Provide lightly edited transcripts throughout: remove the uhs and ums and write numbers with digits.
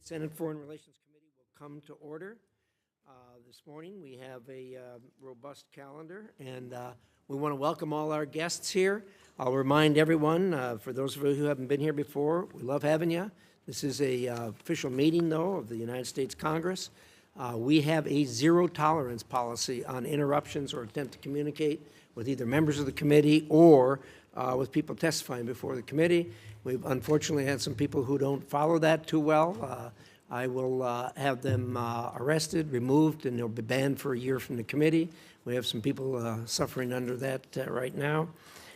Senate Foreign Relations Committee will come to order. This morning we have a robust calendar, and we want to welcome all our guests here. I'll remind everyone, for those of you who haven't been here before, we love having you. This is a official meeting, though, of the United States Congress. We have a zero-tolerance policy on interruptions or attempt to communicate with either members of the committee or with people testifying before the committee. We've unfortunately had some people who don't follow that too well. I will have them arrested, removed, and they'll be banned for a year from the committee. We have some people suffering under that right now.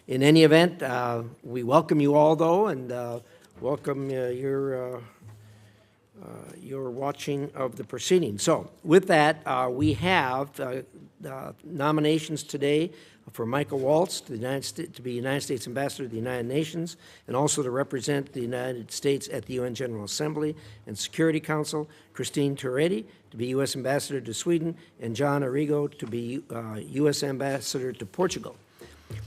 In any event, we welcome you all, though, and welcome your watching of the proceedings. So with that, we have nominations today for Michael Waltz to be United States Ambassador to the United Nations, and also to represent the United States at the UN General Assembly and Security Council, Christine Turretti to be U.S. Ambassador to Sweden, and John Arrigo to be U.S. Ambassador to Portugal.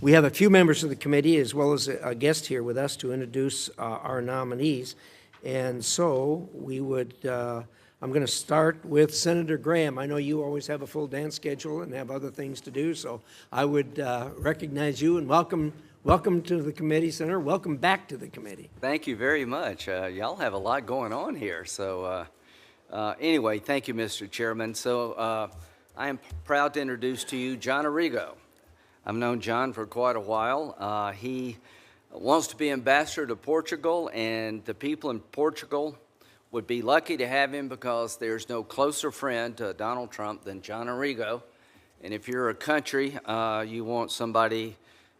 We have a few members of the committee, as well as a guest here with us to introduce our nominees. And so we would, I'm going to start with Senator Graham. I know you always have a full dance schedule and have other things to do, so I would recognize you and welcome to the committee, Senator. Welcome back to the committee. Thank you very much. Y'all have a lot going on here. So anyway, thank you, Mr. Chairman. So I am proud to introduce to you John Arrigo. I've known John for quite a while. He wants to be ambassador to Portugal, and the people in Portugal would be lucky to have him because there's no closer friend to Donald Trump than John Arrigo. And if you're a country, you want somebody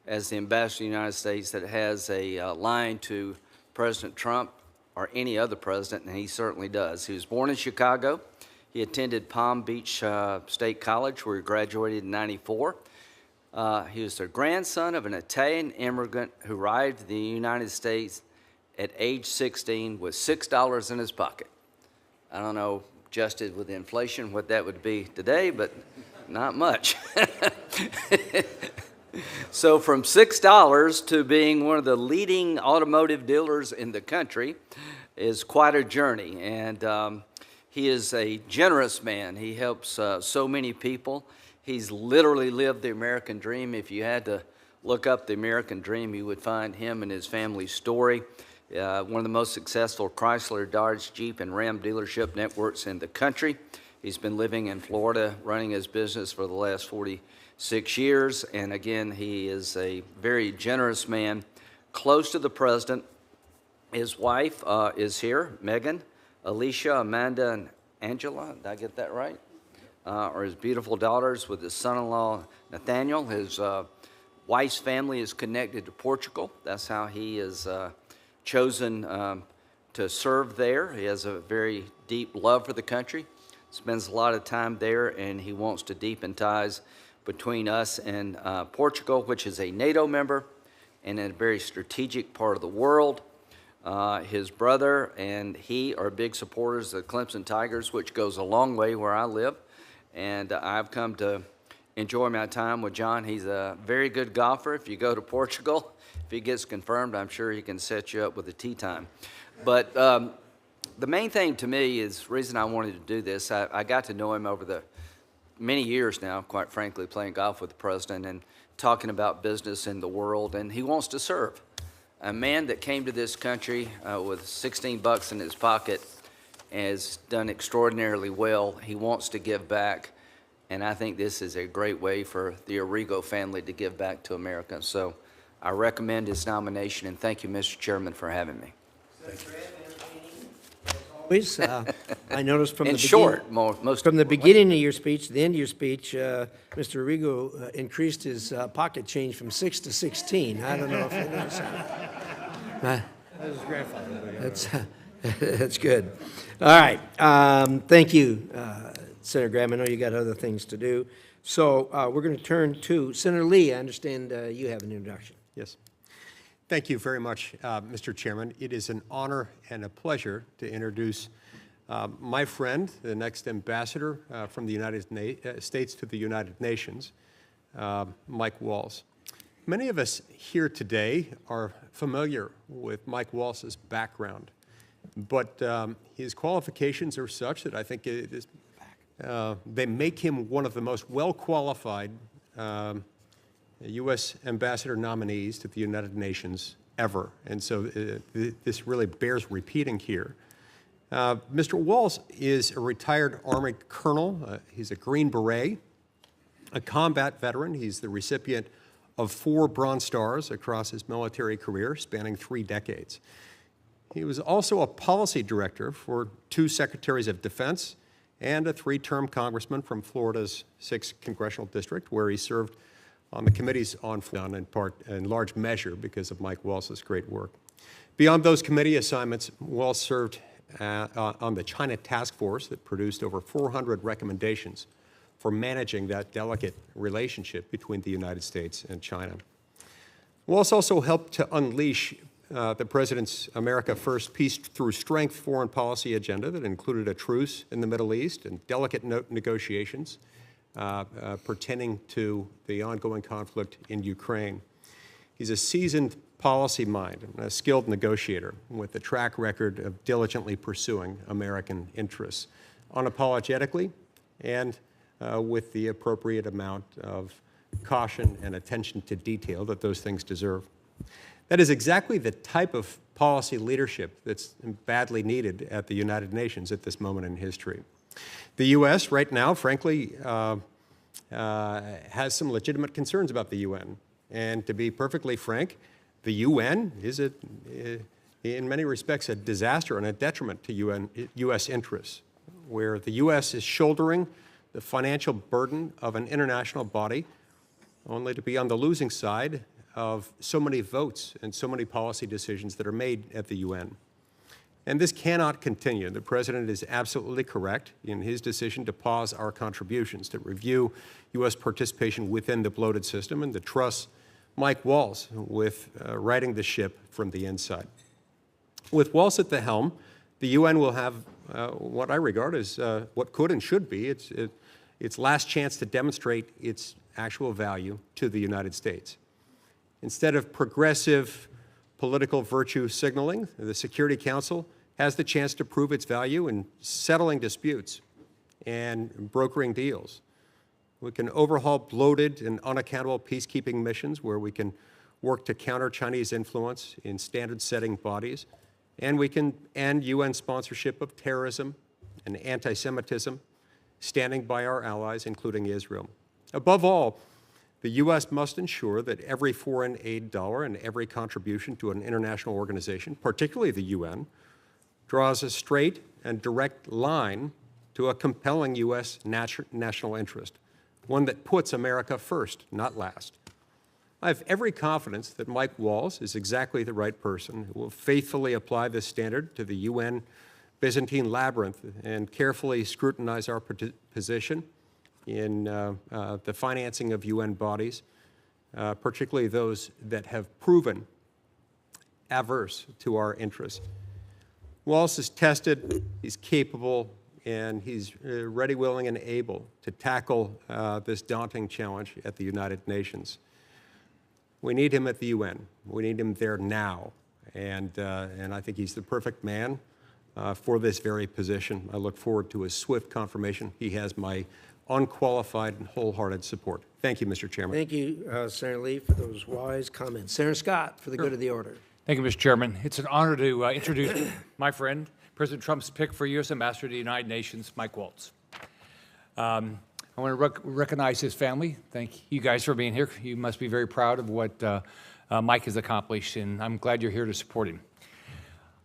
as the ambassador to the United States that has a line to President Trump or any other president, and he certainly does. He was born in Chicago. He attended Palm Beach State College, where he graduated in '94. He was the grandson of an Italian immigrant who arrived in the United States at age 16 with $6 in his pocket. I don't know, adjusted with inflation, what that would be today, but not much. So from $6 to being one of the leading automotive dealers in the country is quite a journey. And he is a generous man. He helps so many people. He's literally lived the American dream. If you had to look up the American dream, you would find him and his family's story. One of the most successful Chrysler, Dodge, Jeep, and Ram dealership networks in the country. He's been living in Florida, running his business for the last 46 years. And again, he is a very generous man, close to the president. His wife is here, Megan, Alicia, Amanda, and Angela. Did I get that right? Or his beautiful daughters with his son-in-law, Nathaniel. His wife's family is connected to Portugal. That's how he is chosen to serve there. He has a very deep love for the country, spends a lot of time there, and he wants to deepen ties between us and Portugal, which is a NATO member and in a very strategic part of the world. His brother and he are big supporters of the Clemson Tigers, which goes a long way where I live. And I've come to enjoy my time with John. He's a very good golfer. If you go to Portugal, if he gets confirmed, I'm sure he can set you up with a tee time. But the main thing to me is the reason I wanted to do this. I got to know him over the many years now, quite frankly, playing golf with the president and talking about business in the world, and he wants to serve. A man that came to this country with 16 bucks in his pocket has done extraordinarily well. He wants to give back, and I think this is a great way for the Arrigo family to give back to America. So I recommend his nomination, and thank you, Mr. Chairman, for having me. Always, I noticed from the beginning of your speech to the end of your speech, Mr. Arrigo increased his pocket change from 6 to 16. I don't know if you noticed that. That was his grandfather. That's good. All right. Thank you, Senator Graham. I know you got other things to do. So we're going to turn to Senator Lee. I understand you have an introduction. Yes. Thank you very much, Mr. Chairman. It is an honor and a pleasure to introduce my friend, the next ambassador from the United States to the United Nations, Mike Waltz. Many of us here today are familiar with Mike Waltz's background. but his qualifications are such that I think they make him one of the most well-qualified U.S. ambassador nominees to the United Nations ever. And so this really bears repeating here. Mr. Waltz is a retired Army colonel. He's a Green Beret, a combat veteran. He's the recipient of 4 Bronze Stars across his military career, spanning 3 decades. He was also a policy director for 2 secretaries of defense and a 3-term congressman from Florida's 6th congressional district, where he served on the committees on foreign, in part, in large measure, because of Mike Waltz's great work. Beyond those committee assignments, Waltz served on the China Task Force that produced over 400 recommendations for managing that delicate relationship between the United States and China. Waltz also helped to unleash the President's America First Peace Through Strength foreign policy agenda that included a truce in the Middle East and delicate negotiations pertaining to the ongoing conflict in Ukraine. He's a seasoned policy mind and a skilled negotiator with a track record of diligently pursuing American interests, unapologetically and with the appropriate amount of caution and attention to detail that those things deserve. That is exactly the type of policy leadership that's badly needed at the United Nations at this moment in history. The U.S. right now, frankly, has some legitimate concerns about the UN. And to be perfectly frank, the UN is, in many respects, a disaster and a detriment to U.S. interests, where the U.S. is shouldering the financial burden of an international body only to be on the losing side of so many votes and so many policy decisions that are made at the UN. And this cannot continue. The President is absolutely correct in his decision to pause our contributions, to review U.S. participation within the bloated system, and to trust Mike Waltz with righting the ship from the inside. With Waltz at the helm, the UN will have what I regard as what could and should be its last chance to demonstrate its actual value to the United States. Instead of progressive political virtue signaling, the Security Council has the chance to prove its value in settling disputes and brokering deals. We can overhaul bloated and unaccountable peacekeeping missions where we can work to counter Chinese influence in standard-setting bodies, and we can end UN sponsorship of terrorism and anti-Semitism, standing by our allies, including Israel. Above all, the U.S. must ensure that every foreign aid dollar and every contribution to an international organization, particularly the UN, draws a straight and direct line to a compelling U.S. national interest, one that puts America first, not last. I have every confidence that Mike Waltz is exactly the right person who will faithfully apply this standard to the UN Byzantine labyrinth and carefully scrutinize our position in the financing of UN bodies, particularly those that have proven adverse to our interests. Waltz is tested, he's capable, and he's ready, willing, and able to tackle this daunting challenge at the United Nations. We need him at the UN. We need him there now, and I think he's the perfect man for this very position. I look forward to his swift confirmation. He has my unqualified and wholehearted support. Thank you, Mr. Chairman. Thank you, Senator Lee, for those wise comments. Senator Scott, for the good of the order. Thank you, Mr. Chairman. It's an honor to introduce my friend, President Trump's pick for U.S. Ambassador to the United Nations, Mike Waltz. I want to recognize his family. Thank you guys for being here. You must be very proud of what Mike has accomplished, and I'm glad you're here to support him.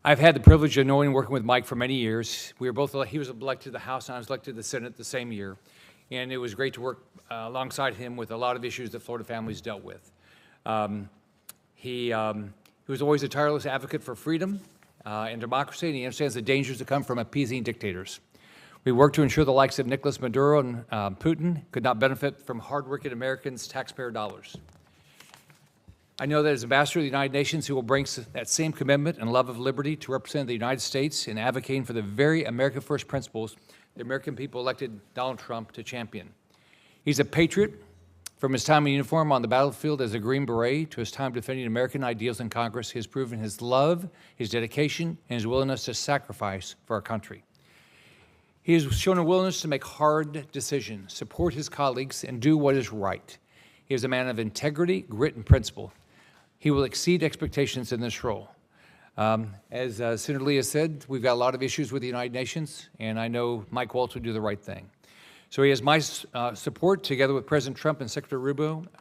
I've had the privilege of knowing and working with Mike for many years. We were both, he was elected to the House and I was elected to the Senate the same year. And it was great to work alongside him with a lot of issues that Florida families dealt with. He was always a tireless advocate for freedom and democracy, and he understands the dangers that come from appeasing dictators. We worked to ensure the likes of Nicolas Maduro and Putin could not benefit from hardworking Americans' taxpayer dollars. I know that as Ambassador to the United Nations, he will bring that same commitment and love of liberty to represent the United States in advocating for the very America First principles the American people elected Donald Trump to champion. He's a patriot, From his time in uniform on the battlefield as a Green Beret to his time defending American ideals in Congress, he has proven his love, his dedication, and his willingness to sacrifice for our country. He has shown a willingness to make hard decisions, support his colleagues, and do what is right. He is a man of integrity, grit, and principle. He will exceed expectations in this role. As Senator Lee has said, we've got a lot of issues with the United Nations, and I know Mike Waltz will do the right thing. So he has my support, together with President Trump and Secretary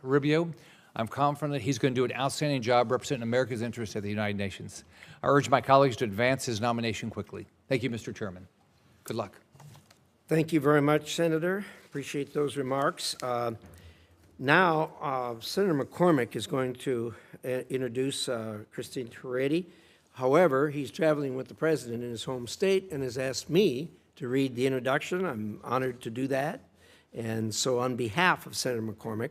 Rubio. I'm confident that he's going to do an outstanding job representing America's interests at the United Nations. I urge my colleagues to advance his nomination quickly. Thank you, Mr. Chairman. Good luck. Thank you very much, Senator. Appreciate those remarks. Now, Senator McCormick is going to introduce Christine Turretti. However, he's traveling with the president in his home state and has asked me to read the introduction. I'm honored to do that. And so on behalf of Senator McCormick,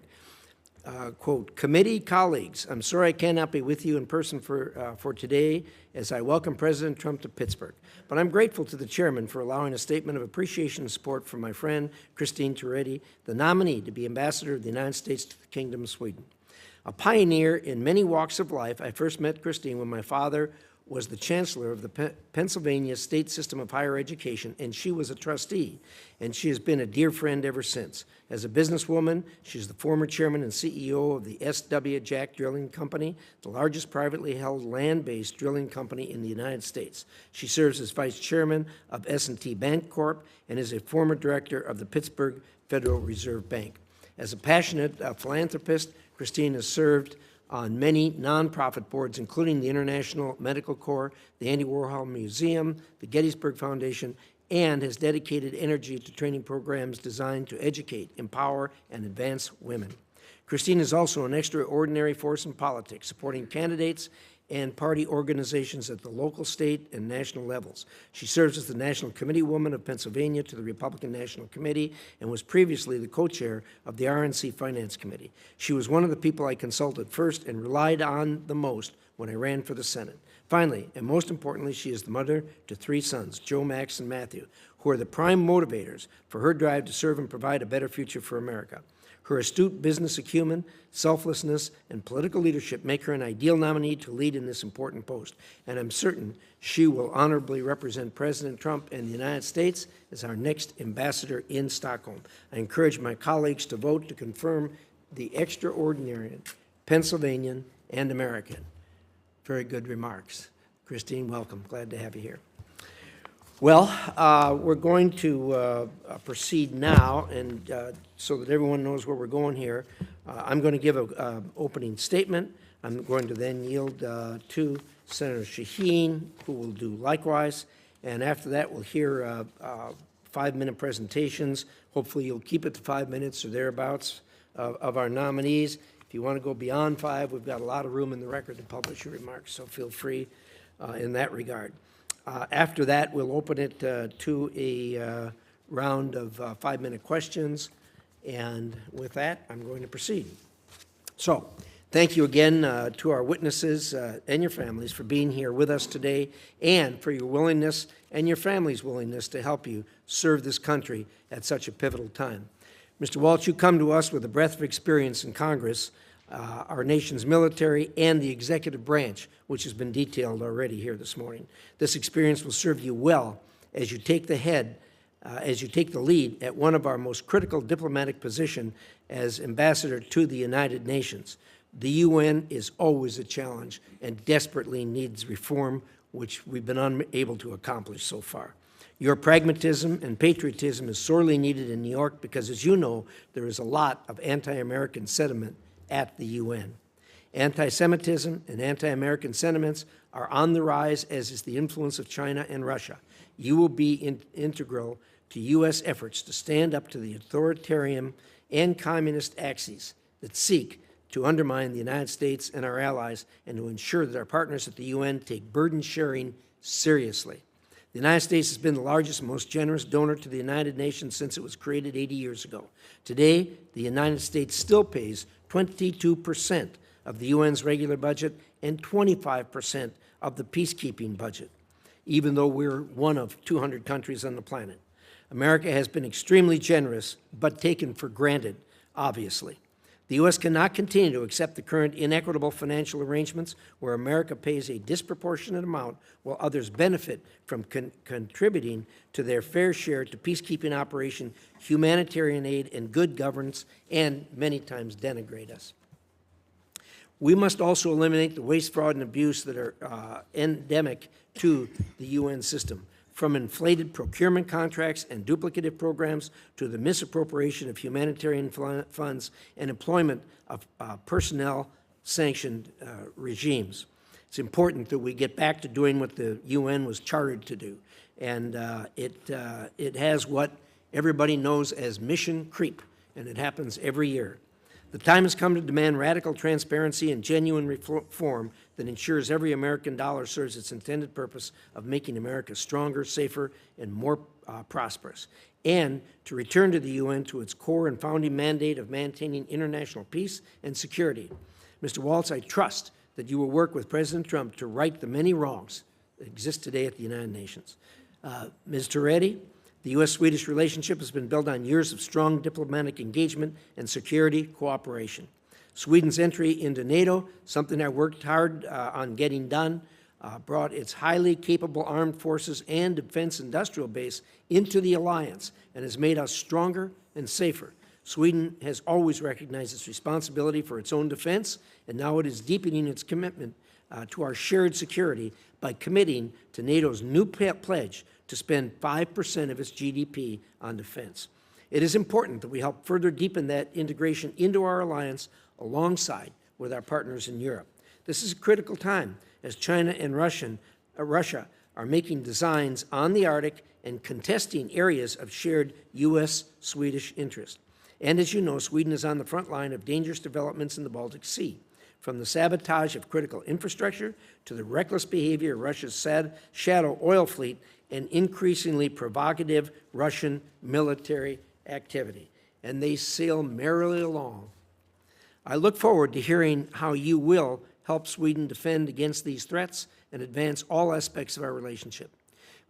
quote, "Committee colleagues, I'm sorry I cannot be with you in person for today as I welcome President Trump to Pittsburgh. But I'm grateful to the chairman for allowing a statement of appreciation and support for my friend, Christine Turretti, the nominee to be ambassador of the United States to the Kingdom of Sweden. A pioneer in many walks of life, I first met Christine when my father was the chancellor of the Pennsylvania State System of Higher Education, and she was a trustee, and she has been a dear friend ever since. As a businesswoman, she's the former chairman and CEO of the S.W. Jack Drilling Company, the largest privately held land-based drilling company in the United States. She serves as vice chairman of S&T Bank Corp. And is a former director of the Pittsburgh Federal Reserve Bank. As a passionate philanthropist, Christine has served on many nonprofit boards, including the International Medical Corps, the Andy Warhol Museum, the Gettysburg Foundation, and has dedicated energy to training programs designed to educate, empower, and advance women. Christine is also an extraordinary force in politics, supporting candidates and party organizations at the local, state, and national levels. She serves as the National Committee Woman of Pennsylvania to the Republican National Committee and was previously the co-chair of the RNC Finance Committee. She was one of the people I consulted first and relied on the most when I ran for the Senate. Finally, and most importantly, she is the mother to 3 sons, Joe, Max, and Matthew, who are the prime motivators for her drive to serve and provide a better future for America. Her astute business acumen, selflessness, and political leadership make her an ideal nominee to lead in this important post, and I'm certain she will honorably represent President Trump and the United States as our next ambassador in Stockholm. I encourage my colleagues to vote to confirm the extraordinary Pennsylvanian and American. Very good remarks. Christine, welcome. Glad to have you here. Well, we're going to proceed now, and so that everyone knows where we're going here, I'm going to give an opening statement. I'm going to then yield to Senator Shaheen, who will do likewise, and after that we'll hear 5-minute presentations. Hopefully you'll keep it to 5 minutes or thereabouts of our nominees. If you want to go beyond 5, we've got a lot of room in the record to publish your remarks, so feel free in that regard. After that, we'll open it to a round of 5-minute questions, and with that, I'm going to proceed. So, thank you again to our witnesses and your families for being here with us today, and for your willingness and your family's willingness to help you serve this country at such a pivotal time. Mr. Waltz, you come to us with a breadth of experience in Congress, our nation's military, and the executive branch, which has been detailed already here this morning. This experience will serve you well as you take the lead at one of our most critical diplomatic positions as ambassador to the United Nations. The UN is always a challenge and desperately needs reform, which we've been unable to accomplish so far. Your pragmatism and patriotism is sorely needed in New York because, as you know, there is a lot of anti-American sentiment at the UN. Anti-Semitism and anti-American sentiments are on the rise, as is the influence of China and Russia. You will be integral to U.S. efforts to stand up to the authoritarian and communist axes that seek to undermine the United States and our allies, and to ensure that our partners at the UN take burden sharing seriously. The United States has been the largest and most generous donor to the United Nations since it was created 80 years ago. Today, the United States still pays 22% of the UN's regular budget and 25% of the peacekeeping budget, even though we're one of 200 countries on the planet. America has been extremely generous, but taken for granted, obviously. The U.S. cannot continue to accept the current inequitable financial arrangements where America pays a disproportionate amount while others benefit from contributing to their fair share to peacekeeping operation, humanitarian aid, and good governance, and many times denigrate us. We must also eliminate the waste, fraud, and abuse that are endemic to the UN system, from inflated procurement contracts and duplicative programs to the misappropriation of humanitarian funds and employment of personnel-sanctioned regimes. It's important that we get back to doing what the UN was chartered to do, and it has what everybody knows as mission creep, and it happens every year. The time has come to demand radical transparency and genuine reform that ensures every American dollar serves its intended purpose of making America stronger, safer, and more prosperous, and to return to the UN to its core and founding mandate of maintaining international peace and security. Mr. Waltz, I trust that you will work with President Trump to right the many wrongs that exist today at the United Nations. Ms. Toretti, the U.S.-Swedish relationship has been built on years of strong diplomatic engagement and security cooperation. Sweden's entry into NATO, something I worked hard on getting done, brought its highly capable armed forces and defense industrial base into the alliance and has made us stronger and safer. Sweden has always recognized its responsibility for its own defense, and now it is deepening its commitment to our shared security by committing to NATO's new pledge to spend 5% of its GDP on defense. It is important that we help further deepen that integration into our alliance alongside with our partners in Europe. This is a critical time as China and Russia are making designs on the Arctic and contesting areas of shared U.S.-Swedish interest. And as you know, Sweden is on the front line of dangerous developments in the Baltic Sea, from the sabotage of critical infrastructure to the reckless behavior of Russia's shadow oil fleet and increasingly provocative Russian military activity. And they sail merrily along. I look forward to hearing how you will help Sweden defend against these threats and advance all aspects of our relationship.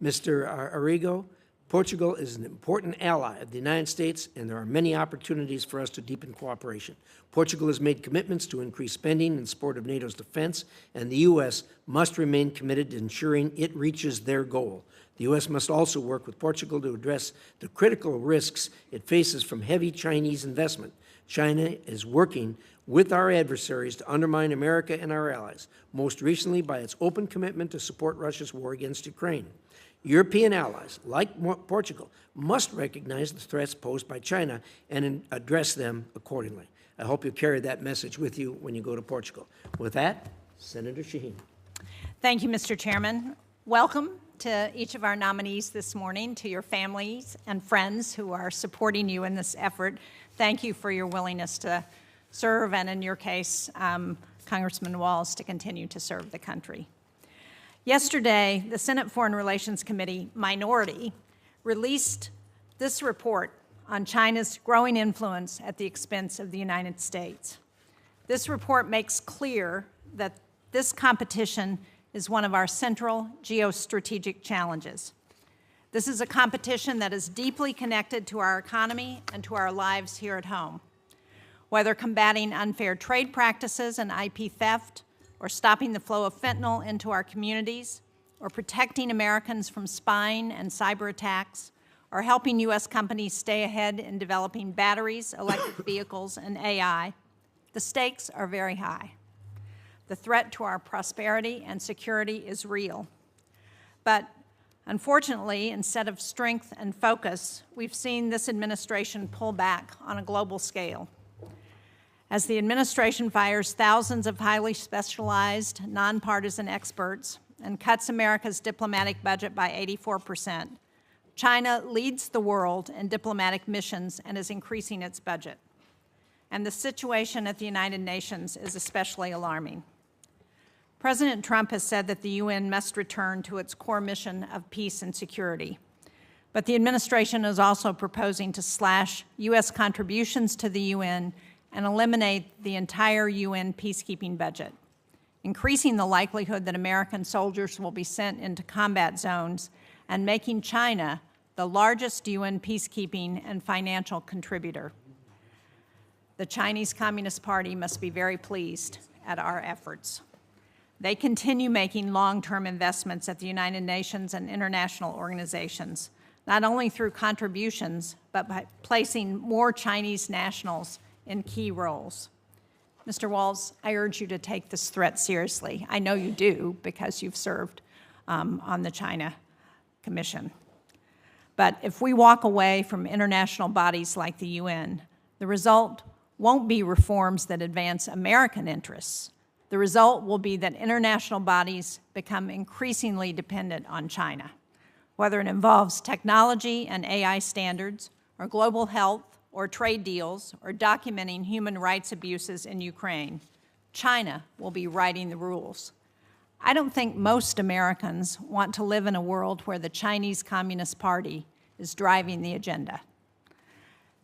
Mr. Arrigo, Portugal is an important ally of the United States, and there are many opportunities for us to deepen cooperation. Portugal has made commitments to increase spending in support of NATO's defense, and the U.S. must remain committed to ensuring it reaches their goal. The U.S. must also work with Portugal to address the critical risks it faces from heavy Chinese investment. China is working with our adversaries to undermine America and our allies, most recently by its open commitment to support Russia's war against Ukraine. European allies, like Portugal, must recognize the threats posed by China and address them accordingly. I hope you'll carry that message with you when you go to Portugal. With that, Senator Shaheen. Thank you, Mr. Chairman. Welcome to each of our nominees this morning, to your families and friends who are supporting you in this effort. Thank you for your willingness to serve, and in your case, Congressman Waltz, to continue to serve the country. Yesterday, the Senate Foreign Relations Committee minority released this report on China's growing influence at the expense of the United States. This report makes clear that this competition is one of our central geostrategic challenges. This is a competition that is deeply connected to our economy and to our lives here at home. Whether combating unfair trade practices and IP theft, or stopping the flow of fentanyl into our communities, or protecting Americans from spying and cyber attacks, or helping U.S. companies stay ahead in developing batteries, electric vehicles, and AI, the stakes are very high. The threat to our prosperity and security is real. But unfortunately, instead of strength and focus, we've seen this administration pull back on a global scale. As the administration fires thousands of highly specialized, nonpartisan experts and cuts America's diplomatic budget by 84%, China leads the world in diplomatic missions and is increasing its budget. And the situation at the United Nations is especially alarming. President Trump has said that the UN must return to its core mission of peace and security. But the administration is also proposing to slash U.S. contributions to the UN and eliminate the entire UN peacekeeping budget, increasing the likelihood that American soldiers will be sent into combat zones and making China the largest UN peacekeeping and financial contributor. The Chinese Communist Party must be very pleased at our efforts. They continue making long-term investments at the United Nations and international organizations, not only through contributions, but by placing more Chinese nationals in key roles. Mr. Waltz, I urge you to take this threat seriously. I know you do because you've served on the China Commission. But if we walk away from international bodies like the UN, the result won't be reforms that advance American interests. The result will be that international bodies become increasingly dependent on China, whether it involves technology and AI standards, or global health, or trade deals, or documenting human rights abuses in Ukraine. China will be writing the rules. I don't think most Americans want to live in a world where the Chinese Communist Party is driving the agenda.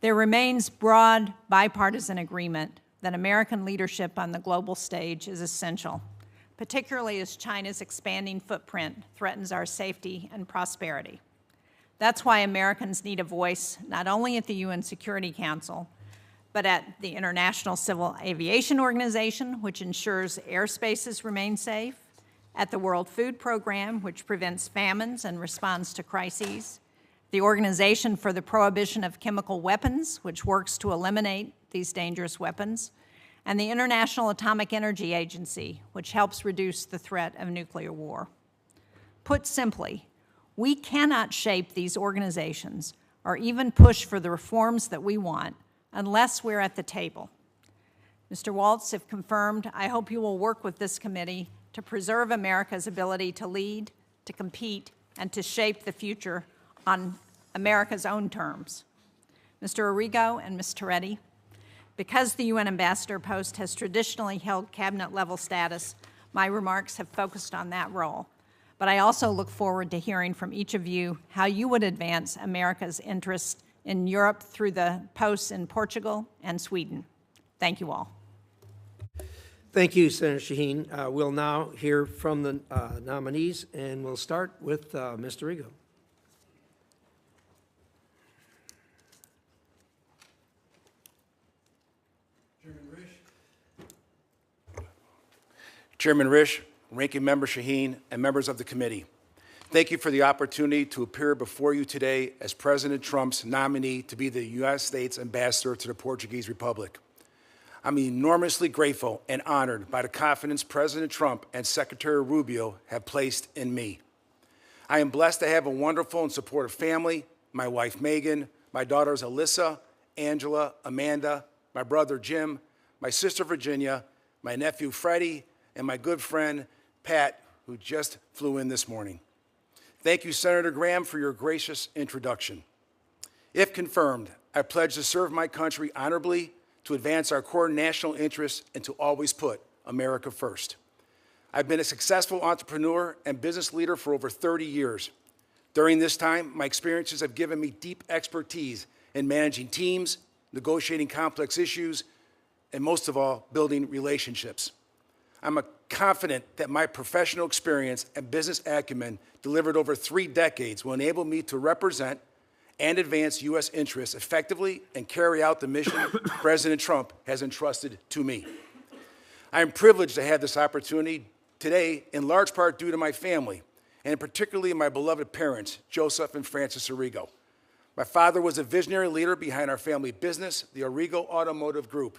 There remains broad bipartisan agreement that American leadership on the global stage is essential, particularly as China's expanding footprint threatens our safety and prosperity. That's why Americans need a voice not only at the UN Security Council, but at the International Civil Aviation Organization, which ensures airspaces remain safe, at the World Food Program, which prevents famines and responds to crises, the Organization for the Prohibition of Chemical Weapons, which works to eliminate these dangerous weapons, and the International Atomic Energy Agency, which helps reduce the threat of nuclear war. Put simply, we cannot shape these organizations or even push for the reforms that we want unless we're at the table. Mr. Waltz, if confirmed, I hope you will work with this committee to preserve America's ability to lead, to compete, and to shape the future on America's own terms. Mr. Arrigo and Ms. Toretti, because the UN ambassador post has traditionally held cabinet-level status, my remarks have focused on that role. But I also look forward to hearing from each of you how you would advance America's interest in Europe through the posts in Portugal and Sweden. Thank you all. Thank you, Senator Shaheen. We'll now hear from the nominees, and we'll start with Mr. Arrigo. Chairman Risch, Ranking Member Shaheen, and members of the committee, thank you for the opportunity to appear before you today as President Trump's nominee to be the United States ambassador to the Portuguese Republic. I'm enormously grateful and honored by the confidence President Trump and Secretary Rubio have placed in me. I am blessed to have a wonderful and supportive family, my wife Megan, my daughters Alyssa, Angela, Amanda, my brother Jim, my sister Virginia, my nephew Freddie, and my good friend Pat, who just flew in this morning. Thank you, Senator Graham, for your gracious introduction. If confirmed, I pledge to serve my country honorably, to advance our core national interests, and to always put America first. I've been a successful entrepreneur and business leader for over 30 years. During this time, my experiences have given me deep expertise in managing teams, negotiating complex issues, and most of all, building relationships. I'm confident that my professional experience and business acumen delivered over 3 decades will enable me to represent and advance U.S. interests effectively and carry out the mission President Trump has entrusted to me. I am privileged to have this opportunity today, in large part due to my family, and particularly my beloved parents, Joseph and Frances Arrigo. My father was a visionary leader behind our family business, the Arrigo Automotive Group,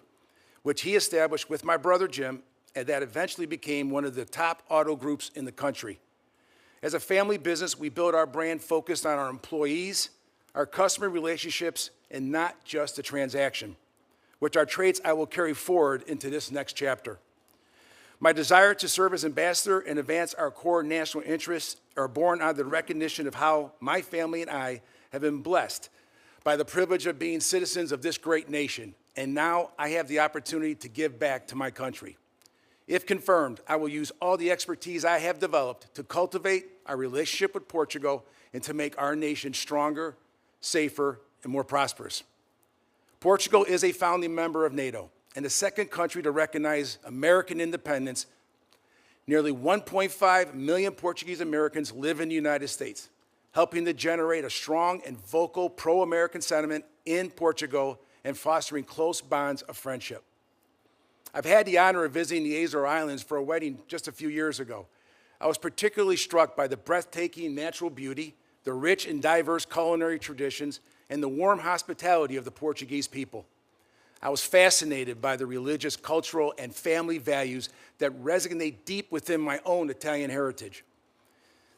which he established with my brother Jim, and that eventually became one of the top auto groups in the country. As a family business, we built our brand focused on our employees, our customer relationships, and not just the transaction, which are traits I will carry forward into this next chapter. My desire to serve as ambassador and advance our core national interests are born out of the recognition of how my family and I have been blessed by the privilege of being citizens of this great nation, and now I have the opportunity to give back to my country. If confirmed, I will use all the expertise I have developed to cultivate our relationship with Portugal and to make our nation stronger, safer, and more prosperous. Portugal is a founding member of NATO and the second country to recognize American independence. Nearly 1.5 million Portuguese Americans live in the United States, helping to generate a strong and vocal pro-American sentiment in Portugal and fostering close bonds of friendship. I've had the honor of visiting the Azores Islands for a wedding just a few years ago. I was particularly struck by the breathtaking natural beauty, the rich and diverse culinary traditions, and the warm hospitality of the Portuguese people. I was fascinated by the religious, cultural, and family values that resonate deep within my own Italian heritage.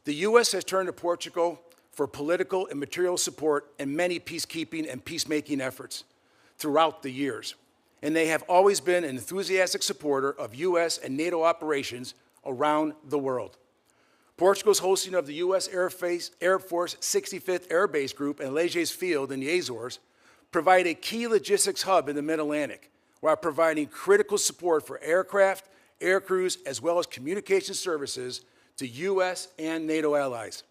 The U.S. has turned to Portugal for political and material support in many peacekeeping and peacemaking efforts throughout the years, and they have always been an enthusiastic supporter of U.S. and NATO operations around the world. Portugal's hosting of the U.S. Air Force 65th Air Base Group in Leges Field in the Azores provide a key logistics hub in the Mid-Atlantic, while providing critical support for aircraft, air crews, as well as communication services to U.S. and NATO allies.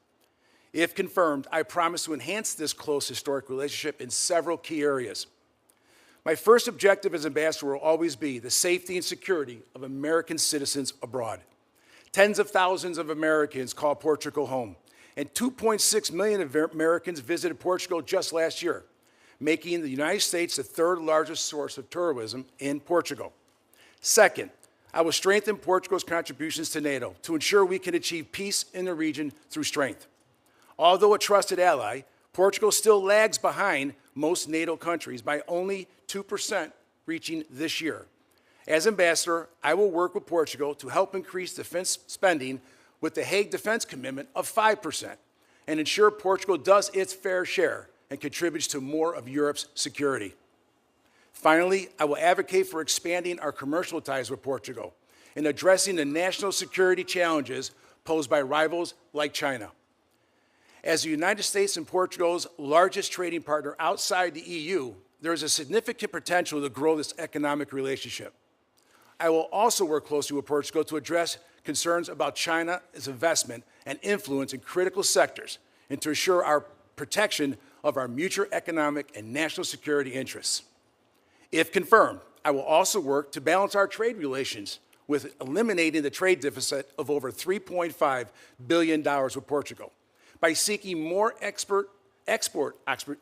If confirmed, I promise to enhance this close historic relationship in several key areas. My first objective as ambassador will always be the safety and security of American citizens abroad. Tens of thousands of Americans call Portugal home, and 2.6 million Americans visited Portugal just last year, making the United States the third largest source of tourism in Portugal. Second, I will strengthen Portugal's contributions to NATO to ensure we can achieve peace in the region through strength. Although a trusted ally, Portugal still lags behind most NATO countries by only 2% reaching this year. As ambassador, I will work with Portugal to help increase defense spending with the Hague Defense Commitment of 5% and ensure Portugal does its fair share and contributes to more of Europe's security. Finally, I will advocate for expanding our commercial ties with Portugal and addressing the national security challenges posed by rivals like China. As the United States and Portugal's largest trading partner outside the EU, there is a significant potential to grow this economic relationship. I will also work closely with Portugal to address concerns about China's investment and influence in critical sectors and to ensure our protection of our mutual economic and national security interests. If confirmed, I will also work to balance our trade relations with eliminating the trade deficit of over $3.5 billion with Portugal by seeking more export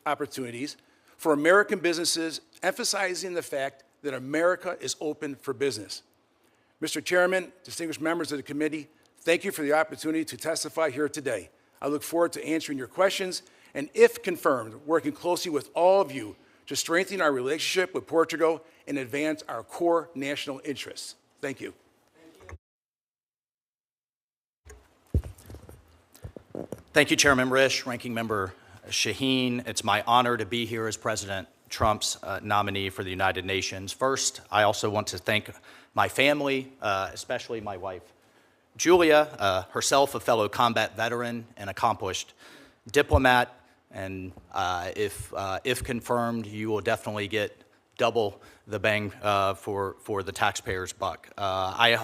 opportunities for American businesses, emphasizing the fact that America is open for business. Mr. Chairman, distinguished members of the committee, thank you for the opportunity to testify here today. I look forward to answering your questions and, if confirmed, working closely with all of you to strengthen our relationship with Portugal and advance our core national interests. Thank you. Thank you, Chairman Risch, Ranking Member Shaheen. It's my honor to be here as President Trump's nominee for the United Nations. First, I also want to thank my family, especially my wife, Julia, herself a fellow combat veteran and accomplished diplomat. And if confirmed, you will definitely get double the bang for the taxpayer's buck. I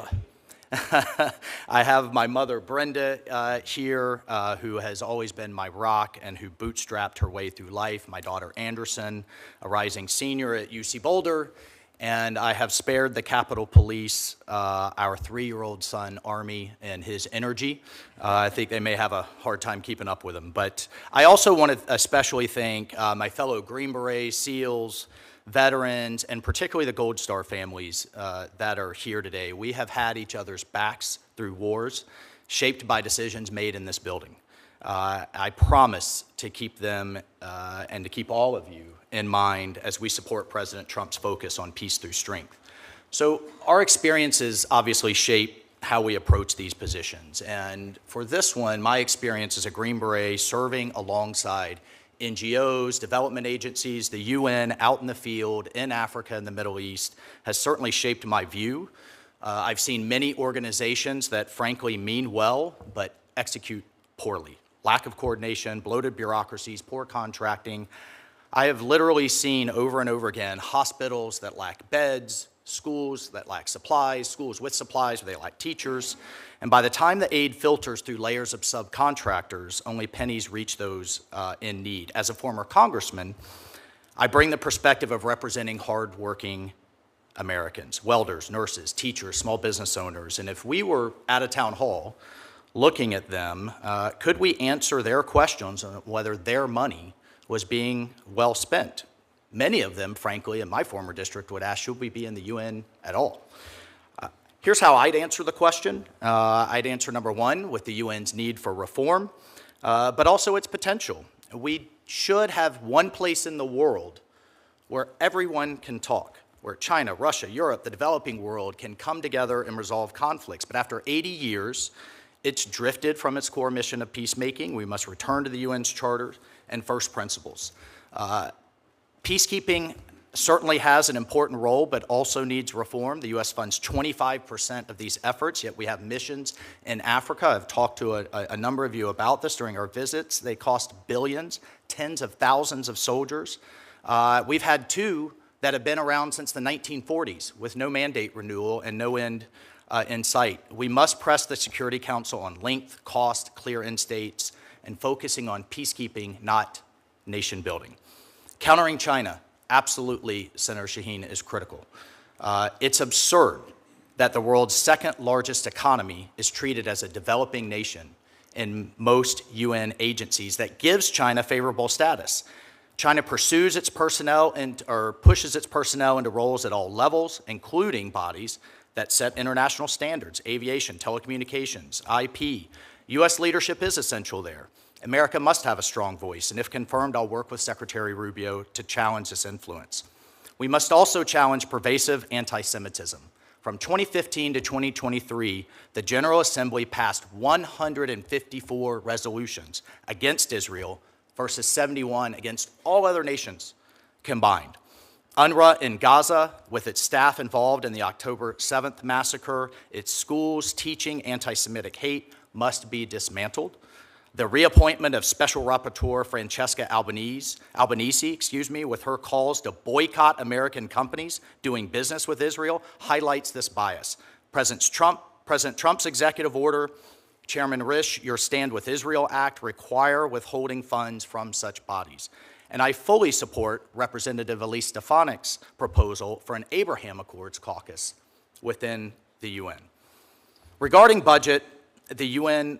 have my mother, Brenda, here, who has always been my rock and who bootstrapped her way through life. My daughter, Anderson, a rising senior at UC Boulder. And I have spared the Capitol Police, our 3-year-old son, Army, and his energy. I think they may have a hard time keeping up with him. But I also want to especially thank my fellow Green Berets, SEALs, veterans, and particularly the Gold Star families that are here today. We have had each other's backs through wars shaped by decisions made in this building. I promise to keep them and to keep all of you in mind as we support President Trump's focus on peace through strength. So our experiences obviously shape how we approach these positions. And for this one, my experience as a Green Beret serving alongside NGOs, development agencies, the UN, out in the field, in Africa and the Middle East, has certainly shaped my view. I've seen many organizations that frankly mean well, but execute poorly. Lack of coordination, bloated bureaucracies, poor contracting. I have literally seen over and over again hospitals that lack beds, schools that lack supplies, schools with supplies where they lack teachers. And by the time the aid filters through layers of subcontractors, only pennies reach those in need. As a former congressman, I bring the perspective of representing hardworking Americans, welders, nurses, teachers, small business owners. And if we were at a town hall looking at them, could we answer their questions on whether their money was being well spent? Many of them, frankly, in my former district would ask, should we be in the UN at all? Here's how I'd answer the question. I'd answer number one, with the UN's need for reform, but also its potential. We should have one place in the world where everyone can talk, where China, Russia, Europe, the developing world can come together and resolve conflicts. But after 80 years, it's drifted from its core mission of peacemaking. We must return to the UN's charter and first principles. Peacekeeping certainly has an important role, but also needs reform. The U.S. funds 25% of these efforts, yet we have missions in Africa. I've talked to a number of you about this during our visits. They cost billions, tens of thousands of soldiers. We've had two that have been around since the 1940s with no mandate renewal and no end in sight. We must press the Security Council on length, cost, clear end states, and focusing on peacekeeping, not nation building. Countering China, absolutely, Senator Shaheen, is critical. It's absurd that the world's second largest economy is treated as a developing nation in most UN agencies that gives China favorable status. China pursues its personnel or pushes its personnel into roles at all levels, including bodies that set international standards, aviation, telecommunications, IP. U.S. leadership is essential there. America must have a strong voice, and if confirmed, I'll work with Secretary Rubio to challenge this influence. We must also challenge pervasive anti-Semitism. From 2015 to 2023, the General Assembly passed 154 resolutions against Israel versus 71 against all other nations combined. UNRWA in Gaza, with its staff involved in the October 7th massacre, its schools teaching anti-Semitic hate, must be dismantled. The reappointment of Special Rapporteur Francesca Albanese, with her calls to boycott American companies doing business with Israel, highlights this bias. President Trump's executive order, Chairman Risch, your Stand With Israel Act require withholding funds from such bodies. And I fully support Representative Elise Stefanik's proposal for an Abraham Accords caucus within the UN. Regarding budget, the UN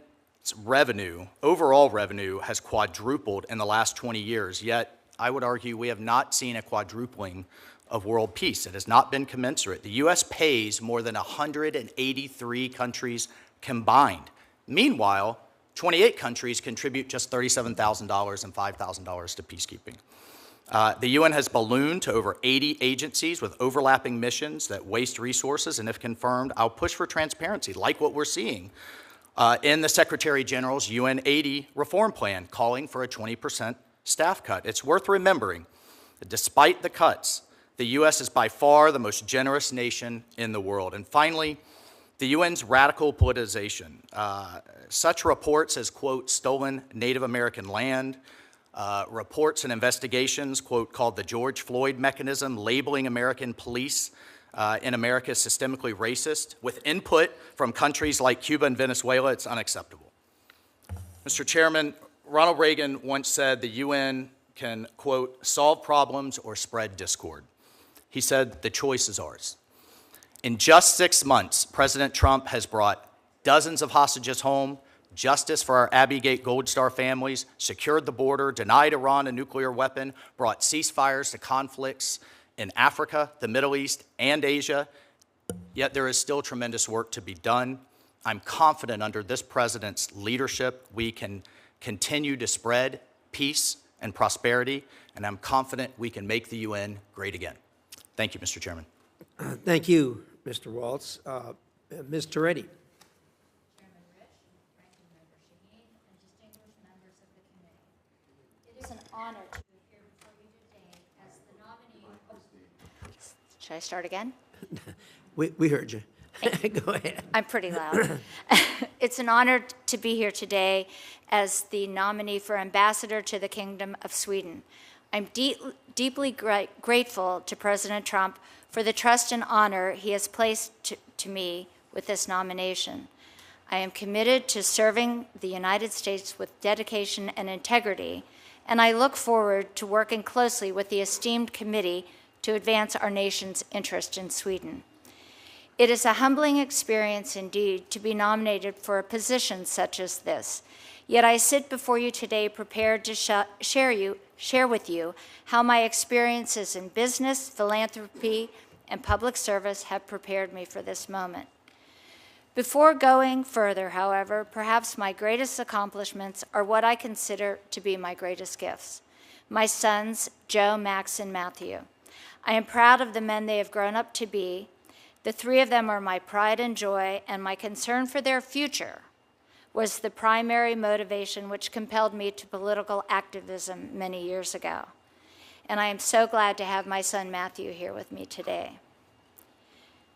overall revenue has quadrupled in the last 20 years, yet I would argue we have not seen a quadrupling of world peace. It has not been commensurate. The U.S. pays more than 183 countries combined. Meanwhile, 28 countries contribute just $37,000 and $5,000 to peacekeeping. The UN has ballooned to over 80 agencies with overlapping missions that waste resources, and if confirmed, I'll push for transparency, like what we're seeing in the Secretary General's UN 80 reform plan, calling for a 20% staff cut. It's worth remembering that despite the cuts, the U.S. is by far the most generous nation in the world. And finally, the UN's radical politicization. Such reports as, quote, stolen Native American land, reports and investigations, quote, called the George Floyd mechanism, labeling American police in America systemically racist, with input from countries like Cuba and Venezuela, it's unacceptable. Mr. Chairman, Ronald Reagan once said the UN can, quote, solve problems or spread discord. He said the choice is ours. In just 6 months, President Trump has brought dozens of hostages home, justice for our Abbey Gate Gold Star families, secured the border, denied Iran a nuclear weapon, brought ceasefires to conflicts in Africa, the Middle East, and Asia. Yet there is still tremendous work to be done. I'm confident under this president's leadership, we can continue to spread peace and prosperity, and I'm confident we can make the UN great again. Thank you, Mr. Chairman. Thank you, Mr. Waltz. Ms. Toretti. Chairman Risch, Ranking Member Shaheen, and distinguished members of the committee. It is an honor to appear before you today as the nominee. Should I start again? We heard you. Go ahead. I'm pretty loud. It's an honor to be here today as the nominee for ambassador to the Kingdom of Sweden. I'm deeply grateful to President Trump for the trust and honor he has placed to me with this nomination. I am committed to serving the United States with dedication and integrity, and I look forward to working closely with the esteemed committee to advance our nation's interest in Sweden. It is a humbling experience indeed to be nominated for a position such as this. Yet I sit before you today prepared to share with you how my experiences in business, philanthropy, and public service have prepared me for this moment. Before going further, however, perhaps my greatest accomplishments are what I consider to be my greatest gifts. My sons, Joe, Max, and Matthew. I am proud of the men they have grown up to be. The three of them are my pride and joy, and my concern for their future was the primary motivation which compelled me to political activism many years ago. And I am so glad to have my son Matthew here with me today.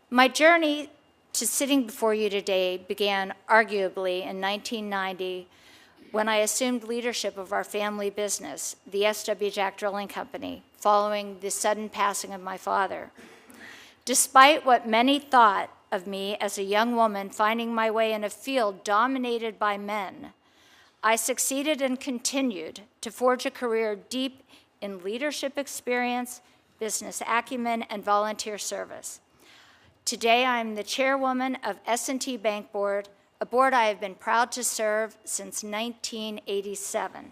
My journey to sitting before you today began arguably in 1990 when I assumed leadership of our family business, the S.W. Jack Drilling Company, following the sudden passing of my father. Despite what many thought of me as a young woman finding my way in a field dominated by men, I succeeded and continued to forge a career deep in leadership experience, business acumen, and volunteer service. Today, I am the chairwoman of S&T Bank Board, a board I have been proud to serve since 1987.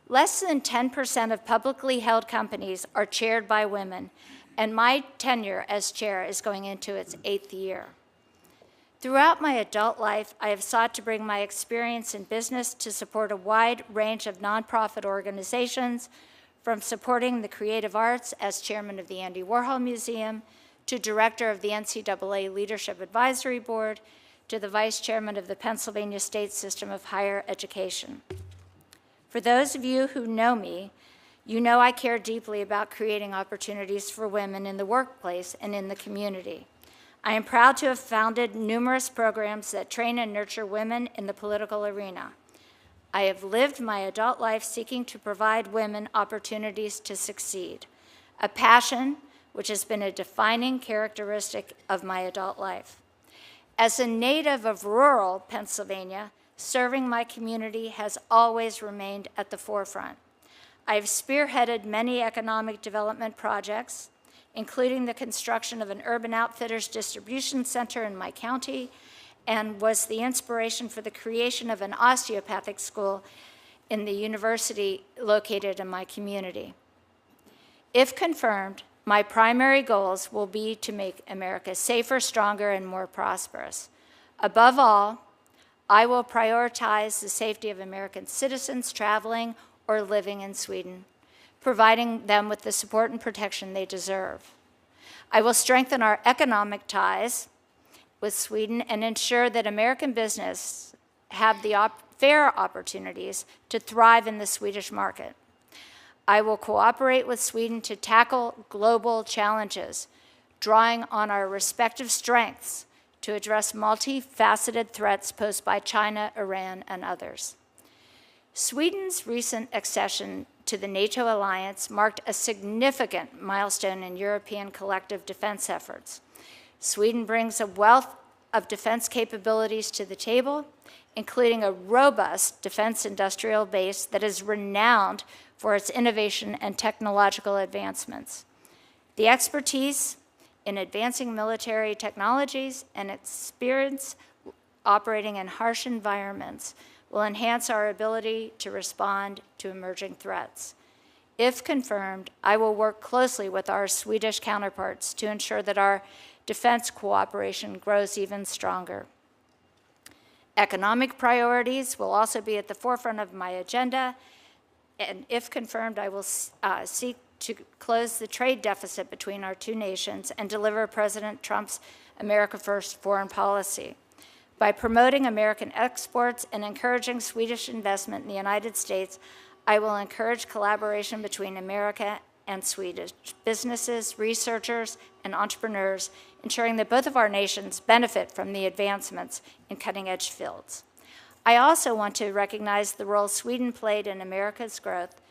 Less than 10% of publicly held companies are chaired by women, and my tenure as chair is going into its 8th year. Throughout my adult life, I have sought to bring my experience in business to support a wide range of nonprofit organizations, from supporting the creative arts as chairman of the Andy Warhol Museum, to director of the NCAA Leadership Advisory Board, to the vice chairman of the Pennsylvania State System of Higher Education. For those of you who know me, you know I care deeply about creating opportunities for women in the workplace and in the community. I am proud to have founded numerous programs that train and nurture women in the political arena. I have lived my adult life seeking to provide women opportunities to succeed, a passion which has been a defining characteristic of my adult life. As a native of rural Pennsylvania, serving my community has always remained at the forefront. I have spearheaded many economic development projects, including the construction of an Urban Outfitters distribution center in my county, and was the inspiration for the creation of an osteopathic school in the university located in my community. If confirmed, my primary goals will be to make America safer, stronger, and more prosperous. Above all, I will prioritize the safety of American citizens traveling or living in Sweden, providing them with the support and protection they deserve. I will strengthen our economic ties with Sweden and ensure that American business have the fair opportunities to thrive in the Swedish market. I will cooperate with Sweden to tackle global challenges, drawing on our respective strengths to address multifaceted threats posed by China, Iran, and others. Sweden's recent accession to the NATO alliance marked a significant milestone in European collective defense efforts. Sweden brings a wealth of defense capabilities to the table, including a robust defense industrial base that is renowned for its innovation and technological advancements. The expertise in advancing military technologies and experience operating in harsh environments will enhance our ability to respond to emerging threats. If confirmed, I will work closely with our Swedish counterparts to ensure that our defense cooperation grows even stronger. Economic priorities will also be at the forefront of my agenda, and if confirmed, I will seek to close the trade deficit between our two nations and deliver President Trump's America First foreign policy. By promoting American exports and encouraging Swedish investment in the United States, I will encourage collaboration between America and Swedish businesses, researchers, and entrepreneurs, ensuring that both of our nations benefit from the advancements in cutting-edge fields. I also want to recognize the role Sweden played in America's growth.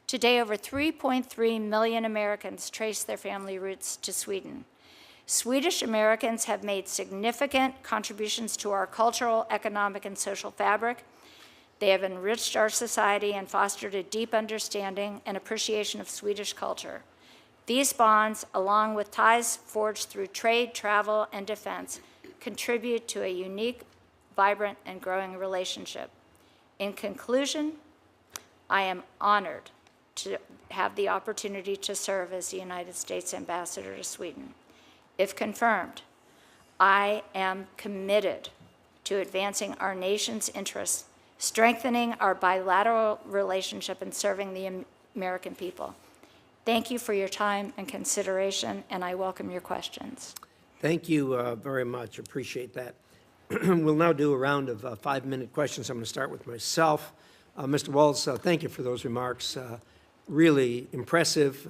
Today, over 3.3 million Americans trace their family roots to Sweden. Swedish Americans have made significant contributions to our cultural, economic, and social fabric. They have enriched our society and fostered a deep understanding and appreciation of Swedish culture. These bonds, along with ties forged through trade, travel, and defense, contribute to a unique, vibrant, and growing relationship. In conclusion, I am honored to have the opportunity to serve as the United States Ambassador to Sweden. If confirmed, I am committed to advancing our nation's interests, strengthening our bilateral relationship, and serving the American people. Thank you for your time and consideration, and I welcome your questions. Thank you very much. Appreciate that. We'll now do a round of 5-minute questions. I'm going to start with myself. Mr. Waltz, thank you for those remarks. Really impressive.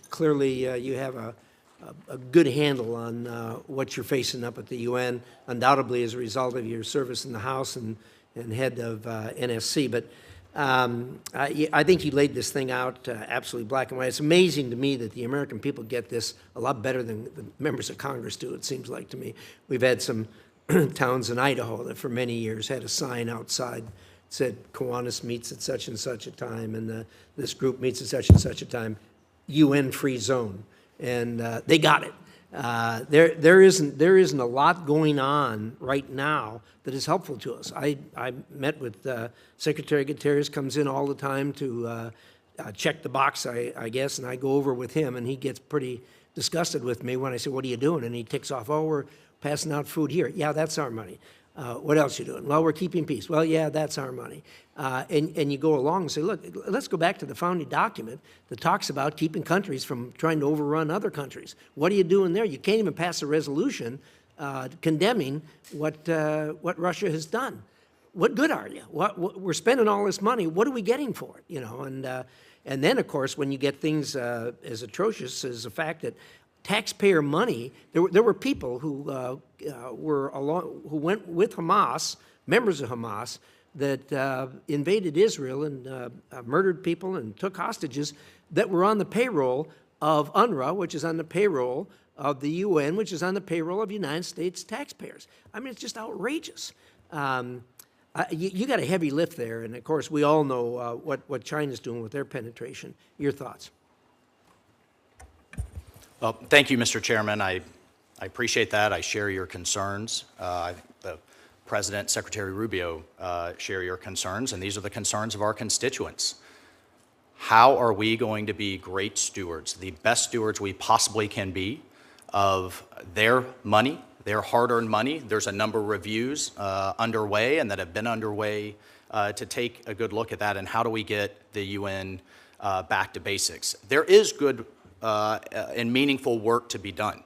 Clearly, you have a good handle on what you're facing up at the UN, undoubtedly as a result of your service in the House and head of NSC. But I think you laid this thing out absolutely black and white. It's amazing to me that the American people get this a lot better than the members of Congress do, it seems like to me. We've had some towns in Idaho that for many years had a sign outside that said Kiwanis meets at such and such a time, and this group meets at such and such a time, UN-free zone. And they got it. There isn't a lot going on right now that is helpful to us. I met with Secretary Guterres, comes in all the time to check the box, I guess, and I go over with him, and he gets pretty disgusted with me when I say, "What are you doing?" And he ticks off, "Oh, we're passing out food here." "Yeah, that's our money." "What else you doing?" "Well, we're keeping peace." "Well, yeah, that's our money." And you go along and say, look, let's go back to the founding document that talks about keeping countries from trying to overrun other countries. What are you doing there? You can't even pass a resolution condemning what Russia has done. What good are you? We're spending all this money. What are we getting for it? You know, and then, of course, when you get things as atrocious as the fact that taxpayer money, there were people who went with Hamas, members of Hamas, that invaded Israel and murdered people and took hostages that were on the payroll of UNRWA, which is on the payroll of the UN, which is on the payroll of United States taxpayers. I mean, it's just outrageous. You got a heavy lift there, and of course, we all know what China's doing with their penetration. Your thoughts? Well, thank you, Mr. Chairman. I appreciate that. I share your concerns. The President, Secretary Rubio share your concerns, and these are the concerns of our constituents. How are we going to be great stewards, the best stewards we possibly can be of their money, their hard-earned money? There's a number of reviews underway and that have been underway to take a good look at that, and how do we get the UN back to basics. There is good and meaningful work to be done.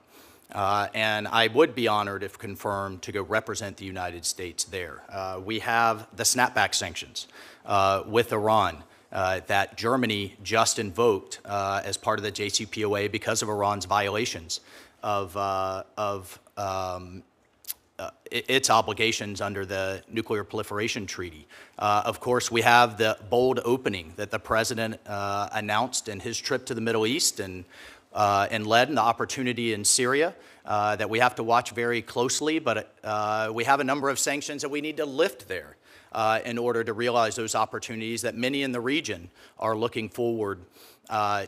And I would be honored, if confirmed, to go represent the United States there. We have the snapback sanctions with Iran that Germany just invoked as part of the JCPOA because of Iran's violations of its obligations under the Nuclear Proliferation Treaty. Of course, we have the bold opening that the President announced in his trip to the Middle East and led in the opportunity in Syria that we have to watch very closely, but we have a number of sanctions that we need to lift there in order to realize those opportunities that many in the region are looking forward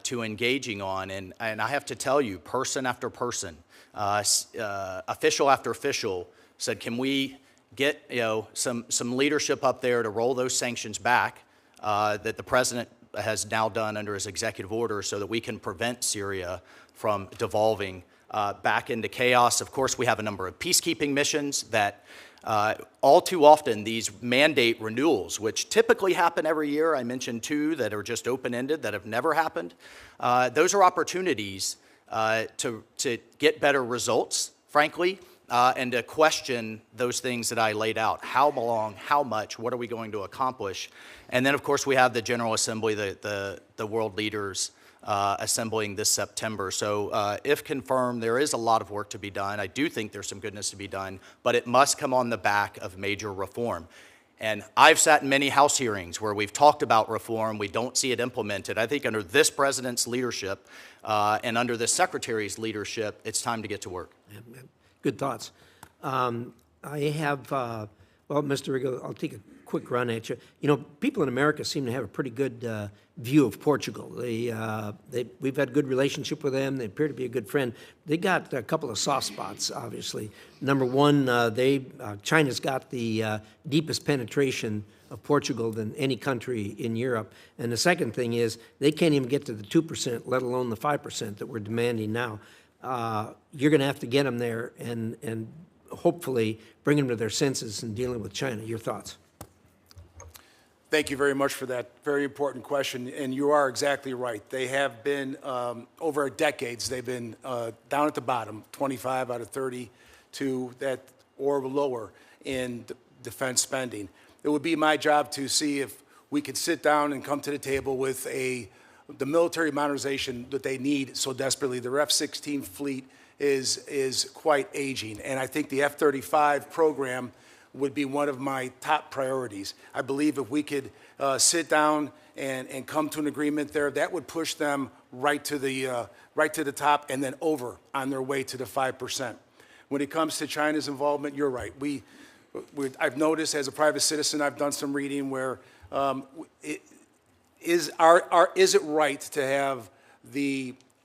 to engaging on. And I have to tell you, person after person, official after official said, can we get some leadership up there to roll those sanctions back that the President has now done under his executive order so that we can prevent Syria from devolving back into chaos. Of course, we have a number of peacekeeping missions that all too often these mandate renewals, which typically happen every year, I mentioned two that are just open-ended that have never happened. Those are opportunities to get better results, frankly, and to question those things that I laid out. How long, how much, what are we going to accomplish? And then, of course, we have the General Assembly, the world leaders assembling this September. So if confirmed, there is a lot of work to be done. I do think there's some goodness to be done, but it must come on the back of major reform. And I've sat in many House hearings where we've talked about reform. We don't see it implemented. I think under this President's leadership and under this Secretary's leadership, it's time to get to work. Good thoughts. I have, well, Mr. Rigo, I'll take a quick run at you. You know, people in America seem to have a pretty good view of Portugal. We've had a good relationship with them. They appear to be a good friend. They got a couple of soft spots, obviously. Number one, China's got the deepest penetration of Portugal than any country in Europe. And the second thing is, they can't even get to the 2%, let alone the 5% that we're demanding now. You're going to have to get them there and hopefully bring them to their senses in dealing with China. Your thoughts? Thank you very much for that very important question, and you are exactly right. They have been, over decades, they've been down at the bottom, 25 out of 32 that or lower in defense spending. It would be my job to see if we could sit down and come to the table with the military modernization that they need so desperately. The F-16 fleet is quite aging, and I think the F-35 program would be one of my top priorities. I believe if we could sit down and come to an agreement there, that would push them right to the top and then over on their way to the 5%. When it comes to China's involvement, you're right. I've noticed as a private citizen, I've done some reading where is it right to have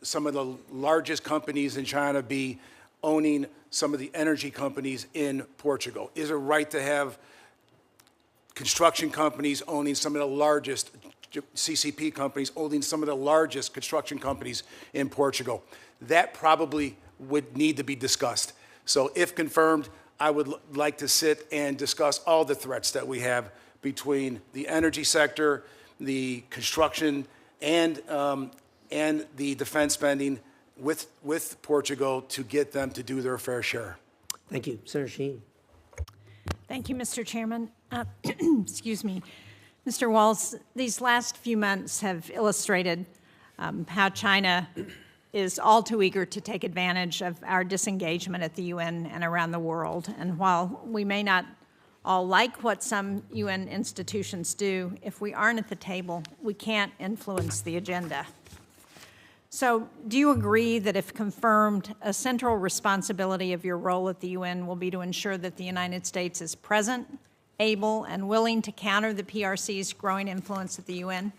some of the largest companies in China be owning some of the energy companies in Portugal? Is it right to have construction companies owning some of the largest, CCP companies owning some of the largest construction companies in Portugal? That probably would need to be discussed. So if confirmed, I would like to sit and discuss all the threats that we have between the energy sector, the construction, and the defense spending with Portugal to get them to do their fair share. Thank you. Senator Shaheen. Thank you, Mr. Chairman. Excuse me. Mr. Waltz, these last few months have illustrated how China is all too eager to take advantage of our disengagement at the UN and around the world. And while we may not all like what some UN institutions do, if we aren't at the table, we can't influence the agenda. So do you agree that if confirmed, a central responsibility of your role at the UN will be to ensure that the United States is present, able, and willing to counter the PRC's growing influence at the UN?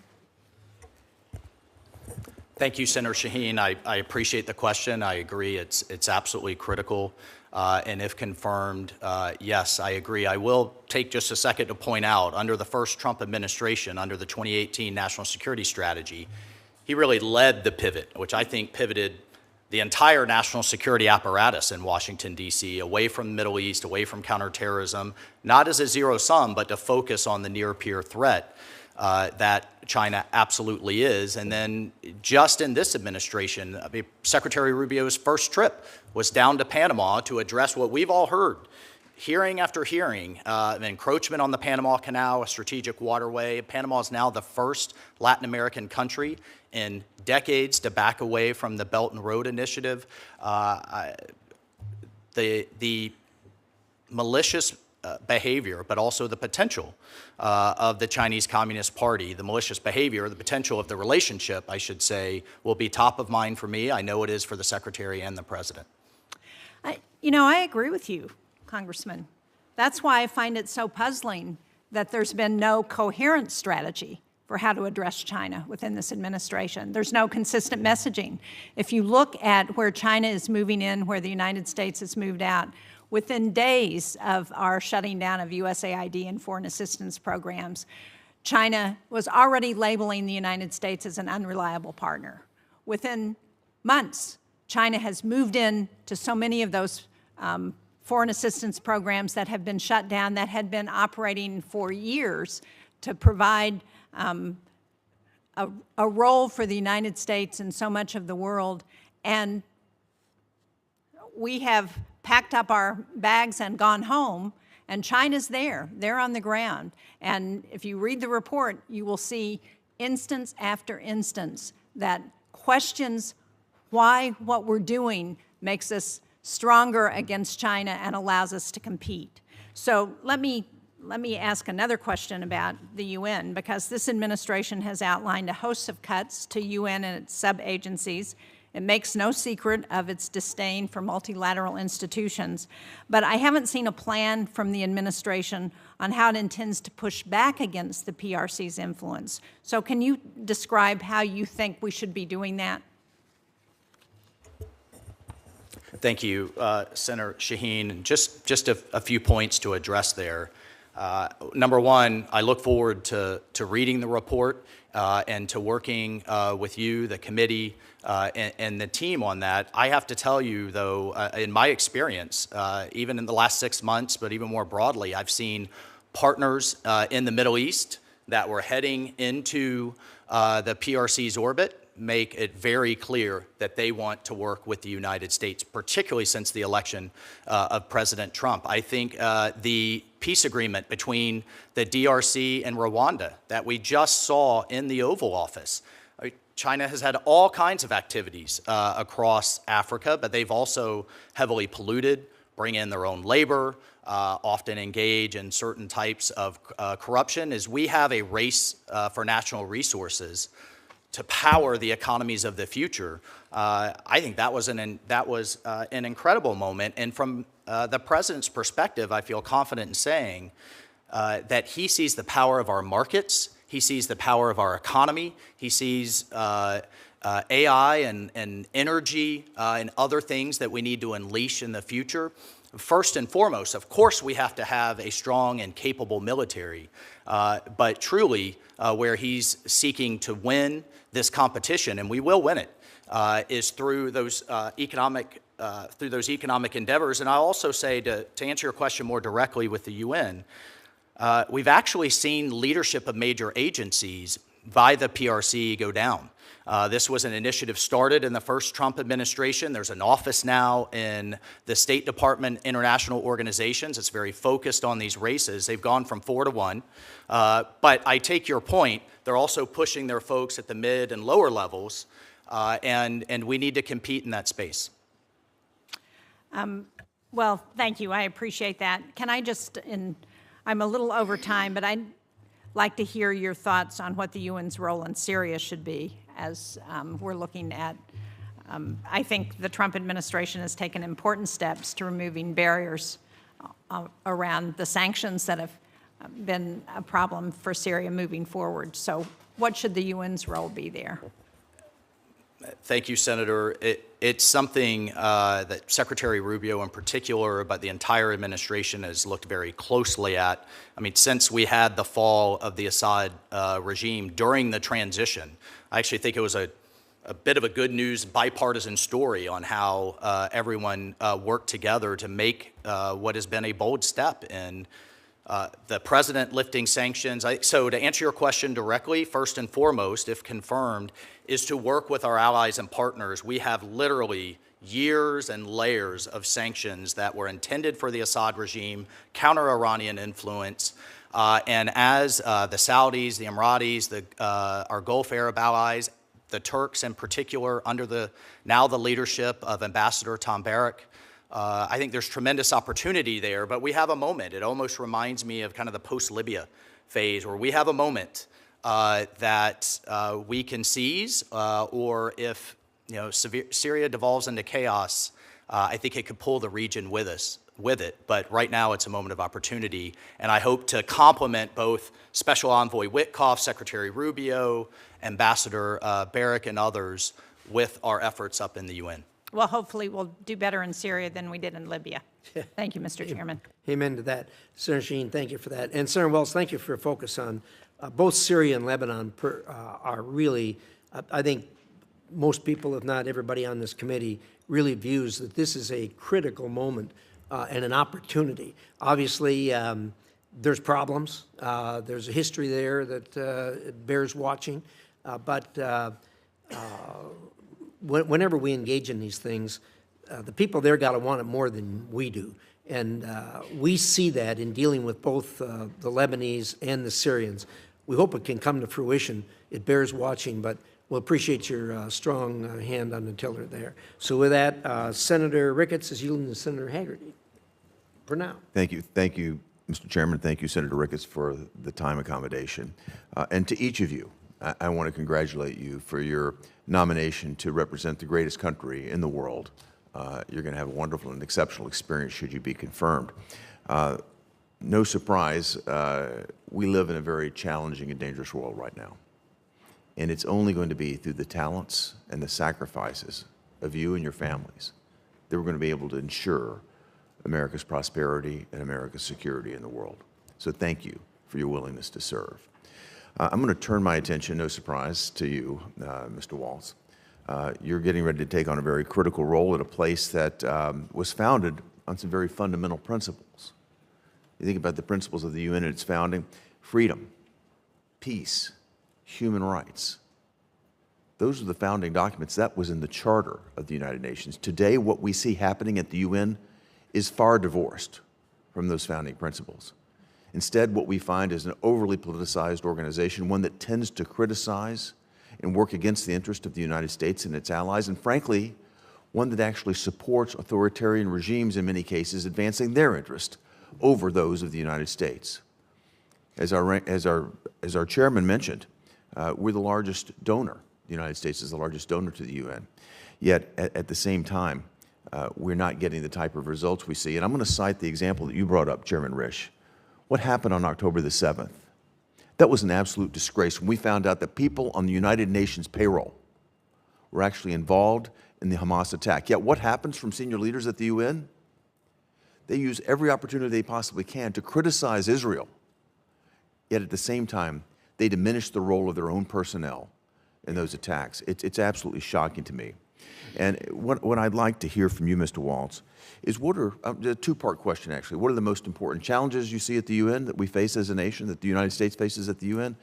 Thank you, Senator Shaheen. I appreciate the question. I agree it's absolutely critical. And if confirmed, yes, I agree. I will take just a second to point out, under the first Trump administration, under the 2018 National Security Strategy, he really led the pivot, which I think pivoted the entire national security apparatus in Washington, D.C., away from the Middle East, away from counterterrorism, not as a zero sum, but to focus on the near-peer threat that China absolutely is. And then just in this administration, Secretary Rubio's first trip was down to Panama to address what we've all heard, hearing after hearing, an encroachment on the Panama Canal, a strategic waterway. Panama is now the first Latin American country in decades to back away from the Belt and Road Initiative. The malicious behavior, but also the potential of the Chinese Communist Party, the malicious behavior, the potential of the relationship, I should say, will be top of mind for me. I know it is for the Secretary and the President. I agree with you, Congressman. That's why I find it so puzzling that there's been no coherent strategy for how to address China within this administration. There's no consistent messaging. If you look at where China is moving in, where the United States has moved out, within days of our shutting down of USAID and foreign assistance programs, China was already labeling the United States as an unreliable partner. Within months, China has moved in to so many of those foreign assistance programs that have been shut down, that had been operating for years to provide a role for the United States in so much of the world. And we have packed up our bags and gone home, and China's there. They're on the ground. And if you read the report, you will see instance after instance that questions why what we're doing makes us stronger against China and allows us to compete. So let me ask another question about the UN, because this administration has outlined a host of cuts to UN and its sub-agencies. It makes no secret of its disdain for multilateral institutions, but I haven't seen a plan from the administration on how it intends to push back against the PRC's influence. So can you describe how you think we should be doing that? Thank you, Senator Shaheen. Just a few points to address there. Number one, I look forward to reading the report and to working with you, the committee, and the team on that. I have to tell you, though, in my experience, even in the last 6 months, but even more broadly, I've seen partners in the Middle East that were heading into the PRC's orbit make it very clear that they want to work with the United States, particularly since the election of President Trump. I think the peace agreement between the DRC and Rwanda that we just saw in the Oval Office. China has had all kinds of activities across Africa, but they've also heavily polluted, bring in their own labor, often engage in certain types of corruption. As we have a race for national resources to power the economies of the future, I think that was an incredible moment. And from the president's perspective, I feel confident in saying that he sees the power of our markets, he sees the power of our economy, he sees AI and energy and other things that we need to unleash in the future. First and foremost, of course, we have to have a strong and capable military, but truly where he's seeking to win this competition, and we will win it, is through those economic endeavors. And I'll also say, to answer your question more directly with the UN, we've actually seen leadership of major agencies by the PRC go down. This was an initiative started in the first Trump administration. There's an office now in the State Department International Organizations. It's very focused on these races. They've gone from 4 to 1. But I take your point. They're also pushing their folks at the mid and lower levels, and we need to compete in that space. Well, thank you. I appreciate that. Can I just, I'm a little over time, but I'd like to hear your thoughts on what the UN's role in Syria should be as we're looking at, I think the Trump administration has taken important steps to removing barriers around the sanctions that have been a problem for Syria moving forward. So what should the UN's role be there? Thank you, Senator. It's something that Secretary Rubio in particular, but the entire administration has looked very closely at. I mean, since we had the fall of the Assad regime during the transition, I actually think it was a bit of a good news bipartisan story on how everyone worked together to make what has been a bold step in the president lifting sanctions. So to answer your question directly, first and foremost, if confirmed, is to work with our allies and partners. We have literally years and layers of sanctions that were intended for the Assad regime, counter-Iranian influence, and as the Saudis, the Emiratis, our Gulf Arab allies, the Turks in particular, under the leadership of Ambassador Tom Barrack, I think there's tremendous opportunity there, but we have a moment. It almost reminds me of kind of the post-Libya phase, where we have a moment that we can seize, or if Syria devolves into chaos, I think it could pull the region with it. But right now, it's a moment of opportunity, and I hope to complement both Special Envoy Witkoff, Secretary Rubio, Ambassador Barrack, and others with our efforts up in the UN. Well, hopefully we'll do better in Syria than we did in Libya. Thank you, Mr. Chairman. Amen to that. Senator Shaheen, thank you for that. And Senator Waltz, thank you for your focus on both Syria and Lebanon are really, I think most people, if not everybody on this committee, really views that this is a critical moment and an opportunity. Obviously, there's problems. There's a history there that bears watching. But whenever we engage in these things, the people there got to want it more than we do. And we see that in dealing with both the Lebanese and the Syrians. We hope it can come to fruition. It bears watching, but we'll appreciate your strong hand on the tiller there. So with that, Senator Ricketts is yielding to Senator Hagerty for now. Thank you, Mr. Chairman. Thank you, Senator Ricketts, for the time accommodation. And to each of you, I want to congratulate you for your nomination to represent the greatest country in the world. You're going to have a wonderful and exceptional experience should you be confirmed. No surprise, we live in a very challenging and dangerous world right now. And it's only going to be through the talents and the sacrifices of you and your families that we're going to be able to ensure America's prosperity and America's security in the world. So thank you for your willingness to serve. I'm going to turn my attention, no surprise, to you, Mr. Waltz. You're getting ready to take on a very critical role at a place that was founded on some very fundamental principles. You think about the principles of the UN and its founding: freedom, peace, human rights. Those are the founding documents. That was in the Charter of the United Nations. Today, what we see happening at the UN is far divorced from those founding principles. Instead, what we find is an overly politicized organization, one that tends to criticize and work against the interest of the United States and its allies, and frankly, one that actually supports authoritarian regimes in many cases, advancing their interest over those of the United States. As our chairman mentioned, we're the largest donor. The United States is the largest donor to the UN. Yet, at the same time, we're not getting the type of results we see. And I'm going to cite the example that you brought up, Chairman Risch. What happened on October the 7th? That was an absolute disgrace when we found out that people on the United Nations payroll were actually involved in the Hamas attack. Yet what happens from senior leaders at the UN? They use every opportunity they possibly can to criticize Israel. Yet at the same time, they diminish the role of their own personnel in those attacks. It's absolutely shocking to me. And what I'd like to hear from you, Mr. Waltz, is what are, a two-part question actually, what are the most important challenges you see at the UN that we face as a nation, that the United States faces at the UN?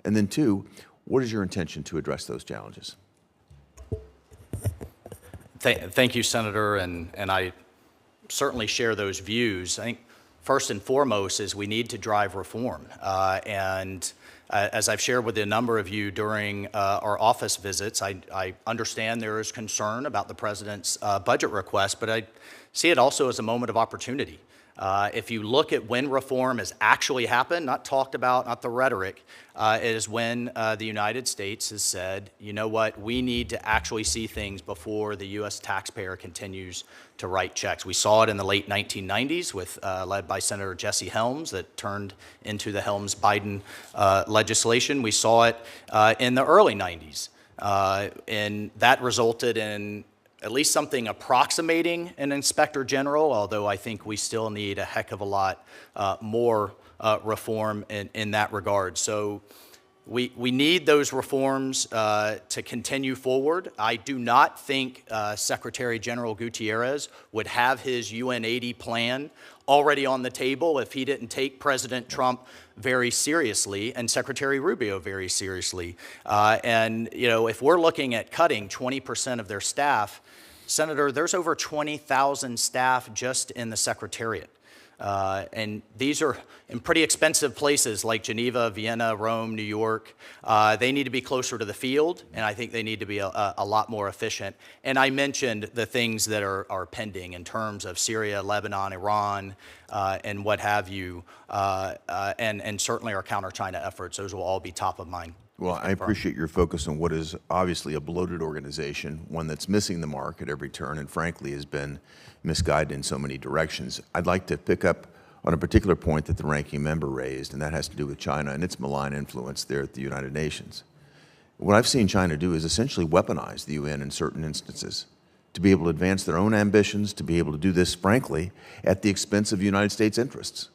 And then two, what is your intention to address those challenges? Thank you, Senator, and I certainly share those views. I think first and foremost is we need to drive reform. As I've shared with a number of you during our office visits, I understand there is concern about the President's budget request, but I see it also as a moment of opportunity. If you look at when reform has actually happened, not talked about, not the rhetoric, it is when the United States has said, you know what, we need to actually see things before the U.S. taxpayer continues to write checks. We saw it in the late 1990s with, led by Senator Jesse Helms, that turned into the Helms-Biden legislation. We saw it in the early 90s, and that resulted in at least something approximating an inspector general, although I think we still need a heck of a lot more reform in that regard. So we need those reforms to continue forward. I do not think Secretary General Gutierrez would have his UN 80 plan already on the table if he didn't take President Trump very seriously and Secretary Rubio very seriously. And you know, if we're looking at cutting 20% of their staff, Senator, there's over 20,000 staff just in the Secretariat. And these are in pretty expensive places like Geneva, Vienna, Rome, New York. They need to be closer to the field, and I think they need to be a lot more efficient. And I mentioned the things that are pending in terms of Syria, Lebanon, Iran, and what have you, and certainly our counter-China efforts. Those will all be top of mind. Well, I appreciate your focus on what is obviously a bloated organization, one that's missing the mark at every turn and frankly has been misguided in so many directions. I'd like to pick up on a particular point that the ranking member raised, and that has to do with China and its malign influence there at the United Nations. What I've seen China do is essentially weaponize the UN in certain instances to be able to advance their own ambitions, to be able to do this, frankly, at the expense of United States interests.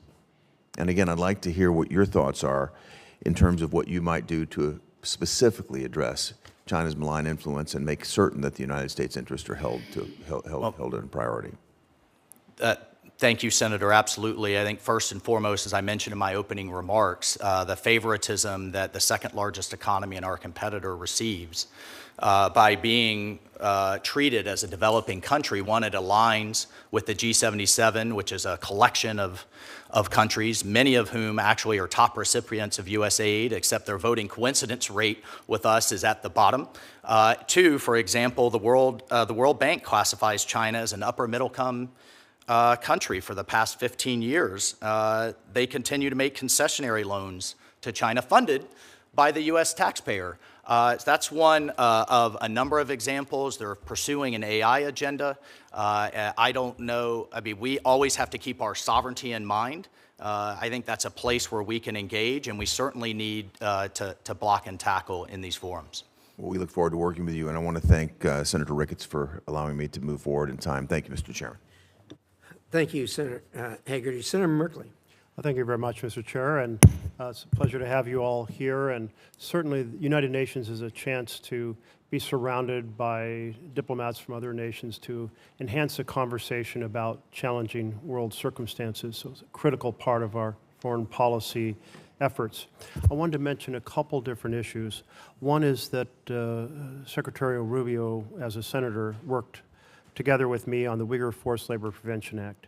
And again, I'd like to hear what your thoughts are in terms of what you might do to specifically address China's malign influence and make certain that the United States interests are held in priority. Thank you, Senator. Absolutely. I think first and foremost, as I mentioned in my opening remarks, the favoritism that the second largest economy and our competitor receives by being treated as a developing country. One, it aligns with the G77, which is a collection of countries, many of whom actually are top recipients of U.S. aid, except their voting coincidence rate with us is at the bottom. Two, for example, the World Bank classifies China as an upper middle-income country for the past 15 years. They continue to make concessionary loans to China funded by the U.S. taxpayer. That's one of a number of examples. They're pursuing an AI agenda. I don't know, I mean, we always have to keep our sovereignty in mind. I think that's a place where we can engage, and we certainly need to block and tackle in these forums. Well, we look forward to working with you, and I want to thank Senator Ricketts for allowing me to move forward in time. Thank you, Mr. Chairman. Thank you, Senator Hagerty. Senator Merkley. Thank you very much, Mr. Chair, and it's a pleasure to have you all here. And certainly, the United Nations is a chance to be surrounded by diplomats from other nations to enhance the conversation about challenging world circumstances. So it's a critical part of our foreign policy efforts. I wanted to mention a couple different issues. One is that Secretary Rubio, as a senator, worked together with me on the Uyghur Forced Labor Prevention Act.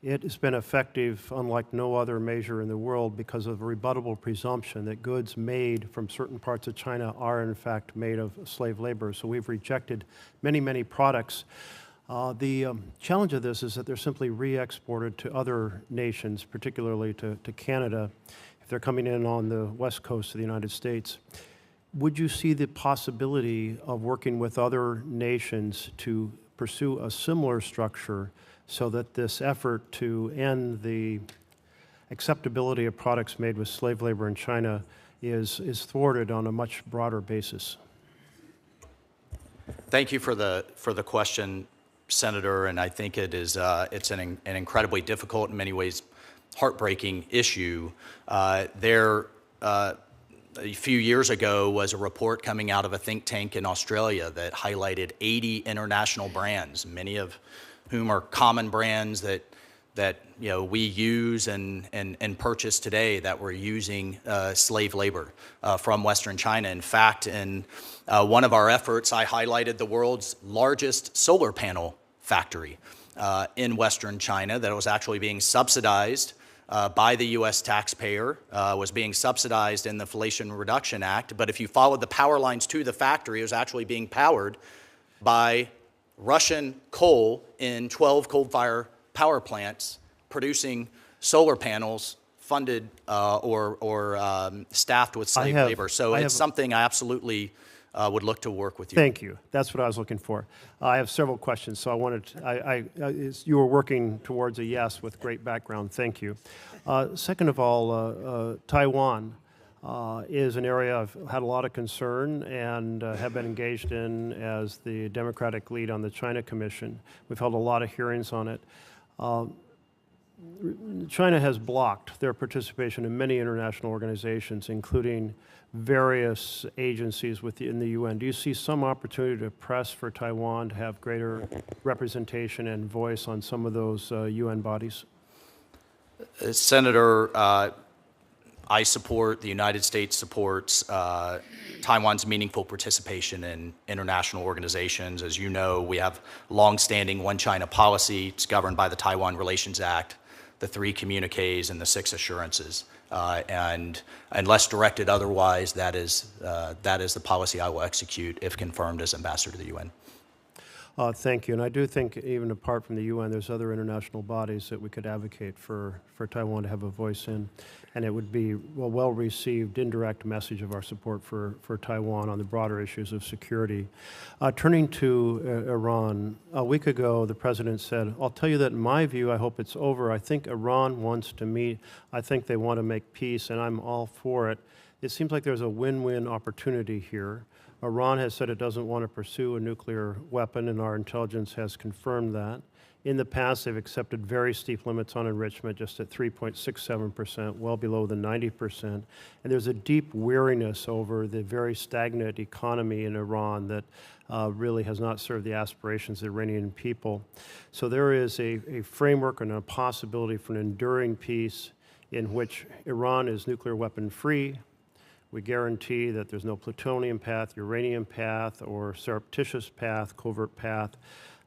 It has been effective unlike no other measure in the world because of a rebuttable presumption that goods made from certain parts of China are in fact made of slave labor. So we've rejected many, many products. The challenge of this is that they're simply re-exported to other nations, particularly to Canada, if they're coming in on the west coast of the United States. Would you see the possibility of working with other nations to pursue a similar structure so that this effort to end the acceptability of products made with slave labor in China is thwarted on a much broader basis? Thank you for the question, Senator, and I think it's an incredibly difficult, in many ways, heartbreaking issue. A few years ago was a report coming out of a think tank in Australia that highlighted 80 international brands, many of whom are common brands that we use and purchase today, that were using slave labor from Western China. In fact, in one of our efforts, I highlighted the world's largest solar panel factory in Western China that was actually being subsidized by the U.S. taxpayer, was being subsidized in the Inflation Reduction Act. But if you followed the power lines to the factory, it was actually being powered by Russian coal in 12 coal-fired power plants producing solar panels funded or staffed with slave labor. So it's something I absolutely would look to work with you. Thank you. That's what I was looking for. I have several questions, so I wanted to, you were working towards a yes with great background. Thank you. Second of all, Taiwan is an area I've had a lot of concern and have been engaged in as the Democratic lead on the China Commission. We've held a lot of hearings on it. China has blocked their participation in many international organizations, including various agencies within the UN. Do you see some opportunity to press for Taiwan to have greater representation and voice on some of those UN bodies? Senator, I support, the United States supports Taiwan's meaningful participation in international organizations. As you know, we have longstanding One China policy. It's governed by the Taiwan Relations Act, the 3 communiques, and the 6 assurances. And unless directed otherwise, that is the policy I will execute if confirmed as ambassador to the UN. Thank you. And I do think even apart from the UN, there's other international bodies that we could advocate for Taiwan to have a voice in. And it would be a well-received indirect message of our support for Taiwan on the broader issues of security. Turning to Iran, a week ago, the president said, I'll tell you that in my view, I hope it's over. I think Iran wants to meet. I think they want to make peace, and I'm all for it. It seems like there's a win-win opportunity here. Iran has said it doesn't want to pursue a nuclear weapon, and our intelligence has confirmed that. In the past, they've accepted very steep limits on enrichment, just at 3.67%, well below the 90%. And there's a deep weariness over the very stagnant economy in Iran that really has not served the aspirations of the Iranian people. So there is a framework and a possibility for an enduring peace in which Iran is nuclear weapon free. We guarantee that there's no plutonium path, uranium path, or surreptitious path, covert path,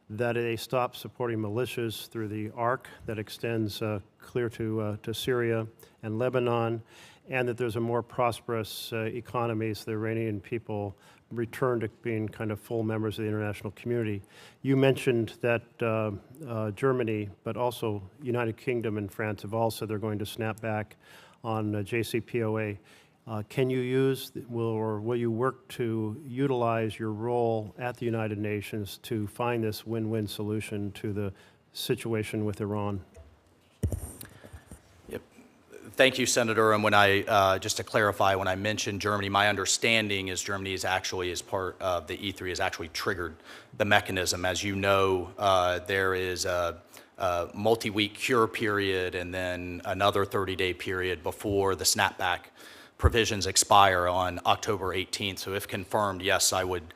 that they stop supporting militias through the arc that extends clear to Syria and Lebanon, and that there's a more prosperous economy so the Iranian people return to being kind of full members of the international community. You mentioned that Germany, but also United Kingdom and France have all said they're going to snap back on JCPOA. Can you use, will you work to utilize your role at the United Nations to find this win-win solution to the situation with Iran? Yep. Thank you, Senator. And when just to clarify, when I mentioned Germany, my understanding is Germany is actually, as part of the E3, has actually triggered the mechanism. As you know, there is a multi-week cure period and then another 30-day period before the snapback provisions expire on October 18th. So if confirmed, yes, I would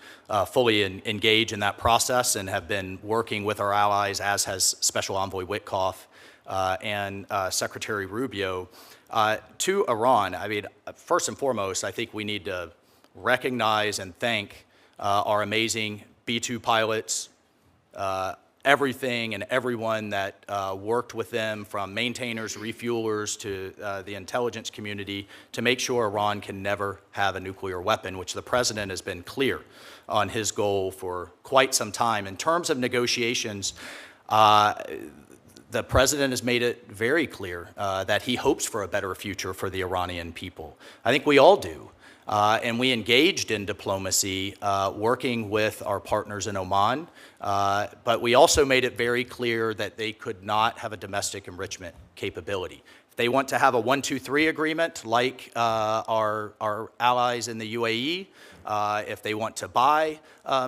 fully engage in that process and have been working with our allies, as has Special Envoy Witkoff and Secretary Rubio. To Iran, I mean, first and foremost, I think we need to recognize and thank our amazing B-2 pilots, everything and everyone that worked with them, from maintainers, refuelers, to the intelligence community, to make sure Iran can never have a nuclear weapon, which the president has been clear on his goal for quite some time. In terms of negotiations, the president has made it very clear that he hopes for a better future for the Iranian people. I think we all do. And we engaged in diplomacy, working with our partners in Oman, but we also made it very clear that they could not have a domestic enrichment capability. If they want to have a 1-2-3 agreement like our allies in the UAE, if they want to buy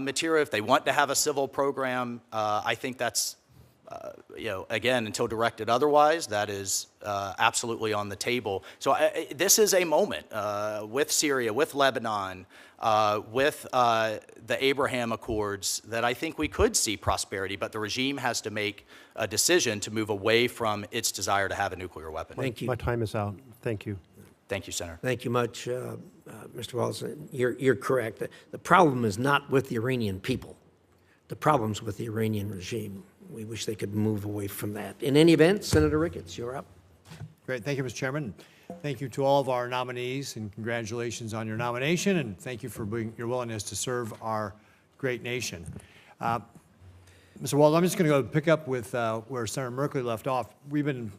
material, if they want to have a civil program, I think that's again, until directed otherwise, that is absolutely on the table. So this is a moment with Syria, with Lebanon, with the Abraham Accords, that I think we could see prosperity, but the regime has to make a decision to move away from its desire to have a nuclear weapon. Thank you. My time is out. Thank you. Thank you, Senator. Thank you much, Mr. Waltz. You're correct. The problem is not with the Iranian people. The problem's with the Iranian regime. We wish they could move away from that. In any event, Senator Ricketts, you're up. Great. Thank you, Mr. Chairman. Thank you to all of our nominees, and congratulations on your nomination, and thank you for your willingness to serve our great nation. Mr. Waltz, I'm just going to go pick up with where Senator Merkley left off. You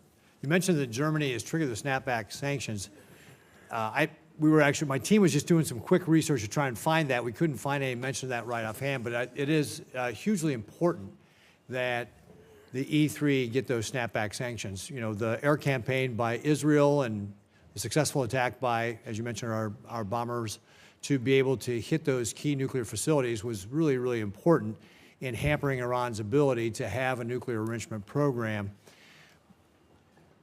mentioned that Germany has triggered the snapback sanctions. My team was just doing some quick research to try and find that. We couldn't find any mention of that right offhand, but it is hugely important that the E3 get those snapback sanctions. You know, the air campaign by Israel and the successful attack by, as you mentioned, our bombers to be able to hit those key nuclear facilities was really, really important in hampering Iran's ability to have a nuclear enrichment program.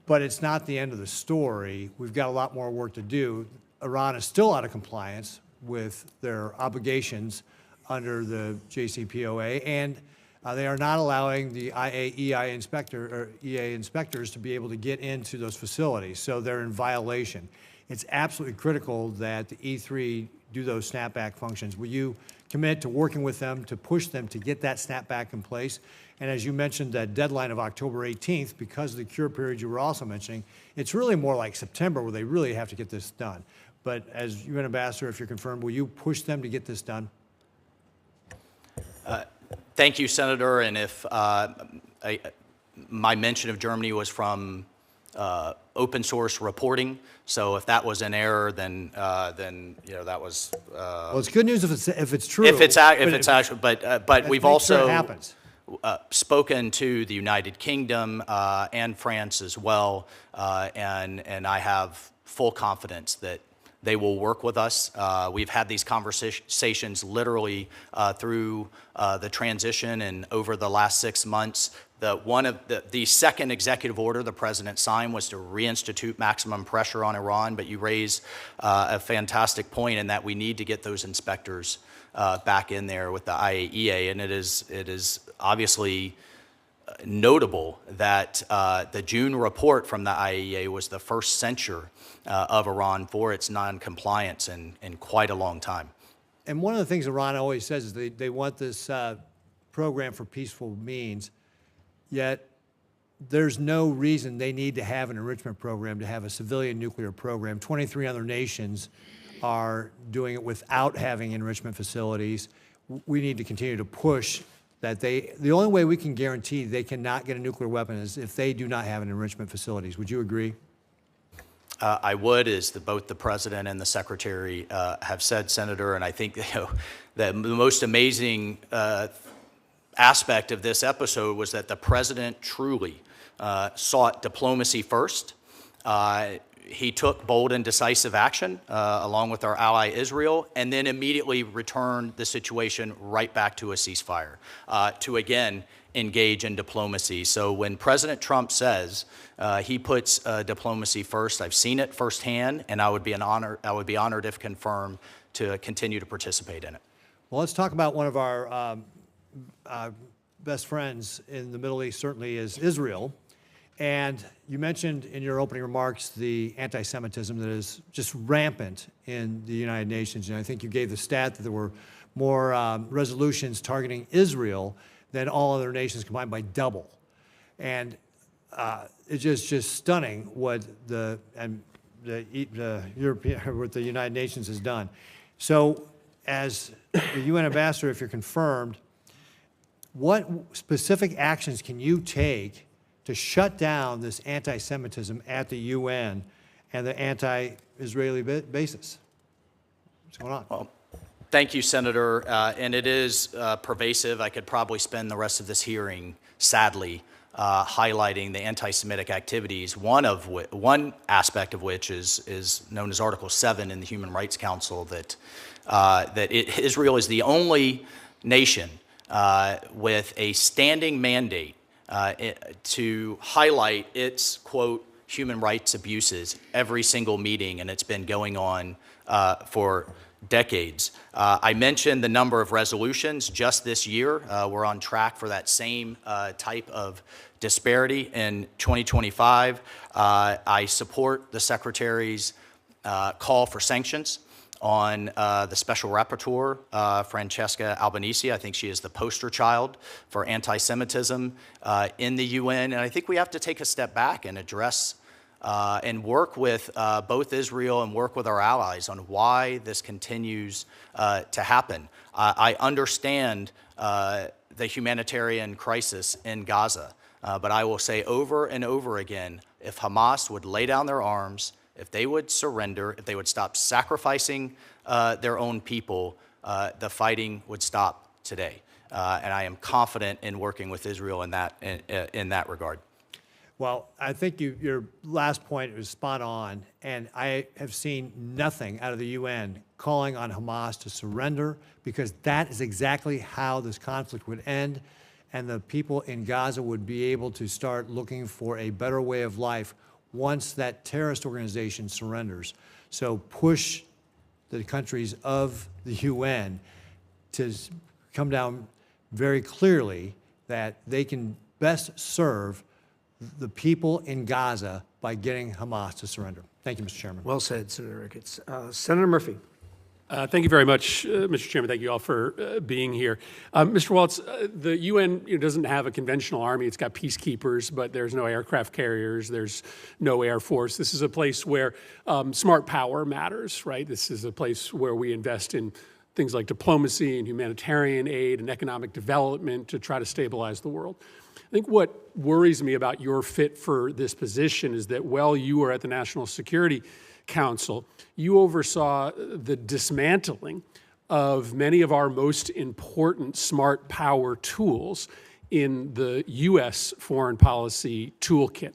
But it's not the end of the story. We've got a lot more work to do. Iran is still out of compliance with their obligations under the JCPOA, and they are not allowing the EA inspectors to be able to get into those facilities, so they're in violation. It's absolutely critical that the E3 do those snapback functions. Will you commit to working with them to push them to get that snapback in place? And as you mentioned, that deadline of October 18th, because of the cure period you were also mentioning, it's really more like September where they really have to get this done. But as UN Ambassador, if you're confirmed, will you push them to get this done? Thank you, Senator. And if my mention of Germany was from open source reporting, so if that was an error, then you know that was. Well, it's good news if it's true. If it's actually, but we've also happens. Spoken to the United Kingdom and France as well, and I have full confidence that they will work with us. We've had these conversations literally through the transition and over the last 6 months. The second executive order the president signed was to reinstitute maximum pressure on Iran, but you raise a fantastic point in that we need to get those inspectors back in there with the IAEA, and it is obviously notable that the June report from the IAEA was the first censure of Iran for its non-compliance in quite a long time. And one of the things Iran always says is they want this program for peaceful means, yet there's no reason they need to have an enrichment program to have a civilian nuclear program. 23 other nations are doing it without having enrichment facilities. We need to continue to push that the only way we can guarantee they cannot get a nuclear weapon is if they do not have an enrichment facilities. Would you agree? I would, as both the president and the secretary have said, Senator, and I think the most amazing aspect of this episode was that the president truly sought diplomacy first, he took bold and decisive action along with our ally Israel, and then immediately returned the situation right back to a ceasefire to again engage in diplomacy. So when President Trump says he puts diplomacy first, I've seen it firsthand, and I would be honored if confirmed to continue to participate in it. Well, let's talk about one of our best friends in the Middle East, certainly is Israel. And you mentioned in your opening remarks the anti-Semitism that is just rampant in the United Nations. And I think you gave the stat that there were more resolutions targeting Israel than all other nations combined by double. And it's just stunning what the United Nations has done. So as the UN ambassador, if you're confirmed, what specific actions can you take to shut down this anti-Semitism at the UN and the anti-Israeli basis? What's going on? Well, thank you, Senator. And it is pervasive. I could probably spend the rest of this hearing, sadly, highlighting the anti-Semitic activities, one aspect of which is known as Article 7 in the Human Rights Council, that Israel is the only nation with a standing mandate to highlight its, quote, human rights abuses every single meeting, and it's been going on for decades. I mentioned the number of resolutions just this year. We're on track for that same type of disparity in 2025. I support the Secretary's call for sanctions on the Special Rapporteur, Francesca Albanese. I think she is the poster child for anti-Semitism in the UN. And I think we have to take a step back and address and work with both Israel and work with our allies on why this continues to happen. I understand the humanitarian crisis in Gaza, but I will say over and over again, if Hamas would lay down their arms, if they would surrender, if they would stop sacrificing their own people, the fighting would stop today. And I am confident in working with Israel in that regard. Well, I think your last point was spot on, and I have seen nothing out of the UN calling on Hamas to surrender, because that is exactly how this conflict would end, and the people in Gaza would be able to start looking for a better way of life once that terrorist organization surrenders. So push the countries of the UN to come down very clearly that they can best serve the people in Gaza by getting Hamas to surrender. Thank you, Mr. Chairman. Well said, Senator Ricketts. Senator Murphy. Thank you very much, Mr. Chairman. Thank you all for being here. Mr. Waltz, the UN doesn't have a conventional army. It's got peacekeepers, but there's no aircraft carriers. There's no air force. This is a place where smart power matters, right? This is a place where we invest in things like diplomacy and humanitarian aid and economic development to try to stabilize the world. I think what worries me about your fit for this position is that while you were at the National Security Council, you oversaw the dismantling of many of our most important smart power tools in the U.S. foreign policy toolkit.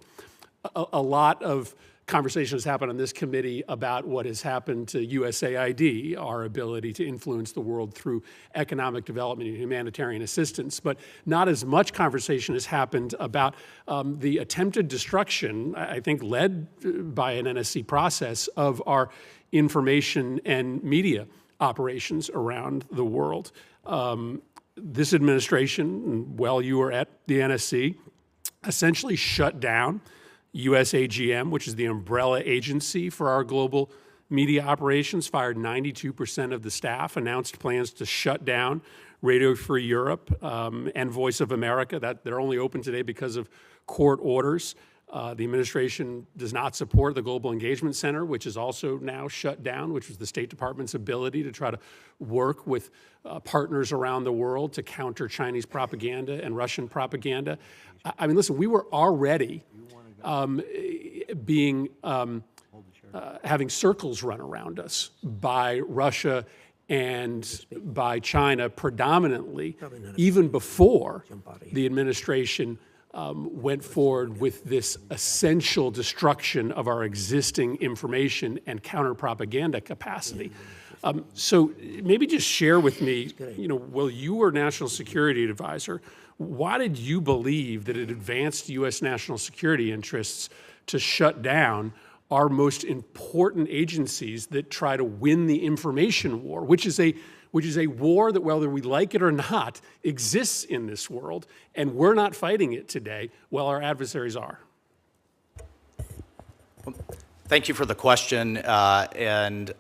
A lot of conversation has happened on this committee about what has happened to USAID, our ability to influence the world through economic development and humanitarian assistance, but not as much conversation has happened about the attempted destruction, I think led by an NSC process, of our information and media operations around the world. This administration, while you were at the NSC, essentially shut down USAGM, which is the umbrella agency for our global media operations, fired 92% of the staff, announced plans to shut down Radio Free Europe and Voice of America. That they're only open today because of court orders. The administration does not support the Global Engagement Center, which is also now shut down, which was the State Department's ability to try to work with partners around the world to counter Chinese propaganda and Russian propaganda. I mean, listen, we were already having circles run around us by Russia and by China predominantly, even before the administration went forward with this essential destruction of our existing information and counter-propaganda capacity. So maybe just share with me, while you were National Security Advisor, why did you believe that it advanced U.S. national security interests to shut down our most important agencies that try to win the information war, which is a war that, whether we like it or not, exists in this world, and we're not fighting it today while our adversaries are? Thank you for the question, and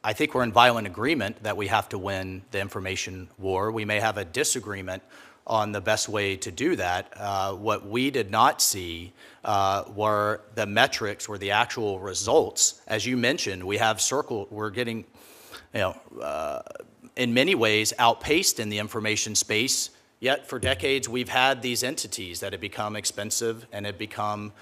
I think we're in violent agreement that we have to win the information war. We may have a disagreement on the best way to do that. What we did not see were the metrics, were the actual results. As you mentioned, we're getting, in many ways, outpaced in the information space. Yet for decades, we've had these entities that have become expensive and have become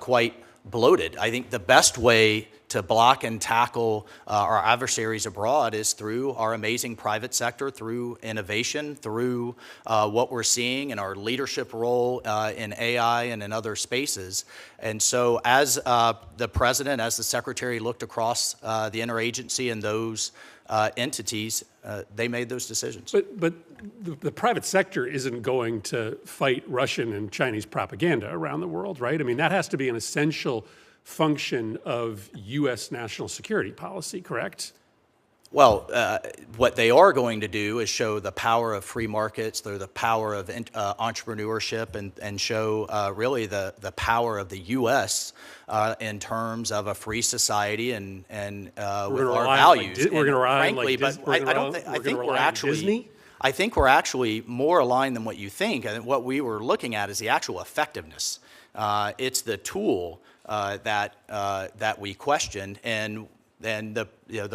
quite bloated. I think the best way to block and tackle our adversaries abroad is through our amazing private sector, through innovation, through what we're seeing in our leadership role in AI and in other spaces. And so as the president, as the secretary looked across the interagency and those entities, they made those decisions. But the private sector isn't going to fight Russian and Chinese propaganda around the world, right? I mean, that has to be an essential function of U.S. national security policy, correct? Well, what they are going to do is show the power of free markets, the power of entrepreneurship, and show really the power of the U.S. In terms of a free society and with our values. We're going to rely on Disney. I think we're actually more aligned than what you think. I think what we were looking at is the actual effectiveness. It's the tool that we questioned, and then the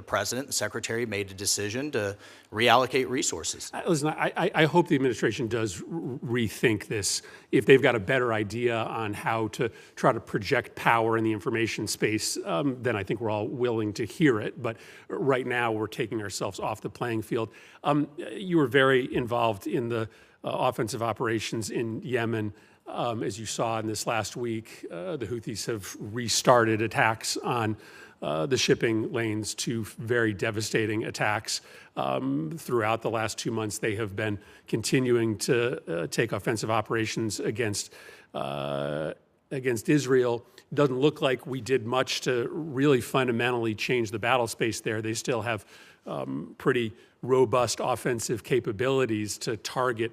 president, the secretary, made a decision to reallocate resources. Listen, I hope the administration does rethink this. If they've got a better idea on how to try to project power in the information space, then I think we're all willing to hear it. But right now, we're taking ourselves off the playing field. You were very involved in the offensive operations in Yemen. As you saw in this last week, the Houthis have restarted attacks on the shipping lanes, two very devastating attacks. Throughout the last 2 months, they have been continuing to take offensive operations against Israel. It doesn't look like we did much to really fundamentally change the battle space there. They still have pretty robust offensive capabilities to target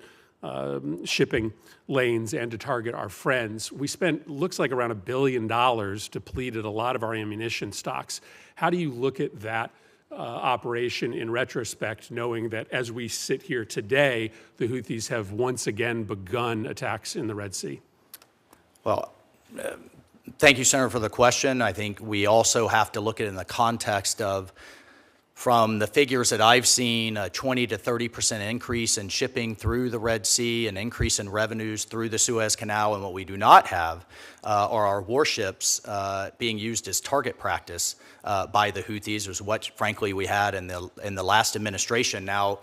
shipping lanes and to target our friends. We spent, looks like, around $1 billion, depleted a lot of our ammunition stocks. How do you look at that operation in retrospect, knowing that as we sit here today, the Houthis have once again begun attacks in the Red Sea? Well, thank you, Senator, for the question. I think we also have to look at it in the context of, from the figures that I've seen, a 20 to 30% increase in shipping through the Red Sea, an increase in revenues through the Suez Canal, and what we do not have are our warships being used as target practice by the Houthis, was what, frankly, we had in the last administration. Now,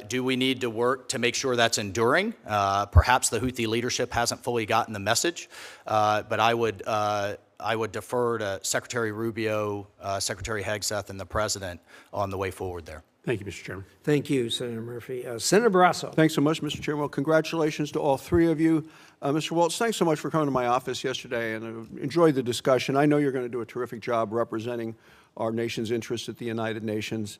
do we need to work to make sure that's enduring? Perhaps the Houthi leadership hasn't fully gotten the message, but I would defer to Secretary Rubio, Secretary Hegseth, and the President on the way forward there. Thank you, Mr. Chairman. Thank you, Senator Murphy. Senator Barrasso. Thanks so much, Mr. Chairman. Well, congratulations to all three of you. Mr. Waltz, thanks so much for coming to my office yesterday, and I enjoyed the discussion. I know you're going to do a terrific job representing our nation's interests at the United Nations.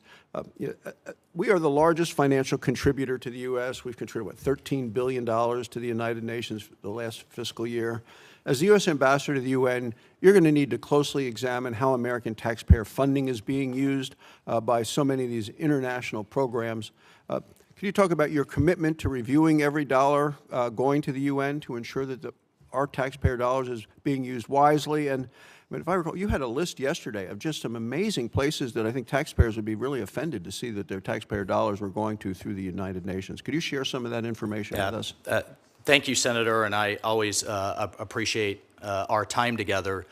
We are the largest financial contributor to the U.S. We've contributed, what, $13 billion to the United Nations the last fiscal year. As the U.S. Ambassador to the UN, you're going to need to closely examine how American taxpayer funding is being used by so many of these international programs. Could you talk about your commitment to reviewing every dollar going to the UN to ensure that our taxpayer dollars is being used wisely? And I mean, if I recall, you had a list yesterday of just some amazing places that I think taxpayers would be really offended to see that their taxpayer dollars were going to through the United Nations. Could you share some of that information with us? Thank you, Senator, and I always appreciate our time together.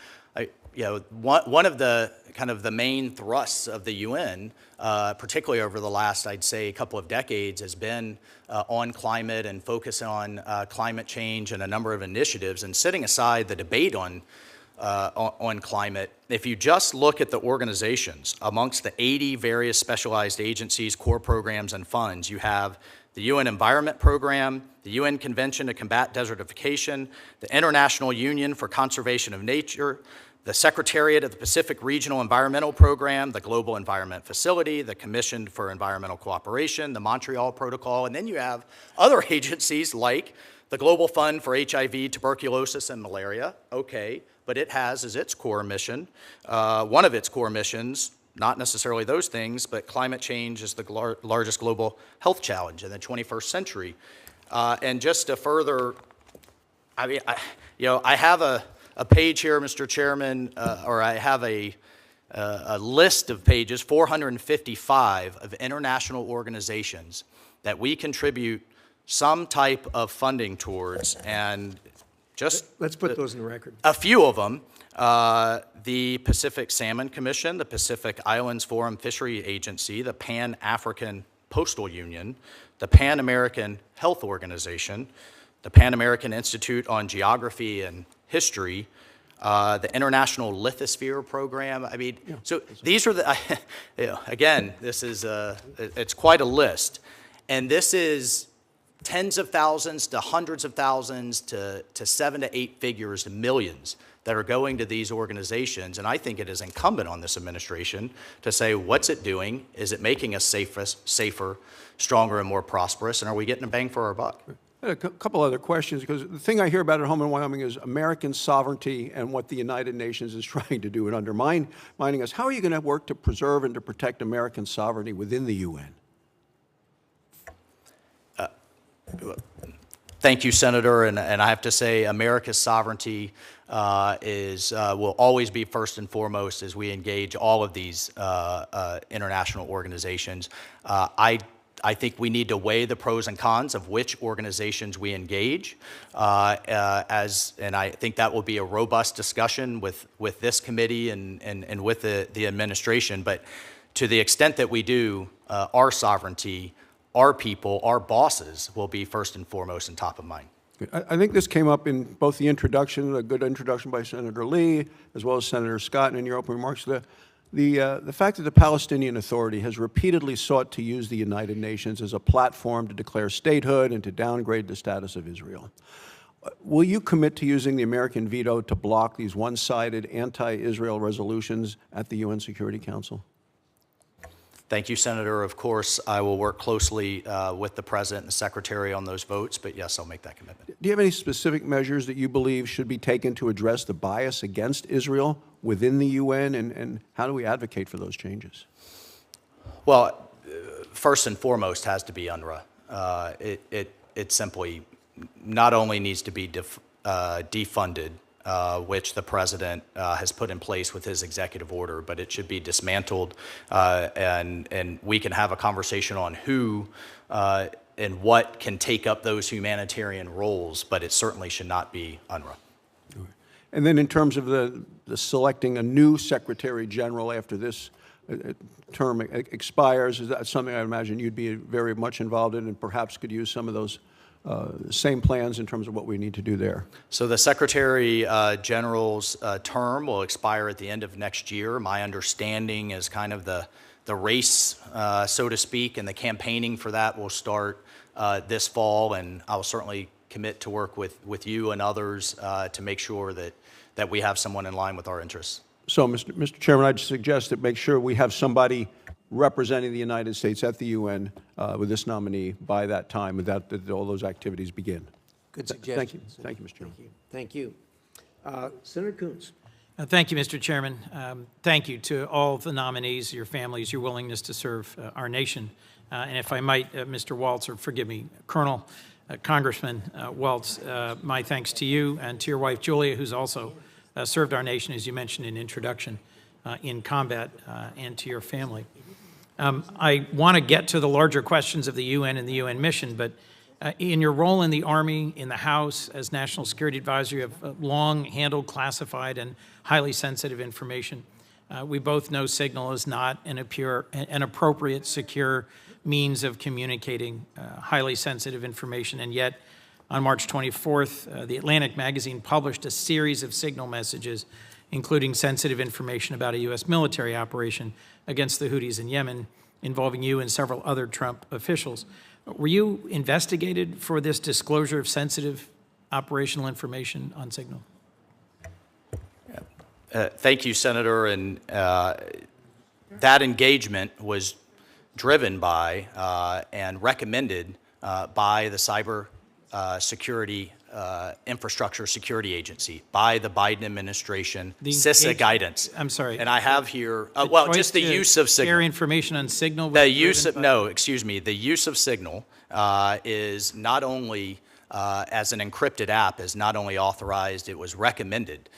one of the kind of the main thrusts of the UN, particularly over the last, I'd say, couple of decades, has been on climate and focus on climate change and a number of initiatives. And setting aside the debate on climate, if you just look at the organizations amongst the 80 various specialized agencies, core programs, and funds, you have the UN Environment Program, the UN Convention to Combat Desertification, the International Union for Conservation of Nature, the Secretariat of the Pacific Regional Environmental Program, the Global Environment Facility, the Commission for Environmental Cooperation, the Montreal Protocol, and then you have other agencies like the Global Fund for HIV, Tuberculosis, and Malaria. Okay, but it has as its core mission, one of its core missions, not necessarily those things, but climate change is the largest global health challenge in the 21st century. And just to further, I mean, I have a page here, Mr. Chairman, or I have a list of pages, 455 of international organizations that we contribute some type of funding towards, and just Let's put those in the record. a few of them. The Pacific Salmon Commission, the Pacific Islands Forum Fishery Agency, the Pan-African Postal Union, the Pan-American Health Organization, the Pan-American Institute on Geography and History, the International Lithosphere Program. I mean, so these are the, again, this is, it's quite a list. And this is tens of thousands to hundreds of thousands to 7 to 8 figures to millions that are going to these organizations. And I think it is incumbent on this administration to say, what's it doing? Is it making us safer, stronger, and more prosperous? And are we getting a bang for our buck? A couple other questions, because the thing I hear about at home in Wyoming is American sovereignty and what the United Nations is trying to do and undermining us. How are you going to work to preserve and to protect American sovereignty within the UN? Thank you, Senator. And I have to say, America's sovereignty will always be first and foremost as we engage all of these international organizations. I think we need to weigh the pros and cons of which organizations we engage, and I think that will be a robust discussion with this committee and with the administration. But to the extent that we do, our sovereignty, our people, our bosses will be first and foremost and top of mind. I think this came up in both the introduction, a good introduction by Senator Lee, as well as Senator Scott, and in your opening remarks. The fact that the Palestinian Authority has repeatedly sought to use the United Nations as a platform to declare statehood and to downgrade the status of Israel. Will you commit to using the American veto to block these one-sided anti-Israel resolutions at the UN Security Council? Thank you, Senator. Of course, I will work closely with the President and the Secretary on those votes, but yes, I'll make that commitment. Do you have any specific measures that you believe should be taken to address the bias against Israel within the UN, and how do we advocate for those changes? Well, first and foremost has to be UNRWA. It simply not only needs to be defunded, which the President has put in place with his executive order, but it should be dismantled, and we can have a conversation on who and what can take up those humanitarian roles, but it certainly should not be UNRWA. And then in terms of the selecting a new Secretary General after this term expires, is that something I imagine you'd be very much involved in and perhaps could use some of those same plans in terms of what we need to do there? So the Secretary General's term will expire at the end of next year. My understanding is kind of the race, so to speak, and the campaigning for that will start this fall, and I'll certainly commit to work with you and others to make sure that we have someone in line with our interests. So, Mr. Chairman, I'd suggest that make sure we have somebody representing the United States at the UN with this nominee by that time, that all those activities begin. Good suggestion. Thank you, Mr. Chairman. Thank you. Senator Coons. Thank you, Mr. Chairman. Thank you to all of the nominees, your families, your willingness to serve our nation. And if I might, Mr. Waltz, or forgive me, Colonel, Congressman Waltz, my thanks to you and to your wife, Julia, who's also served our nation, as you mentioned in introduction, in combat, and to your family. I want to get to the larger questions of the UN and the UN mission, but In your role in the Army, in the House, as National Security Advisor, you have long handled classified and highly sensitive information. We both know Signal is not an appropriate, secure means of communicating highly sensitive information, and yet on March 24th, the Atlantic magazine published a series of Signal messages, including sensitive information about a U.S. military operation against the Houthis in Yemen, involving you and several other Trump officials. Were you investigated for this disclosure of sensitive operational information on Signal? Thank you, Senator. And that engagement was driven by and recommended by the Cyber Security Infrastructure Security Agency, by the Biden administration, CISA guidance. I'm sorry. And I have here, well, just the use of Signal. Share information on Signal? The use of, no, excuse me, the use of Signal is not only, as an encrypted app, is not only authorized, it was recommended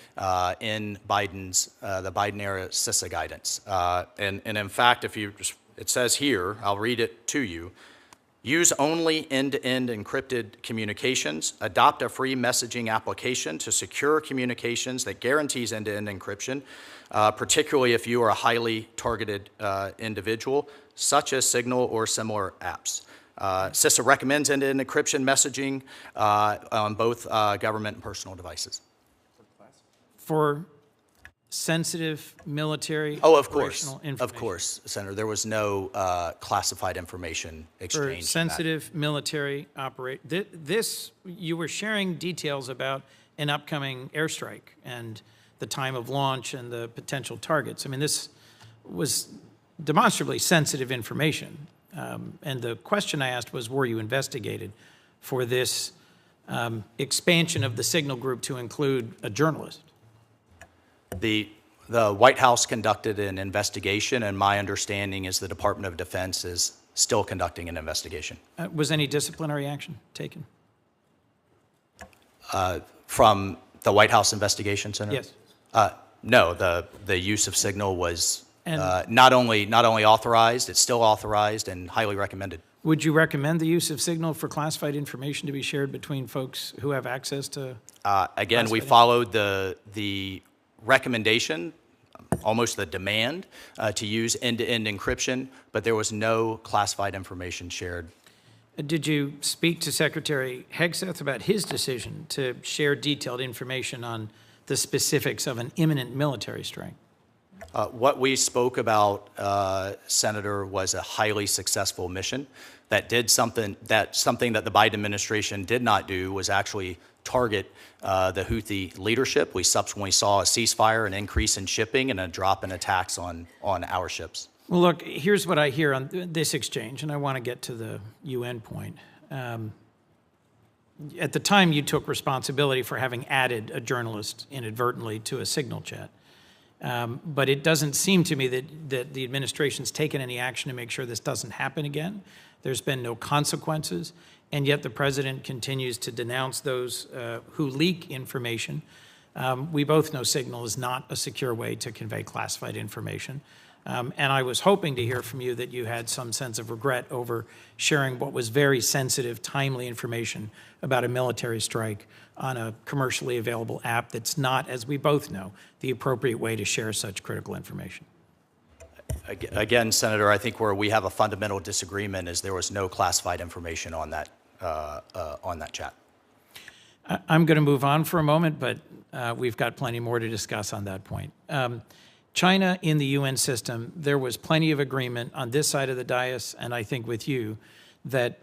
in Biden's, the Biden-era CISA guidance. And in fact, if you just, it says here, I'll read it to you, use only end-to-end encrypted communications, adopt a free messaging application to secure communications that guarantees end-to-end encryption, particularly if you are a highly targeted individual, such as Signal or similar apps. CISA recommends end-to-end encryption messaging on both government and personal devices. For sensitive military Oh, of course. operational information? Of course, Senator. There was no classified information exchanged. For sensitive military this, you were sharing details about an upcoming airstrike and the time of launch and the potential targets. I mean, this was demonstrably sensitive information. And the question I asked was, were you investigated for this expansion of the Signal Group to include a journalist? The White House conducted an investigation, and my understanding is the Department of Defense is still conducting an investigation. Was any disciplinary action taken? From the White House investigation, Senator? Yes. No, the use of Signal was not only authorized, it's still authorized and highly recommended. Would you recommend the use of Signal for classified information to be shared between folks who have access to? Again, we followed the recommendation, almost the demand, to use end-to-end encryption, but there was no classified information shared. Did you speak to Secretary Hegseth about his decision to share detailed information on the specifics of an imminent military strike? What we spoke about, Senator, was a highly successful mission that did something that the Biden administration did not do, was actually target the Houthi leadership. We subsequently saw a ceasefire, an increase in shipping, and a drop in attacks on our ships. Well, look, here's what I hear on this exchange, and I want to get to the UN point. At the time, you took responsibility for having added a journalist inadvertently to a Signal chat. But it doesn't seem to me that the administration's taken any action to make sure this doesn't happen again. There's been no consequences, and yet the president continues to denounce those who leak information. We both know Signal is not a secure way to convey classified information. And I was hoping to hear from you that you had some sense of regret over sharing what was very sensitive, timely information about a military strike on a commercially available app that's not, as we both know, the appropriate way to share such critical information. Again, Senator, I think where we have a fundamental disagreement is there was no classified information on that chat. I'm going to move on for a moment, but we've got plenty more to discuss on that point. China in the UN system, there was plenty of agreement on this side of the dais, and I think with you, that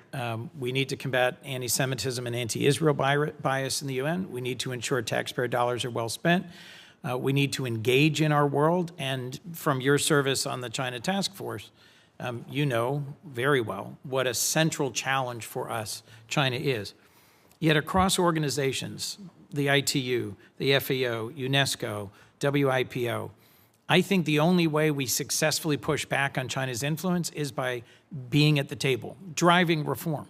we need to combat anti-Semitism and anti-Israel bias in the UN. We need to ensure taxpayer dollars are well spent. We need to engage in our world. And from your service on the China Task Force, you know very well what a central challenge for us China is. Yet across organizations, the ITU, the FAO, UNESCO, WIPO, I think the only way we successfully push back on China's influence is by being at the table, driving reform.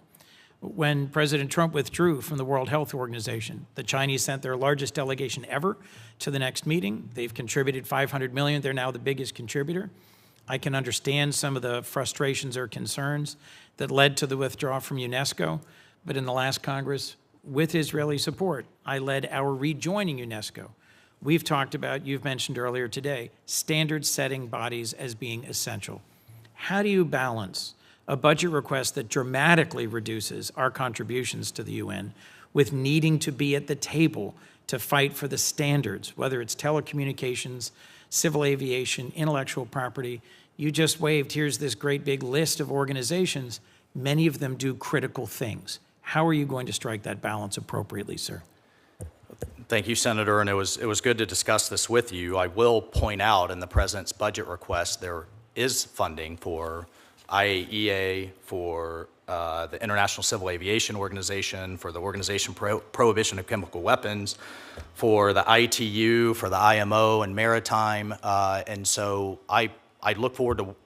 When President Trump withdrew from the World Health Organization, the Chinese sent their largest delegation ever to the next meeting. They've contributed $500 million. They're now the biggest contributor. I can understand some of the frustrations or concerns that led to the withdrawal from UNESCO, But in the last Congress, with Israeli support, I led our rejoining UNESCO. We've talked about, you've mentioned earlier today, standard-setting bodies as being essential. How do you balance a budget request that dramatically reduces our contributions to the UN with needing to be at the table to fight for the standards, whether it's telecommunications, civil aviation, intellectual property? You just waved, here's this great big list of organizations. Many of them do critical things. How are you going to strike that balance appropriately, sir? Thank you, Senator, and it was good to discuss this with you. I will point out in the President's budget request there is funding for IAEA, for the International Civil Aviation Organization, for the Organization Prohibition of Chemical Weapons, for the ITU, for the IMO and maritime, and so I look forward to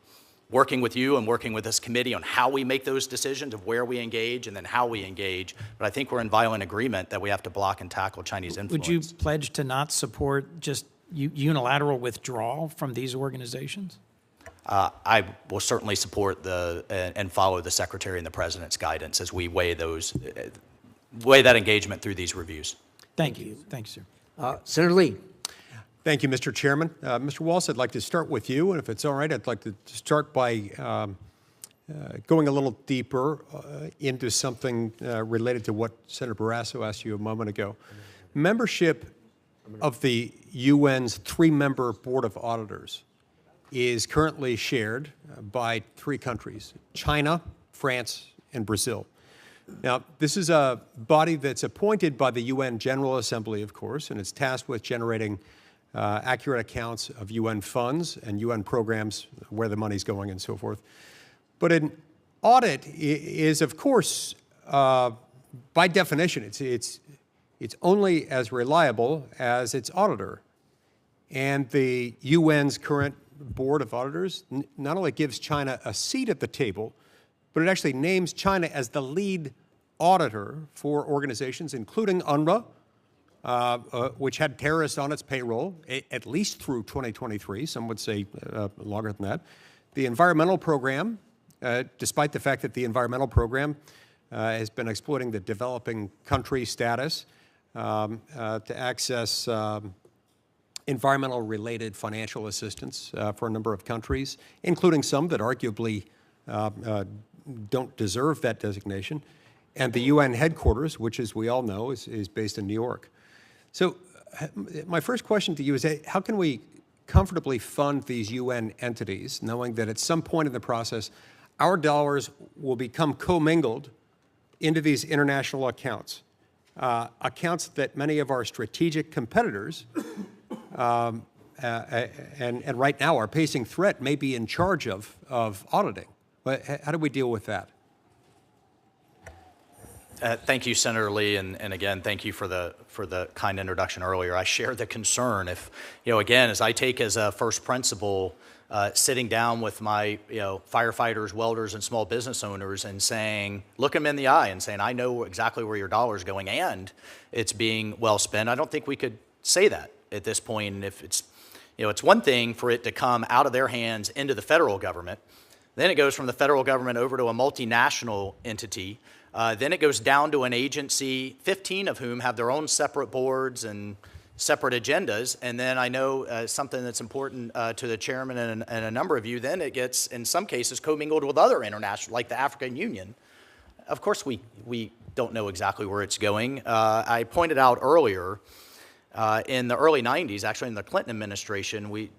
working with you and working with this committee on how we make those decisions of where we engage and then how we engage. But I think we're in violent agreement that we have to block and tackle Chinese influence. Would you pledge to not support just unilateral withdrawal from these organizations? I will certainly support and follow the Secretary and the President's guidance as we weigh that engagement through these reviews. Thank you. Thank you, sir. Senator Lee. Thank you, Mr. Chairman. Mr. Waltz, I'd like to start with you, and if it's all right, I'd like to start by going a little deeper into something related to what Senator Barrasso asked you a moment ago. Membership of the UN's three-member Board of Auditors is currently shared by three countries: China, France, and Brazil. Now, this is a body that's appointed by the UN General Assembly, of course, and it's tasked with generating accurate accounts of UN funds and UN programs, where the money's going and so forth. But an audit is, of course, by definition, it's only as reliable as its auditor. And the UN's current Board of Auditors not only gives China a seat at the table, but it actually names China as the lead auditor for organizations, including UNRWA, which had terrorists on its payroll, at least through 2023. Some would say longer than that. The environmental program, despite the fact that the environmental program has been exploiting the developing country status to access environmental-related financial assistance for a number of countries, including some that arguably don't deserve that designation. And the UN headquarters, which, as we all know, is based in New York. So my first question to you is, how can we comfortably fund these UN entities, knowing that at some point in the process, our dollars will become commingled into these international accounts, accounts that many of our strategic competitors and right now our pacing threat may be in charge of auditing? But how do we deal with that? Thank you, Senator Lee, and again, thank you for the kind introduction earlier. I share the concern. If, again, as I take as a first principle, sitting down with my, firefighters, welders, and small business owners and saying, look them in the eye and saying, I know exactly where your dollar's going and it's being well spent. I don't think we could say that at this point. And if it's, it's one thing for it to come out of their hands into the federal government, then it goes from the federal government over to a multinational entity. Then it goes down to an agency, 15 of whom have their own separate boards and separate agendas. And then I know something that's important to the chairman and a number of you, then it gets, in some cases, commingled with other international, like the African Union. Of course, we don't know exactly where it's going. I pointed out earlier, in the early 90s, actually in the Clinton administration,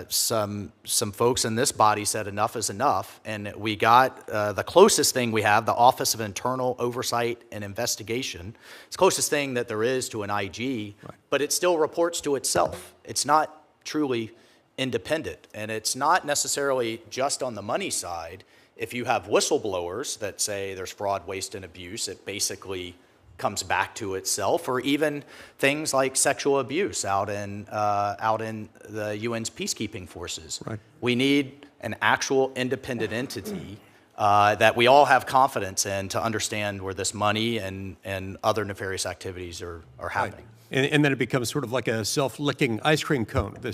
some folks in this body said enough is enough, and we got the closest thing we have, the Office of Internal Oversight and Investigation. It's the closest thing that there is to an IG, right, but it still reports to itself. It's not truly independent, and it's not necessarily just on the money side. If you have whistleblowers that say there's fraud, waste, and abuse, it basically comes back to itself, or even things like sexual abuse out in the UN's peacekeeping forces. Right. We need an actual independent entity that we all have confidence in to understand where this money and other nefarious activities are happening. Right. And then it becomes sort of like a self-licking ice cream cone. The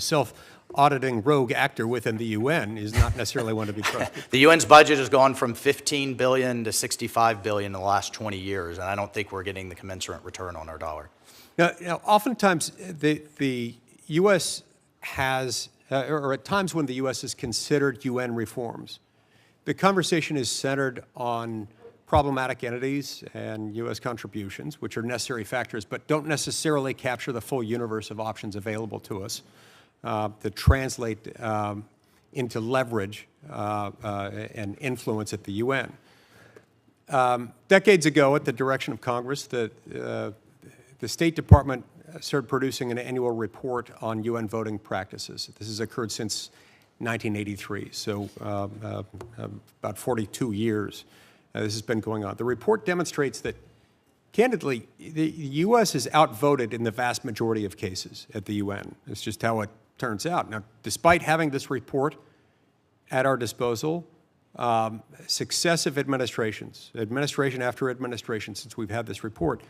auditing rogue actor within the UN is not necessarily one to be trusted. The UN's budget has gone from $15 billion to $65 billion in the last 20 years, and I don't think we're getting the commensurate return on our dollar. Now oftentimes the U.S. has, or at times when the U.S. has considered UN reforms, the conversation is centered on problematic entities and U.S. contributions, which are necessary factors, but don't necessarily capture the full universe of options available to us that translate into leverage and influence at the UN. Decades ago, at the direction of Congress, the State Department started producing an annual report on UN voting practices. This has occurred since 1983, so about 42 years this has been going on. The report demonstrates that, candidly, the U.S. is outvoted in the vast majority of cases at the UN. It's just how it turns out. Now, despite having this report at our disposal, successive administrations, administration after administration since we've had this report,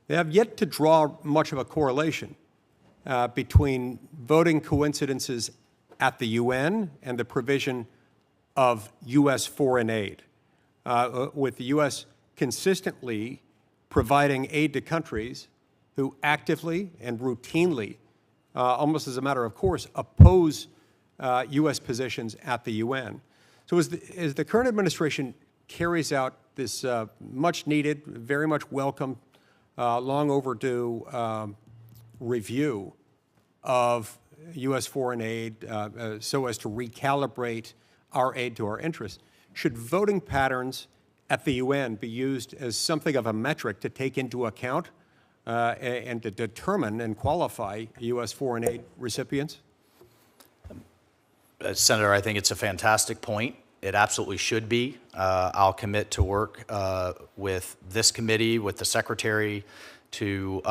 they have yet to draw much of a correlation between voting coincidences at the UN and the provision of U.S. foreign aid, with the U.S. consistently providing aid to countries who actively and routinely, almost as a matter of course, oppose U.S. positions at the UN. So as the current administration carries out this much-needed, very much welcome, long overdue review of U.S. foreign aid so as to recalibrate our aid to our interests, should voting patterns at the UN be used as something of a metric to take into account and to determine and qualify U.S. foreign aid recipients? Senator, I think it's a fantastic point. It absolutely should be. I'll commit to work with this committee, with the Secretary, to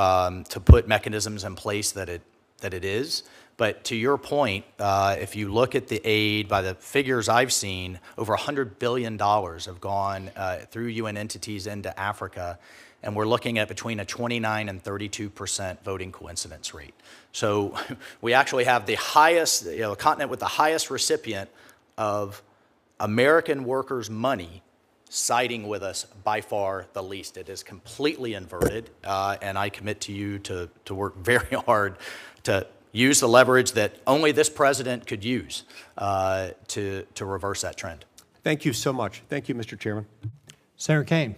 put mechanisms in place that it is. But to your point, if you look at the aid, by the figures I've seen, over $100 billion have gone through UN entities into Africa, and we're looking at between a 29 and 32% voting coincidence rate. So we actually have the highest, the continent with the highest recipient of American workers' money siding with us by far the least. It is completely inverted, and I commit to you to work very hard to use the leverage that only this president could use to reverse that trend. Thank you so much. Thank you, Mr. Chairman. Senator Kaine.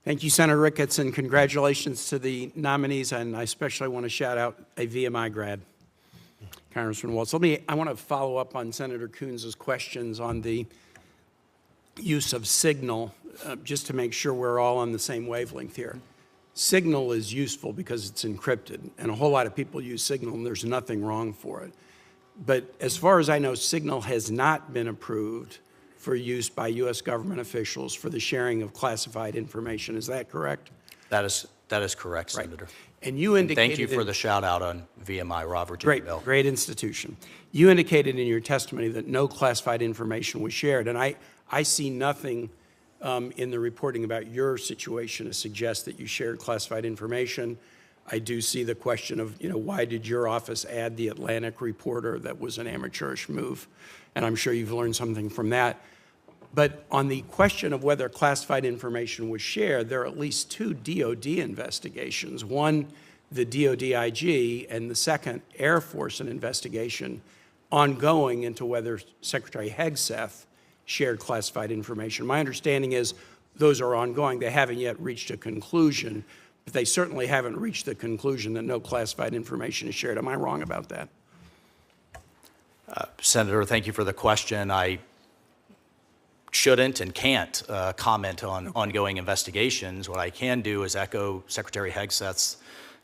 Thank you, Senator Ricketts, and congratulations to the nominees. And I especially want to shout out a VMI grad, Congressman Waltz. I want to follow up on Senator Coons' questions on the use of Signal, just to make sure we're all on the same wavelength here. Signal is useful because it's encrypted, and a whole lot of people use Signal, and there's nothing wrong for it. But as far as I know, Signal has not been approved for use by U.S. government officials for the sharing of classified information. Is that correct? That is correct, Senator. Right. And you indicated... Thank you for the shout out on VMI, Rob Virginia Bell. Great institution. You indicated in your testimony that no classified information was shared, and I see nothing in the reporting about your situation to suggest that you shared classified information. I do see the question of, why did your office add the Atlantic reporter? That was an amateurish move, and I'm sure you've learned something from that. But on the question of whether classified information was shared, there are at least two DOD investigations. One, the DOD IG, and the second, Air Force, an investigation ongoing into whether Secretary Hegseth shared classified information. My understanding is those are ongoing. They haven't yet reached a conclusion, but they certainly haven't reached the conclusion that no classified information is shared. Am I wrong about that? Senator, thank you for the question. I shouldn't and can't comment on ongoing investigations. What I can do is echo Secretary Hegseth's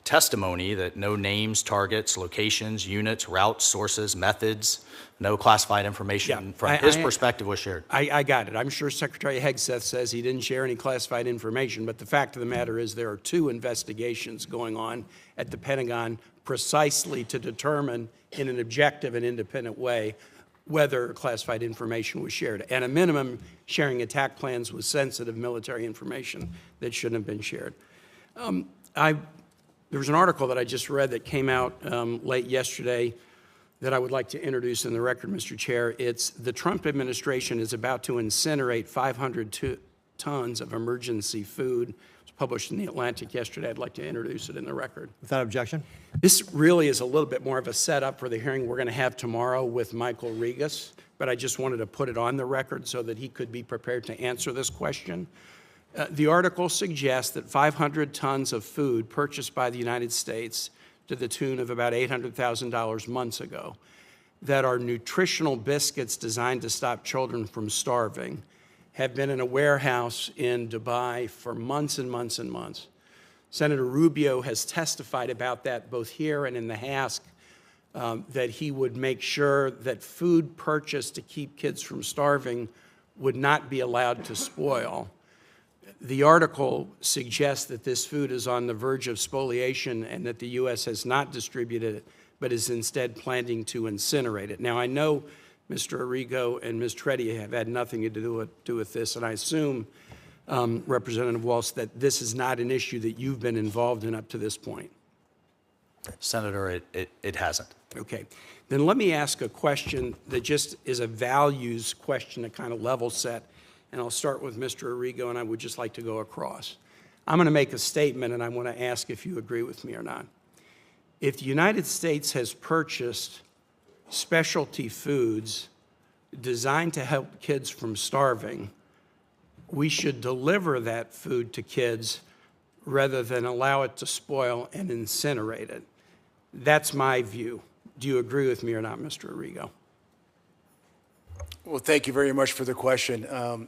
testimony that no names, targets, locations, units, routes, sources, methods, no classified information from his perspective was shared. I got it. I'm sure Secretary Hegseth says he didn't share any classified information, but the fact of the matter is there are two investigations going on at the Pentagon precisely to determine in an objective and independent way whether classified information was shared. At a minimum, sharing attack plans with sensitive military information that shouldn't have been shared. There was an article that I just read that came out late yesterday that I would like to introduce in the record, Mr. Chair. It's the Trump administration is about to incinerate 500 tons of emergency food. It was published in The Atlantic yesterday. I'd like to introduce it in the record. Without objection. This really is a little bit more of a setup for the hearing we're going to have tomorrow with Michael Regas, but I just wanted to put it on the record so that he could be prepared to answer this question. The article suggests that 500 tons of food purchased by the United States to the tune of about $800,000 months ago, that are nutritional biscuits designed to stop children from starving, have been in a warehouse in Dubai for months and months and months. Senator Rubio has testified about that both here and in the House, that he would make sure that food purchased to keep kids from starving would not be allowed to spoil. The article suggests that this food is on the verge of spoliation and that the U.S. has not distributed it, but is instead planning to incinerate it. Now, I know Mr. Arrigo and Ms. Treddy have had nothing to do with this, and I assume, Representative Waltz, that this is not an issue that you've been involved in up to this point. Senator, it hasn't. Okay. Then let me ask a question that just is a values question to kind of level set. And I'll start with Mr. Arrigo, and I would just like to go across. I'm going to make a statement, and I want to ask if you agree with me or not. If the United States has purchased specialty foods designed to help kids from starving, we should deliver that food to kids rather than allow it to spoil and incinerate it. That's my view. Do you agree with me or not, Mr. Arrigo? Well, thank you very much for the question.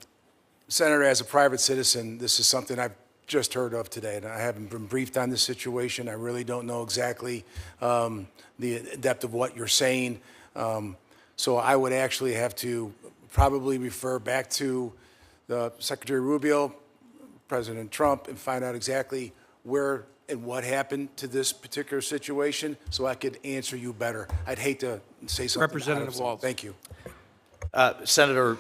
Senator, as a private citizen, this is something I've just heard of today, and I haven't been briefed on this situation. I really don't know exactly the depth of what you're saying. So I would actually have to probably refer back to the Secretary Rubio, President Trump, and find out exactly where and what happened to this particular situation so I could answer you better. I'd hate to say something. Representative Waltz. Thank you. Senator,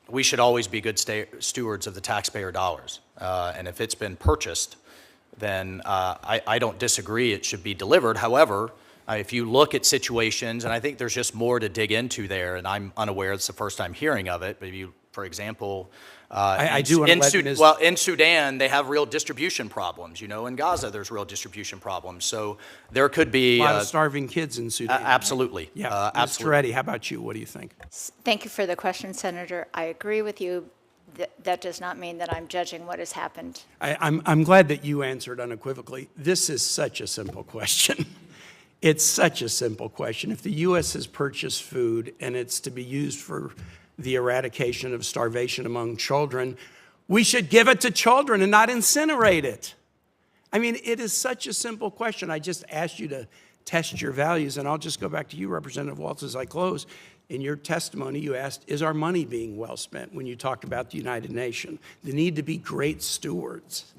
we should always be good stewards of the taxpayer dollars. And if it's been purchased, then I don't disagree it should be delivered. However, if you look at situations, and I think there's just more to dig into there, and I'm unaware, it's the first time hearing of it, but if you, for example, in Sudan, they have real distribution problems. You know, in Gaza, there's real distribution problems. So there could be a lot of starving kids in Sudan. Absolutely. Yeah. Ms. Treddy, how about you? What do you think? Thank you for the question, Senator. I agree with you. That does not mean that I'm judging what has happened. I'm glad that you answered unequivocally. This is such a simple question. It's such a simple question. If the U.S. has purchased food and it's to be used for the eradication of starvation among children, we should give it to children and not incinerate it. I mean, it is such a simple question. I just asked you to test your values, and I'll just go back to you, Representative Waltz, as I close. In your testimony, you asked, is our money being well spent when you talked about the United Nations? The need to be great stewards.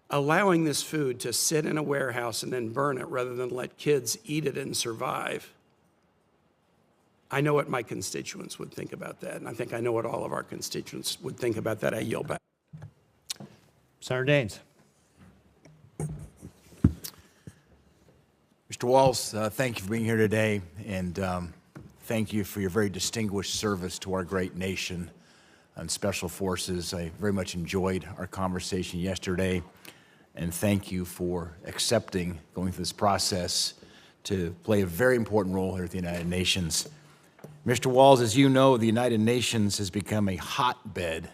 Allowing this food to sit in a warehouse and then burn it rather than let kids eat it and survive, I know what my constituents would think about that, and I think I know what all of our constituents would think about that. I yield back. Senator Daines. Mr. Waltz, thank you for being here today, and thank you for your very distinguished service to our great nation and Special Forces. I very much enjoyed our conversation yesterday, and thank you for accepting going through this process to play a very important role here at the United Nations. Mr. Waltz, as you know, the United Nations has become a hotbed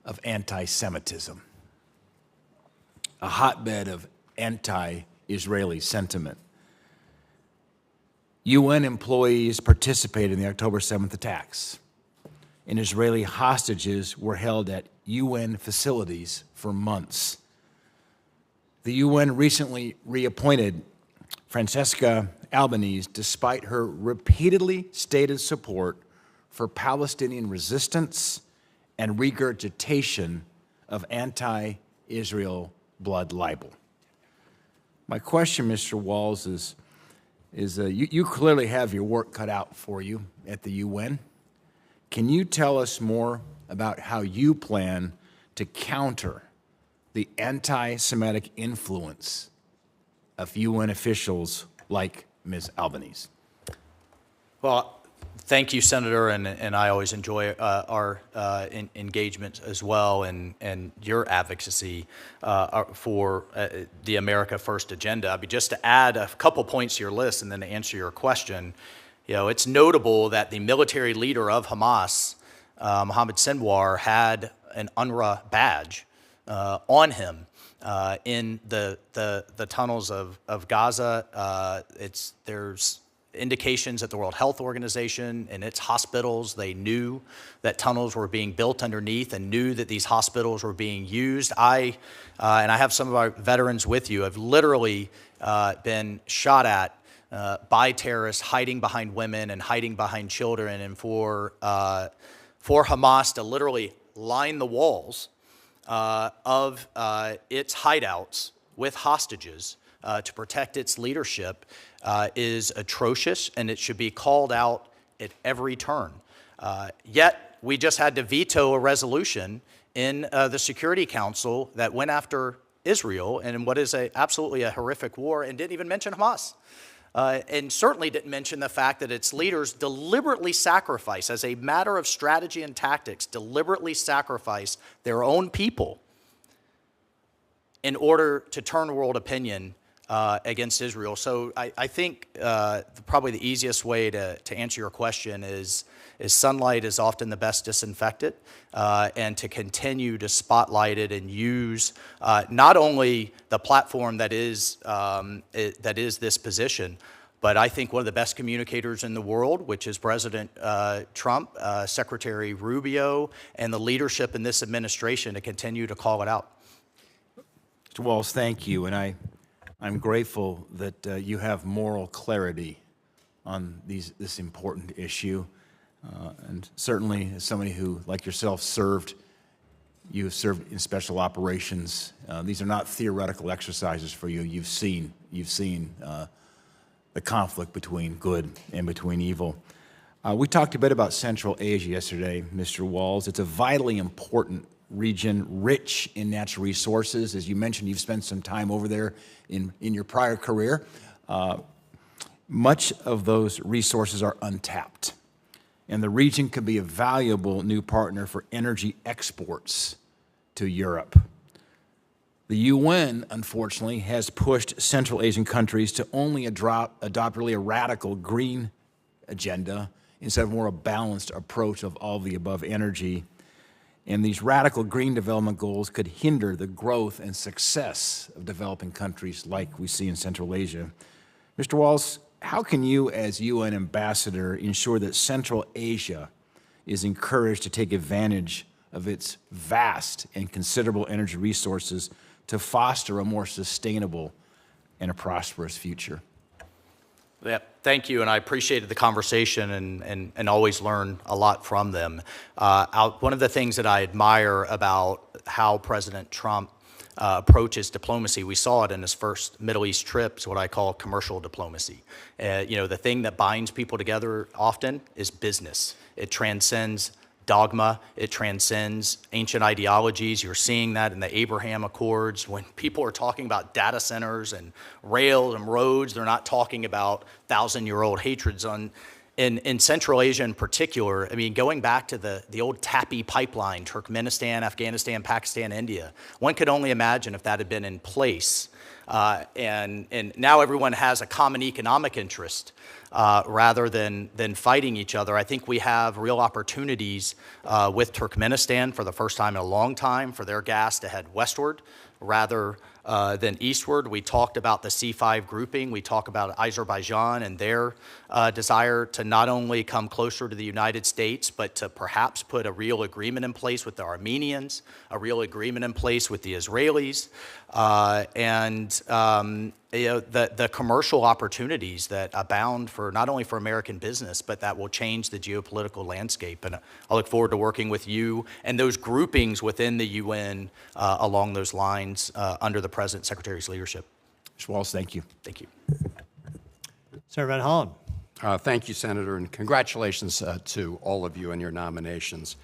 of anti-Semitism, a hotbed of anti-Israeli sentiment. UN employees participated in the October 7th attacks, and Israeli hostages were held at UN facilities for months. The UN recently reappointed Francesca Albanese despite her repeatedly stated support for Palestinian resistance and regurgitation of anti-Israel blood libel. My question, Mr. Waltz, is you clearly have your work cut out for you at the UN. Can you tell us more about how you plan to counter the anti-Semitic influence of UN officials like Ms. Albanese? Well, thank you, Senator, and I always enjoy our engagement as well, and your advocacy for the America First agenda. I mean, just to add a couple points to your list and then to answer your question, it's notable that the military leader of Hamas, Mohammed Sinwar, had an UNRWA badge on him in the tunnels of Gaza. There's indications that the World Health Organization and its hospitals, they knew that tunnels were being built underneath and knew that these hospitals were being used. And I have some of our veterans with you, have literally been shot at by terrorists hiding behind women and hiding behind children, and for Hamas to literally line the walls of its hideouts with hostages to protect its leadership is atrocious, and it should be called out at every turn. Yet, we just had to veto a resolution in the Security Council that went after Israel in what is absolutely a horrific war, and didn't even mention Hamas. And certainly didn't mention the fact that its leaders deliberately sacrifice, as a matter of strategy and tactics, deliberately sacrifice their own people in order to turn world opinion against Israel. So I think probably the easiest way to answer your question is sunlight is often the best disinfectant, and to continue to spotlight it and use not only the platform that is this position, but I think one of the best communicators in the world, which is President Trump, Secretary Rubio, and the leadership in this administration to continue to call it out. Mr. Waltz, thank you, and I'm grateful that you have moral clarity on this important issue. And certainly, as somebody who, like yourself, you have served in special operations. These are not theoretical exercises for you. You've seen the conflict between good and between evil. We talked a bit about Central Asia yesterday, Mr. Waltz. It's a vitally important region, rich in natural resources. As you mentioned, you've spent some time over there in your prior career. Much of those resources are untapped, and the region could be a valuable new partner for energy exports to Europe. The UN, unfortunately, has pushed Central Asian countries to only adopt really a radical green agenda instead of more a balanced approach of all the above energy. And these radical green development goals could hinder the growth and success of developing countries like we see in Central Asia. Mr. Waltz, how can you, as UN ambassador, ensure that Central Asia is encouraged to take advantage of its vast and considerable energy resources to foster a more sustainable and a prosperous future? Yeah, thank you, and I appreciated the conversation and always learn a lot from them. One of the things that I admire about how President Trump approaches diplomacy, we saw it in his first Middle East trip, is what I call commercial diplomacy. The thing that binds people together often is business. It transcends dogma. It transcends ancient ideologies. You're seeing that in the Abraham Accords. When people are talking about data centers and rail and roads, they're not talking about thousand-year-old hatreds. In Central Asia in particular, I mean, going back to the old TAPI pipeline, Turkmenistan, Afghanistan, Pakistan, India, one could only imagine if that had been in place. And now everyone has a common economic interest rather than fighting each other. I think we have real opportunities with Turkmenistan for the first time in a long time for their gas to head westward rather than eastward. We talked about the C5 grouping. We talk about Azerbaijan and their desire to not only come closer to the United States, but to perhaps put a real agreement in place with the Armenians, a real agreement in place with the Israelis, the commercial opportunities that abound for not only for American business, but that will change the geopolitical landscape. And I look forward to working with you and those groupings within the UN along those lines under the President Secretary's leadership. Mr. Waltz, thank you. Thank you. Senator Van Hollen. Thank you, Senator, and congratulations to all of you on your nominations.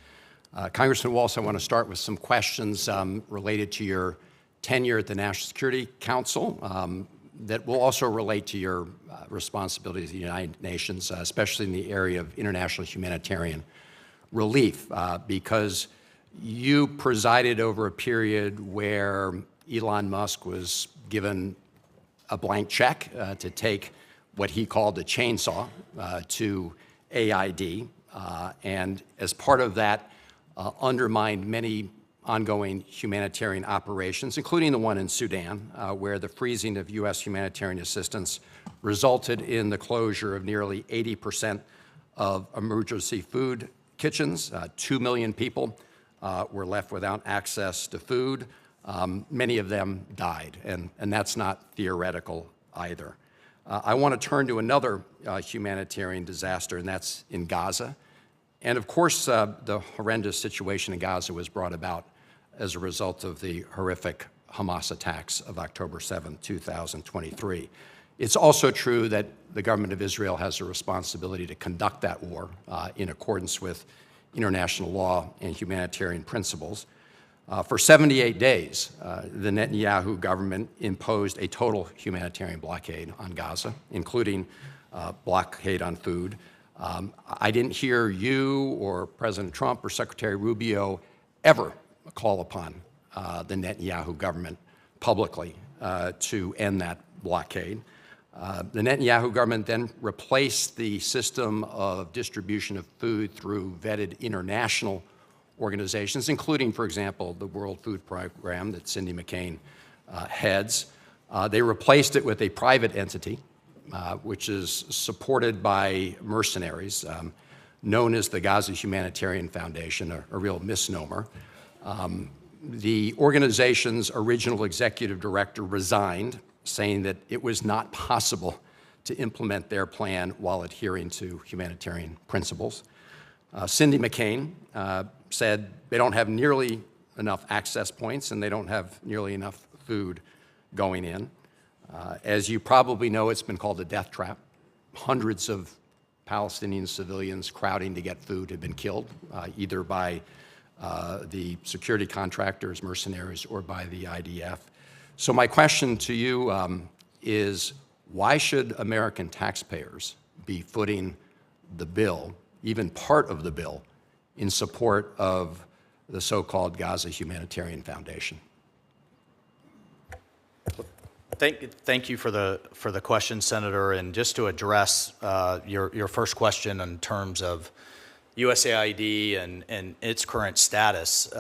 Congressman Waltz, I want to start with some questions related to your tenure at the National Security Council that will also relate to your responsibilities of the United Nations, especially in the area of international humanitarian relief, because you presided over a period where Elon Musk was given a blank check to take what he called a chainsaw to AID, and as part of that, undermined many ongoing humanitarian operations, including the one in Sudan, where the freezing of U.S. humanitarian assistance resulted in the closure of nearly 80% of emergency food kitchens. 2 million people were left without access to food. Many of them died, and that's not theoretical either. I want to turn to another humanitarian disaster, and that's in Gaza. And of course, the horrendous situation in Gaza was brought about as a result of the horrific Hamas attacks of October 7, 2023. It's also true that the government of Israel has a responsibility to conduct that war in accordance with international law and humanitarian principles. For 78 days, the Netanyahu government imposed a total humanitarian blockade on Gaza, including blockade on food. I didn't hear you or President Trump or Secretary Rubio ever call upon the Netanyahu government publicly to end that blockade. The Netanyahu government then replaced the system of distribution of food through vetted international organizations, including, for example, the World Food Program that Cindy McCain heads. They replaced it with a private entity, which is supported by mercenaries, known as the Gaza Humanitarian Foundation, a real misnomer. The organization's original executive director resigned, saying that it was not possible to implement their plan while adhering to humanitarian principles. Cindy McCain said they don't have nearly enough access points and they don't have nearly enough food going in. As you probably know, it's been called a death trap. Hundreds of Palestinian civilians crowding to get food have been killed, either by the security contractors, mercenaries, or by the IDF. So my question to you is, why should American taxpayers be footing the bill, even part of the bill, in support of the so-called Gaza Humanitarian Foundation? Thank you for the question, Senator. And just to address your first question in terms of USAID and its current status,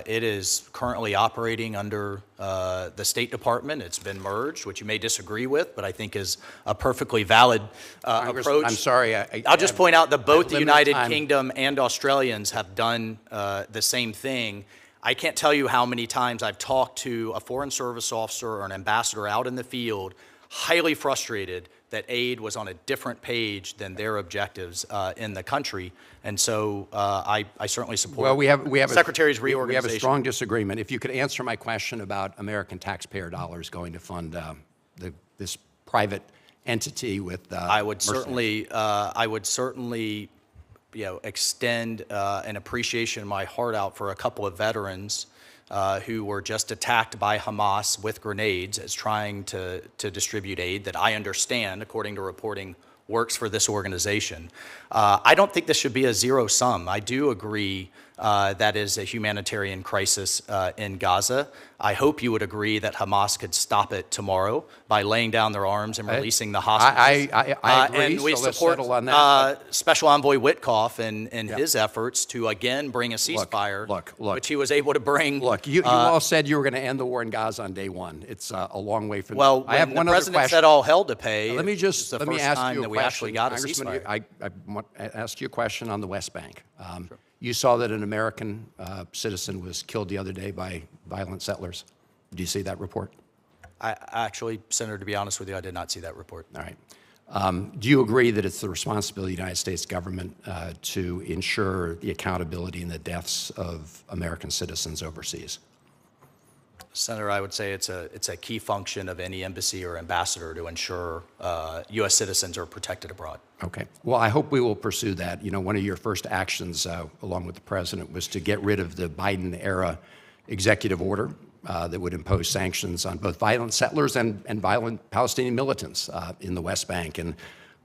it is currently operating under the State Department. It's been merged, which you may disagree with, but I think is a perfectly valid approach. I'm sorry. I'll just point out that both the United Kingdom and Australians have done the same thing. I can't tell you how many times I've talked to a Foreign Service officer or an ambassador out in the field, highly frustrated that aid was on a different page than their objectives in the country. And so I certainly support the Secretary's reorganization. We have a strong disagreement. If you could answer my question about American taxpayer dollars going to fund this private entity with I would certainly extend an appreciation in my heart out for a couple of veterans who were just attacked by Hamas with grenades as trying to distribute aid that I understand, according to reporting, works for this organization. I don't think this should be a zero sum. I do agree that is a humanitarian crisis in Gaza. I hope you would agree that Hamas could stop it tomorrow by laying down their arms and releasing the hostages. I agree, and we so let's support settle on that. Special Envoy Witkoff and his efforts to again bring a ceasefire, which he was able to bring. Look, you all said you were going to end the war in Gaza on day one. It's a long way from. Well, I have when one the other president question. said all hell to pay, let me it's the let first me ask time you that a we question. actually got a Congressman, ceasefire. I want to ask you a question on the West Bank. You saw that an American citizen was killed the other day by violent settlers. Did you see that report? I actually, Senator, to be honest with you, I did not see that report. All right. Do you agree that it's the responsibility of the United States government to ensure the accountability in the deaths of American citizens overseas? Senator, I would say it's a key function of any embassy or ambassador to ensure U.S. citizens are protected abroad. Okay. Well, I hope we will pursue that. You know, one of your first actions, along with the president, was to get rid of the Biden-era executive order that would impose sanctions on both violent settlers and violent Palestinian militants in the West Bank. And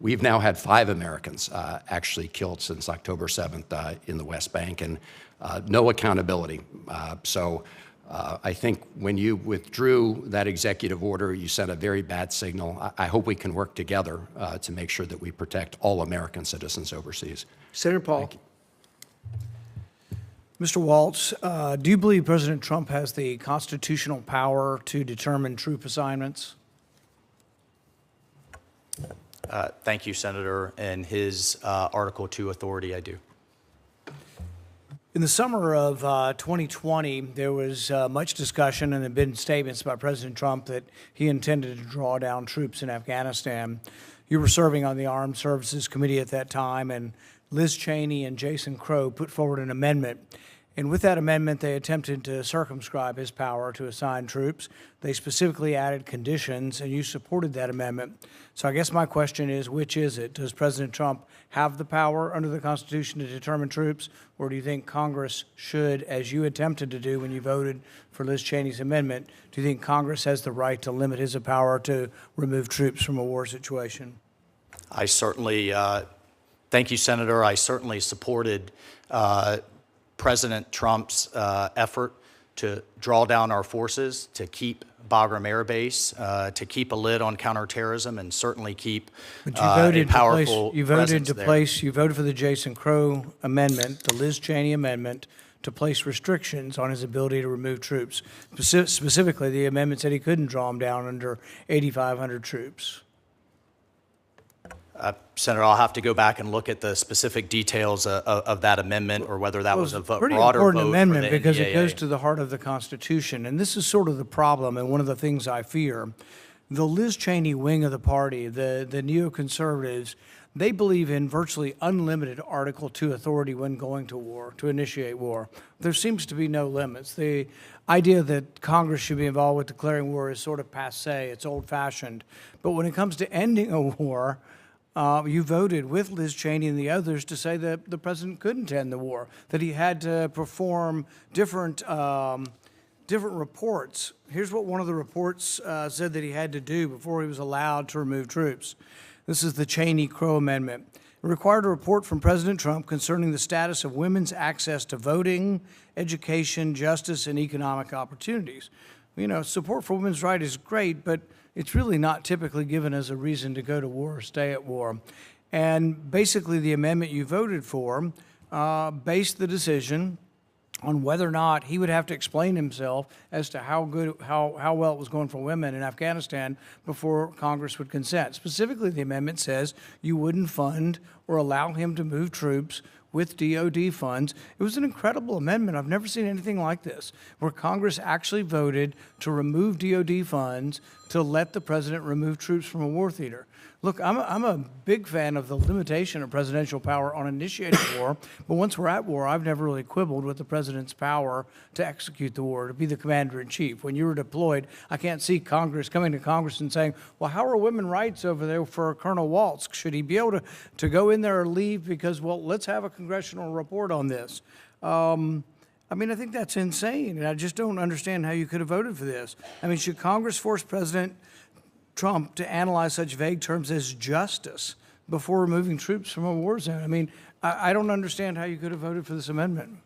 we've now had 5 Americans actually killed since October 7th in the West Bank, and no accountability. So I think when you withdrew that executive order, you sent a very bad signal. I hope we can work together to make sure that we protect all American citizens overseas. Senator Paul. Mr. Waltz, do you believe President Trump has the constitutional power to determine troop assignments? Thank you, Senator. And his Article 2 authority, I do. In the summer of 2020, there was much discussion and there have been statements by President Trump that he intended to draw down troops in Afghanistan. You were serving on the Armed Services Committee at that time, and Liz Cheney and Jason Crow put forward an amendment. And with that amendment, they attempted to circumscribe his power to assign troops. They specifically added conditions, and you supported that amendment. So I guess my question is, which is it? Does President Trump have the power under the Constitution to determine troops, or do you think Congress should, as you attempted to do when you voted for Liz Cheney's amendment, do you think Congress has the right to limit his power to remove troops from a war situation? I certainly, thank you, Senator. I certainly supported President Trump's effort to draw down our forces, to keep Bagram Air Base, to keep a lid on counterterrorism, and certainly keep a powerful presence there. You voted for the Jason Crow amendment, the Liz Cheney amendment, to place restrictions on his ability to remove troops. Specifically, the amendment said he couldn't draw them down under 8,500 troops. Senator, I'll have to go back and look at the specific details of that amendment, or whether that was a broader vote. Pretty important amendment because it goes to the heart of the Constitution, and this is sort of the problem and one of the things I fear. The Liz Cheney wing of the party, the neoconservatives, they believe in virtually unlimited Article 2 authority when going to war, to initiate war. There seems to be no limits. The idea that Congress should be involved with declaring war is sort of passé, it's old-fashioned. But when it comes to ending a war, you voted with Liz Cheney and the others to say that the president couldn't end the war, that he had to perform different reports. Here's what one of the reports said that he had to do before he was allowed to remove troops. This is the Cheney-Crow Amendment. It required a report from President Trump concerning the status of women's access to voting, education, justice, and economic opportunities. You know, support for women's rights is great, but it's really not typically given as a reason to go to war or stay at war. And basically the amendment you voted for based the decision on whether or not he would have to explain himself as to how well it was going for women in Afghanistan before Congress would consent. Specifically, the amendment says you wouldn't fund or allow him to move troops with DOD funds. It was an incredible amendment. I've never seen anything like this, where Congress actually voted to remove DOD funds to let the president remove troops from a war theater. Look, I'm a big fan of the limitation of presidential power on initiating war, but once we're at war, I've never really quibbled with the president's power to execute the war, to be the commander-in-chief. When you were deployed, I can't see Congress coming to Congress and saying, well, how are women's rights over there for Colonel Waltz? Should he be able to go in there or leave because, well, let's have a congressional report on this? I mean, I think that's insane, and I just don't understand how you could have voted for this. I mean, should Congress force President Trump to analyze such vague terms as justice before removing troops from a war zone? I mean, I don't understand how you could have voted for this amendment.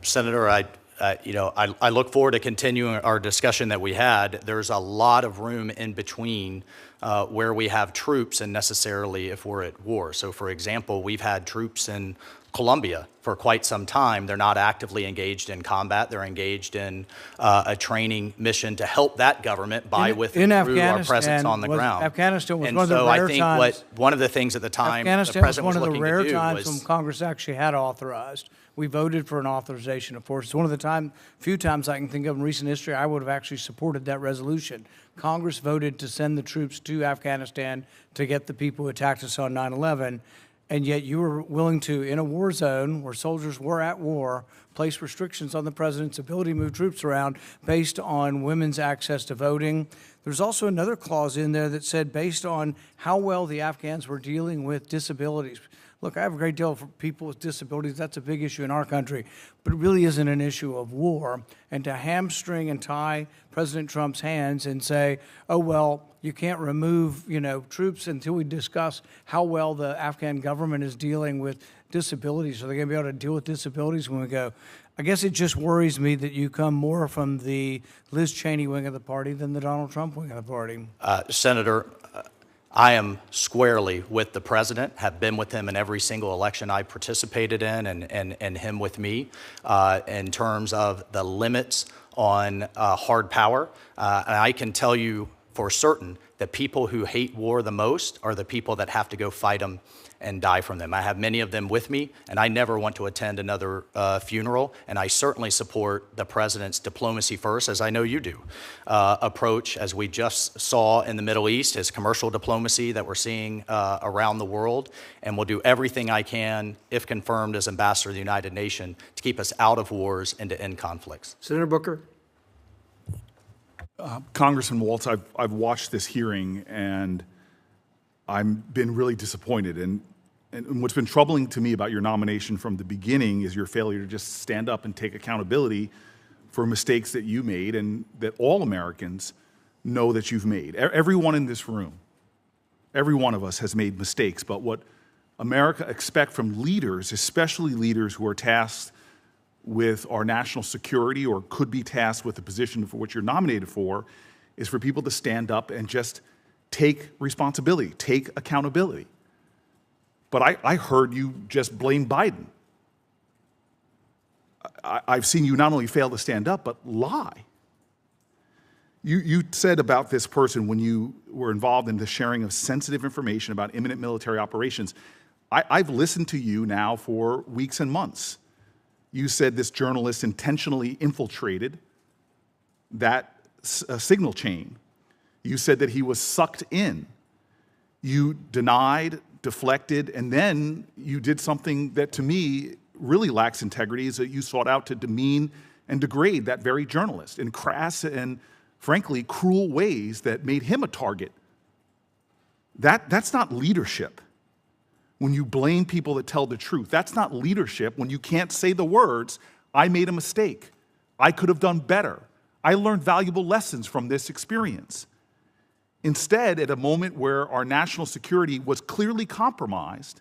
Senator, I look forward to continuing our discussion that we had. There's a lot of room in between where we have troops and necessarily if we're at war. So, for example, we've had troops in Colombia for quite some time. They're not actively engaged in combat. They're engaged in a training mission to help that government by withdrew our presence on the ground. Afghanistan was and one of the so rare I think times. one of the things at the time the Afghanistan president was was one of the looking to rare do times was when Congress actually had authorized. We voted for an authorization of force. It's one of the few times I can think of in recent history I would have actually supported that resolution. Congress voted to send the troops to Afghanistan to get the people who attacked us on 9/11. And yet you were willing to, in a war zone where soldiers were at war, place restrictions on the president's ability to move troops around based on women's access to voting. There's also another clause in there that said based on how well the Afghans were dealing with disabilities. look, I have a great deal for people with disabilities. That's a big issue in our country, but it really isn't an issue of war. And to hamstring and tie President Trump's hands and say, oh, well, you can't remove, troops until we discuss how well the Afghan government is dealing with disabilities. Are they going to be able to deal with disabilities when we go? I guess it just worries me that you come more from the Liz Cheney wing of the party than the Donald Trump wing of the party. Senator, I am squarely with the president, have been with him in every single election I participated in, and him with me in terms of the limits on hard power. And I can tell you for certain that people who hate war the most are the people that have to go fight them and die from them. I have many of them with me, and I never want to attend another funeral, and I certainly support the president's diplomacy first, as I know you do, approach, as we just saw in the Middle East, his commercial diplomacy that we're seeing around the world, and will do everything I can, if confirmed as ambassador of the United Nations, to keep us out of wars and to end conflicts. Senator Booker. Congressman Waltz, I've watched this hearing, and I've been really disappointed. And what's been troubling to me about your nomination from the beginning is your failure to just stand up and take accountability for mistakes that you made and that all Americans know that you've made. Everyone in this room, every one of us has made mistakes, but what America expects from leaders, especially leaders who are tasked with our national security or could be tasked with the position for which you're nominated for, is for people to stand up and just take responsibility, take accountability. But I heard you just blame Biden. I've seen you not only fail to stand up, but lie. You said about this person when you were involved in the sharing of sensitive information about imminent military operations. I've listened to you now for weeks and months. You said this journalist intentionally infiltrated that signal chain. You said that he was sucked in. You denied, deflected, and then you did something that to me really lacks integrity, is that you sought out to demean and degrade that very journalist in crass and, frankly, cruel ways that made him a target. That's not leadership. When you blame people that tell the truth, that's not leadership. When you can't say the words, I made a mistake, I could have done better, I learned valuable lessons from this experience. Instead, at a moment where our national security was clearly compromised,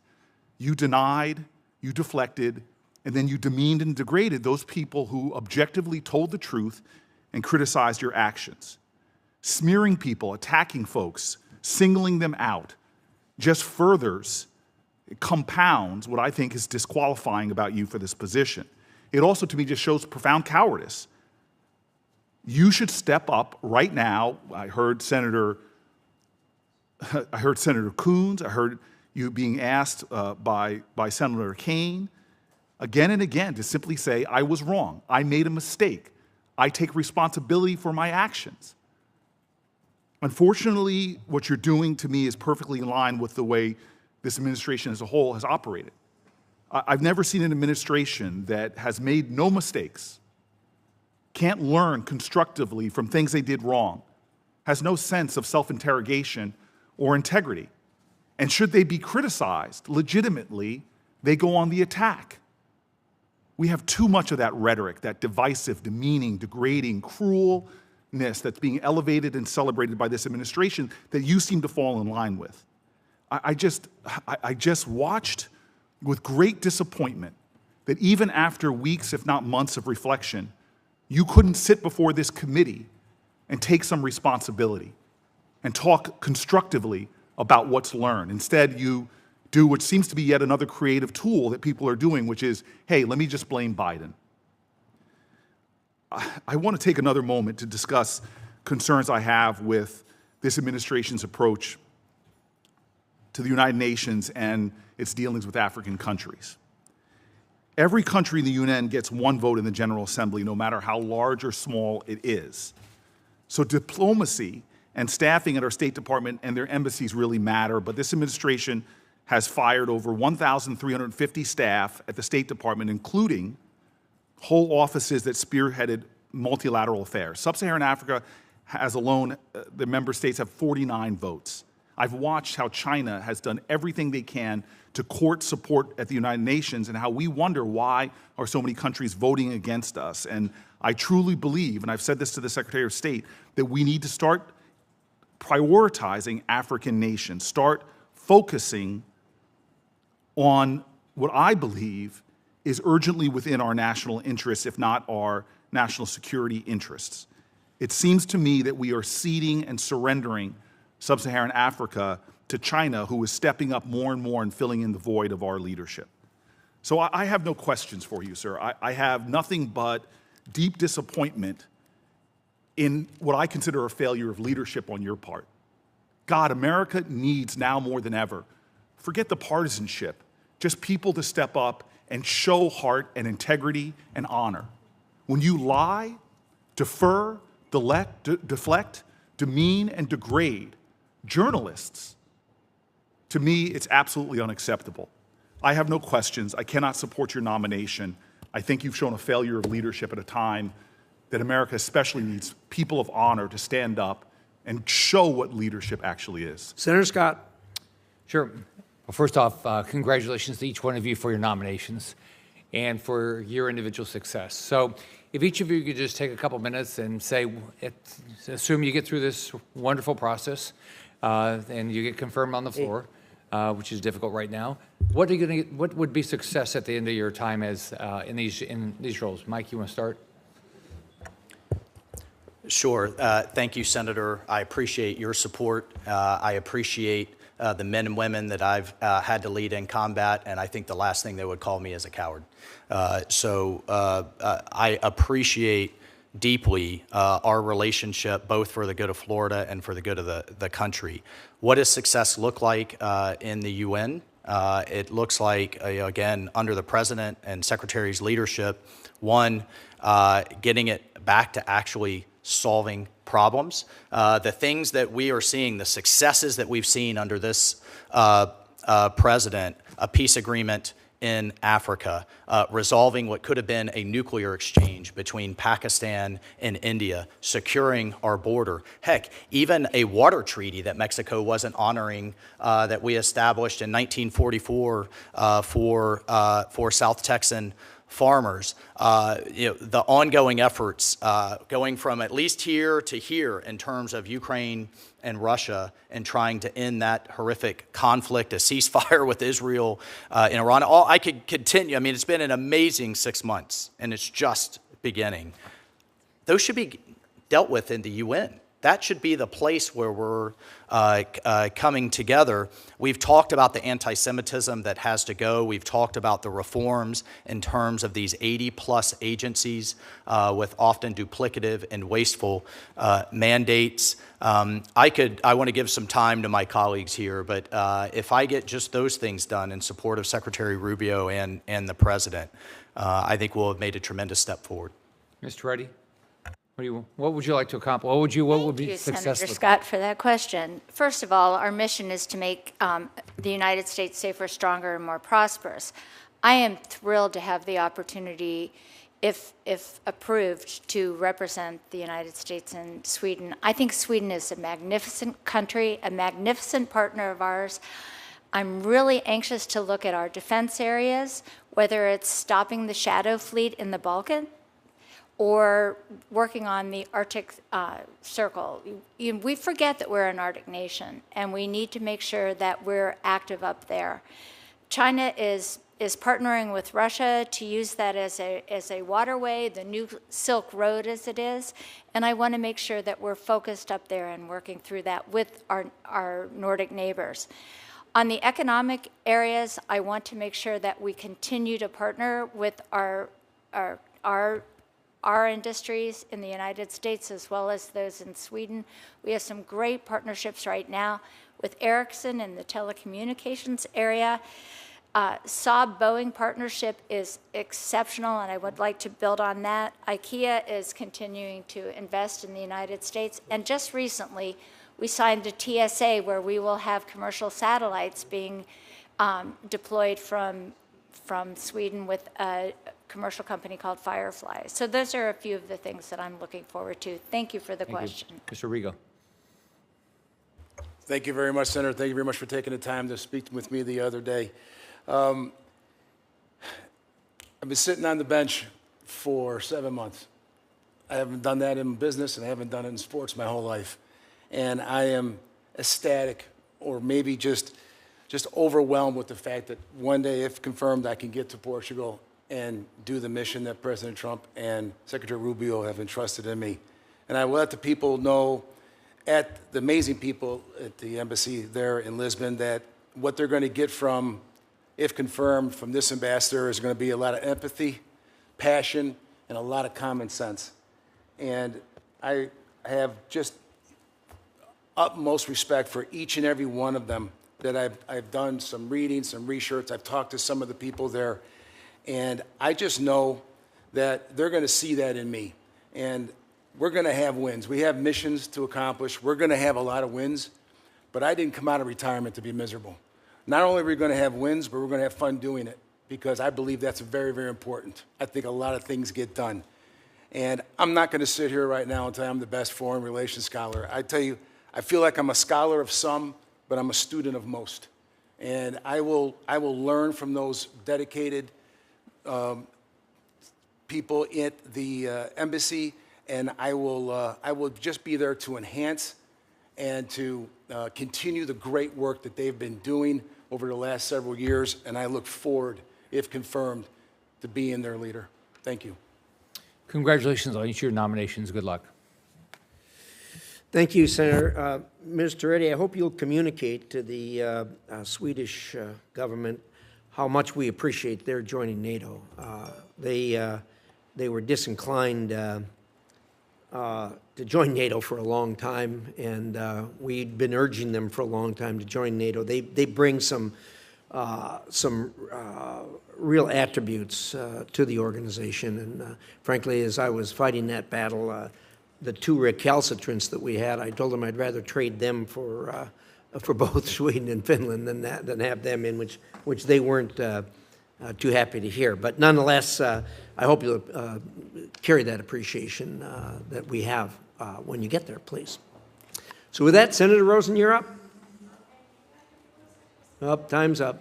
you denied, you deflected, and then you demeaned and degraded those people who objectively told the truth and criticized your actions. Smearing people, attacking folks, singling them out, just furthers, compounds what I think is disqualifying about you for this position. It also, to me, just shows profound cowardice. You should step up right now. I heard Senator Coons. I heard you being asked by Senator Kaine again and again to simply say, I was wrong. I made a mistake. I take responsibility for my actions. Unfortunately, what you're doing to me is perfectly in line with the way this administration as a whole has operated. I've never seen an administration that has made no mistakes, can't learn constructively from things they did wrong, has no sense of self-interrogation or integrity. And should they be criticized legitimately, they go on the attack. We have too much of that rhetoric, that divisive, demeaning, degrading, cruelness that's being elevated and celebrated by this administration that you seem to fall in line with. I just watched with great disappointment that even after weeks, if not months of reflection, you couldn't sit before this committee and take some responsibility and talk constructively about what's learned. Instead, you do what seems to be yet another creative tool that people are doing, which is, hey, let me just blame Biden. I want to take another moment to discuss concerns I have with this administration's approach to the United Nations and its dealings with African countries. Every country in the UN gets one vote in the General Assembly, no matter how large or small it is. So diplomacy and staffing at our State Department and their embassies really matter, but this administration has fired over 1,350 staff at the State Department, including whole offices that spearheaded multilateral affairs. Sub-Saharan Africa has alone, the member states have 49 votes. I've watched how China has done everything they can to court support at the United Nations and how we wonder why are so many countries voting against us. And I truly believe, and I've said this to the Secretary of State, that we need to start prioritizing African nations, start focusing on what I believe is urgently within our national interests, if not our national security interests. It seems to me that we are ceding and surrendering sub-Saharan Africa to China, who is stepping up more and more and filling in the void of our leadership. So I have no questions for you, sir. I have nothing but deep disappointment in what I consider a failure of leadership on your part. God, America needs now more than ever, forget the partisanship, just people to step up and show heart and integrity and honor. When you lie, defer, deflect, demean, and degrade journalists, to me, it's absolutely unacceptable. I have no questions. I cannot support your nomination. I think you've shown a failure of leadership at a time that America especially needs people of honor to stand up and show what leadership actually is. Senator Scott. Sure. Well, first off, congratulations to each one of you for your nominations and for your individual success. So if each of you could just take a couple minutes and say, assume you get through this wonderful process and you get confirmed on the floor, which is difficult right now. What are you going to get, what would be success at the end of your time as in these roles? Mike, you want to start? Sure. Thank you, Senator. I appreciate your support. I appreciate the men and women that I've had to lead in combat, and I think the last thing they would call me is a coward. So I appreciate deeply our relationship, both for the good of Florida and for the good of the country. What does success look like in the UN? It looks like, again, under the President and Secretary's leadership, one, getting it back to actually solving problems. The things that we are seeing, the successes that we've seen under this president, a peace agreement in Africa, resolving what could have been a nuclear exchange between Pakistan and India, securing our border. Heck, even a water treaty that Mexico wasn't honoring that we established in 1944 for South Texan farmers. The ongoing efforts going from at least here to here in terms of Ukraine and Russia and trying to end that horrific conflict, a ceasefire with Israel and Iran. I could continue. I mean, it's been an amazing 6 months, and it's just beginning. Those should be dealt with in the UN. That should be the place where we're coming together. We've talked about the anti-Semitism that has to go. We've talked about the reforms in terms of these 80-plus agencies with often duplicative and wasteful mandates. I want to give some time to my colleagues here, but if I get just those things done in support of Secretary Rubio and the President, I think we'll have made a tremendous step forward. Mr. Reddy? What would you like to accomplish? What would be successful? Thank you, Senator Scott, for that question. First of all, our mission is to make the United States safer, stronger, and more prosperous. I am thrilled to have the opportunity, if approved, to represent the United States and Sweden. I think Sweden is a magnificent country, a magnificent partner of ours. I'm really anxious to look at our defense areas, whether it's stopping the shadow fleet in the Balkans, or working on the Arctic Circle. We forget that we're an Arctic nation, and we need to make sure that we're active up there. China is partnering with Russia to use that as a waterway, the new Silk Road as it is, and I want to make sure that we're focused up there and working through that with our Nordic neighbors. On the economic areas, I want to make sure that we continue to partner with our industries in the United States as well as those in Sweden. We have some great partnerships right now with Ericsson in the telecommunications area. Saab-Boeing partnership is exceptional, and I would like to build on that. IKEA is continuing to invest in the United States, and just recently we signed a TSA where we will have commercial satellites being deployed from Sweden with a commercial company called Firefly. So those are a few of the things that I'm looking forward to. Thank you for the question. Mr. Rigo. Thank you very much, Senator. Thank you very much for taking the time to speak with me the other day. I've been sitting on the bench for 7 months. I haven't done that in business, and I haven't done it in sports my whole life. And I am ecstatic, or maybe just overwhelmed with the fact that one day, if confirmed, I can get to Portugal and do the mission that President Trump and Secretary Rubio have entrusted in me. And I will let the people know, at the amazing people at the embassy there in Lisbon, that what they're going to get from, if confirmed, from this ambassador is going to be a lot of empathy, passion, and a lot of common sense. And I have just utmost respect for each and every one of them. That I've done some reading, some research, I've talked to some of the people there, and I just know that they're going to see that in me. And we're going to have wins. We have missions to accomplish. We're going to have a lot of wins, but I didn't come out of retirement to be miserable. Not only are we going to have wins, but we're going to have fun doing it, because I believe that's very, very important. I think a lot of things get done. And I'm not going to sit here right now and tell you I'm the best foreign relations scholar. I tell you, I feel like I'm a scholar of some, but I'm a student of most. And I will learn from those dedicated people at the embassy, and I will just be there to enhance and to continue the great work that they've been doing over the last several years, and I look forward, if confirmed, to being their leader. Thank you. Congratulations on each of your nominations. Good luck. Thank you, Senator. Mr. Reddy, I hope you'll communicate to the Swedish government how much we appreciate their joining NATO. They were disinclined to join NATO for a long time, and we'd been urging them for a long time to join NATO. They bring some real attributes to the organization, and frankly, as I was fighting that battle, the two recalcitrants that we had, I told them I'd rather trade them for both Sweden and Finland than have them in, which they weren't too happy to hear. But nonetheless, I hope you'll carry that appreciation that we have when you get there, please. So with that, Senator Rosen, you're up. Up, time's up.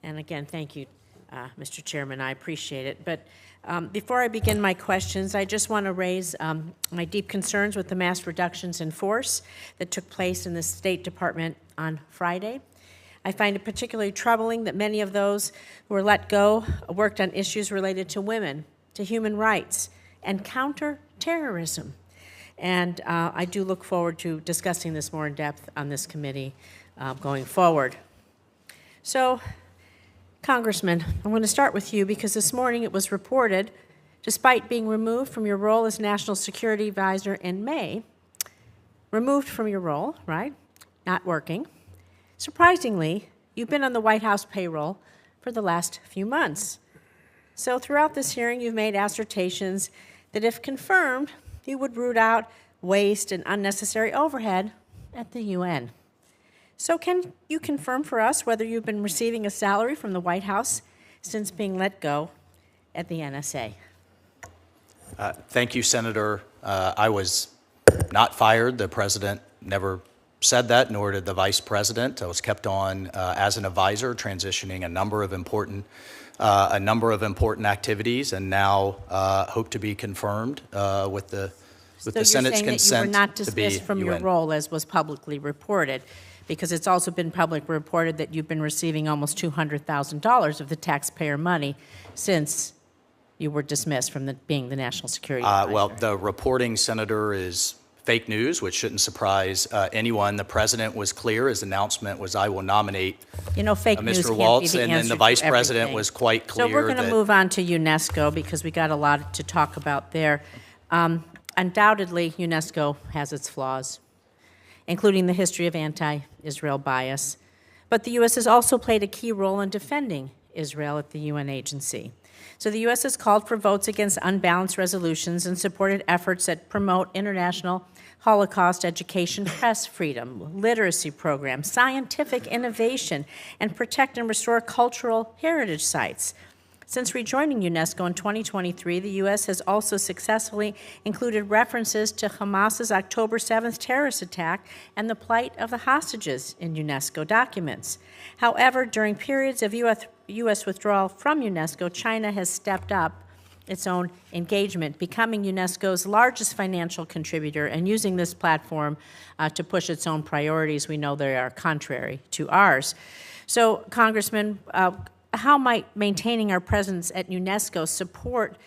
And again, thank you, Mr. Chairman. I appreciate it. But before I begin my questions, I just want to raise my deep concerns with the mass reductions in force that took place in the State Department on Friday. I find it particularly troubling that many of those who were let go worked on issues related to women, to human rights, and counterterrorism. And I do look forward to discussing this more in depth on this committee going forward. So, Congressman, I'm going to start with you because this morning it was reported, despite being removed from your role as National Security Advisor in May, removed from your role, right, not working, surprisingly, you've been on the White House payroll for the last few months. So throughout this hearing, you've made assertions that if confirmed, you would root out waste and unnecessary overhead at the UN. So can you confirm for us whether you've been receiving a salary from the White House since being let go at the NSA? Thank you, Senator. I was not fired. The president never said that, nor did the vice president. I was kept on as an advisor, transitioning a number of important activities, and now hope to be confirmed with the Senate's consent. So you're saying that you were not dismissed from your role, as was publicly reported, because it's also been publicly reported that you've been receiving almost $200,000 of the taxpayer money since you were dismissed from being the National Security Advisor. Well, the reporting, Senator, is fake news, which shouldn't surprise anyone. The president was clear. His announcement was, I will nominate fake news Mr. Waltz, and then the vice president was quite clear. So we're going to move on to UNESCO because we got a lot to talk about there. Undoubtedly, UNESCO has its flaws, including the history of anti-Israel bias. But the U.S. has also played a key role in defending Israel at the UN agency. So the U.S. has called for votes against unbalanced resolutions and supported efforts that promote international Holocaust education, press freedom, literacy programs, scientific innovation, and protect and restore cultural heritage sites. Since rejoining UNESCO in 2023, the U.S. has also successfully included references to Hamas's October 7th terrorist attack and the plight of the hostages in UNESCO documents. However, during periods of U.S. withdrawal from UNESCO, China has stepped up its own engagement, becoming UNESCO's largest financial contributor and using this platform to push its own priorities. We know they are contrary to ours. So, Congressman, how might maintaining our presence at UNESCO support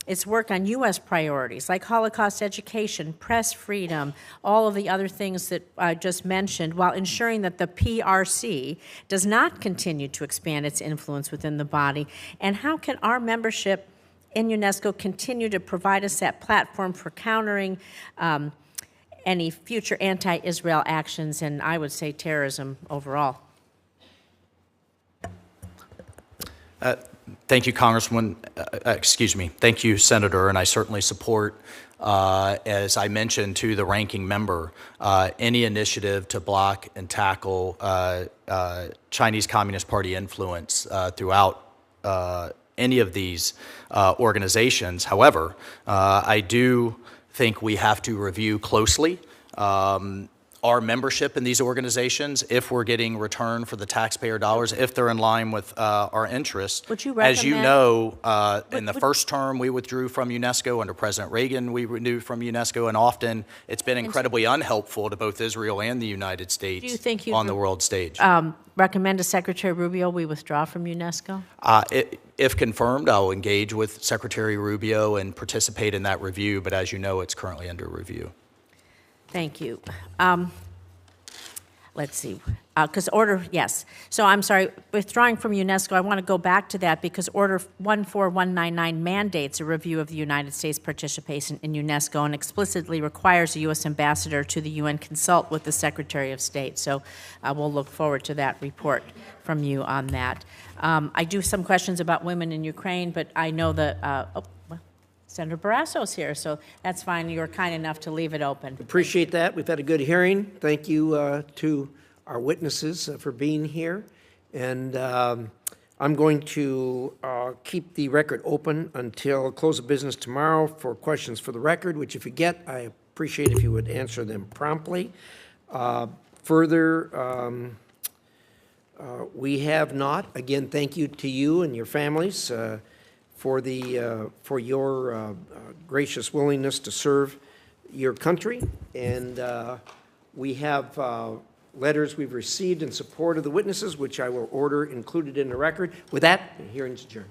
its work on U.S. priorities like Holocaust education, press freedom, all of the other things that I just mentioned, while ensuring that the PRC does not continue to expand its influence within the body? And how can our membership in UNESCO continue to provide us that platform for countering any future anti-Israel actions and, I would say, terrorism overall? Thank you, Congressman. Thank you, Senator, and I certainly support, as I mentioned to the ranking member, any initiative to block and tackle Chinese Communist Party influence throughout any of these organizations. However, I do think we have to review closely our membership in these organizations, if we're getting return for the taxpayer dollars, if they're in line with our interests. Would you recommend? As you know, in the first term, we withdrew from UNESCO. Under President Reagan, we renewed from UNESCO, and often it's been incredibly unhelpful to both Israel and the United States on the world stage. Recommend to Secretary Rubio we withdraw from UNESCO? If confirmed, I'll engage with Secretary Rubio and participate in that review, but as you know, it's currently under review. Thank you. Let's see, because yes. So I'm sorry, withdrawing from UNESCO, I want to go back to that because Order 14199 mandates a review of the United States participation in UNESCO and explicitly requires a U.S. ambassador to the UN consult with the Secretary of State. So we'll look forward to that report from you on that. I do have some questions about women in Ukraine, but I know that, Senator Barrasso's here, so that's fine. You were kind enough to leave it open. Appreciate that. We've had a good hearing. Thank you to our witnesses for being here. And I'm going to keep the record open until close of business tomorrow for questions for the record, which if you get, I appreciate if you would answer them promptly. Further, we have not. Again, thank you to you and your families for your gracious willingness to serve your country. And we have letters we've received in support of the witnesses, which I will order included in the record. With that, the hearing's adjourned.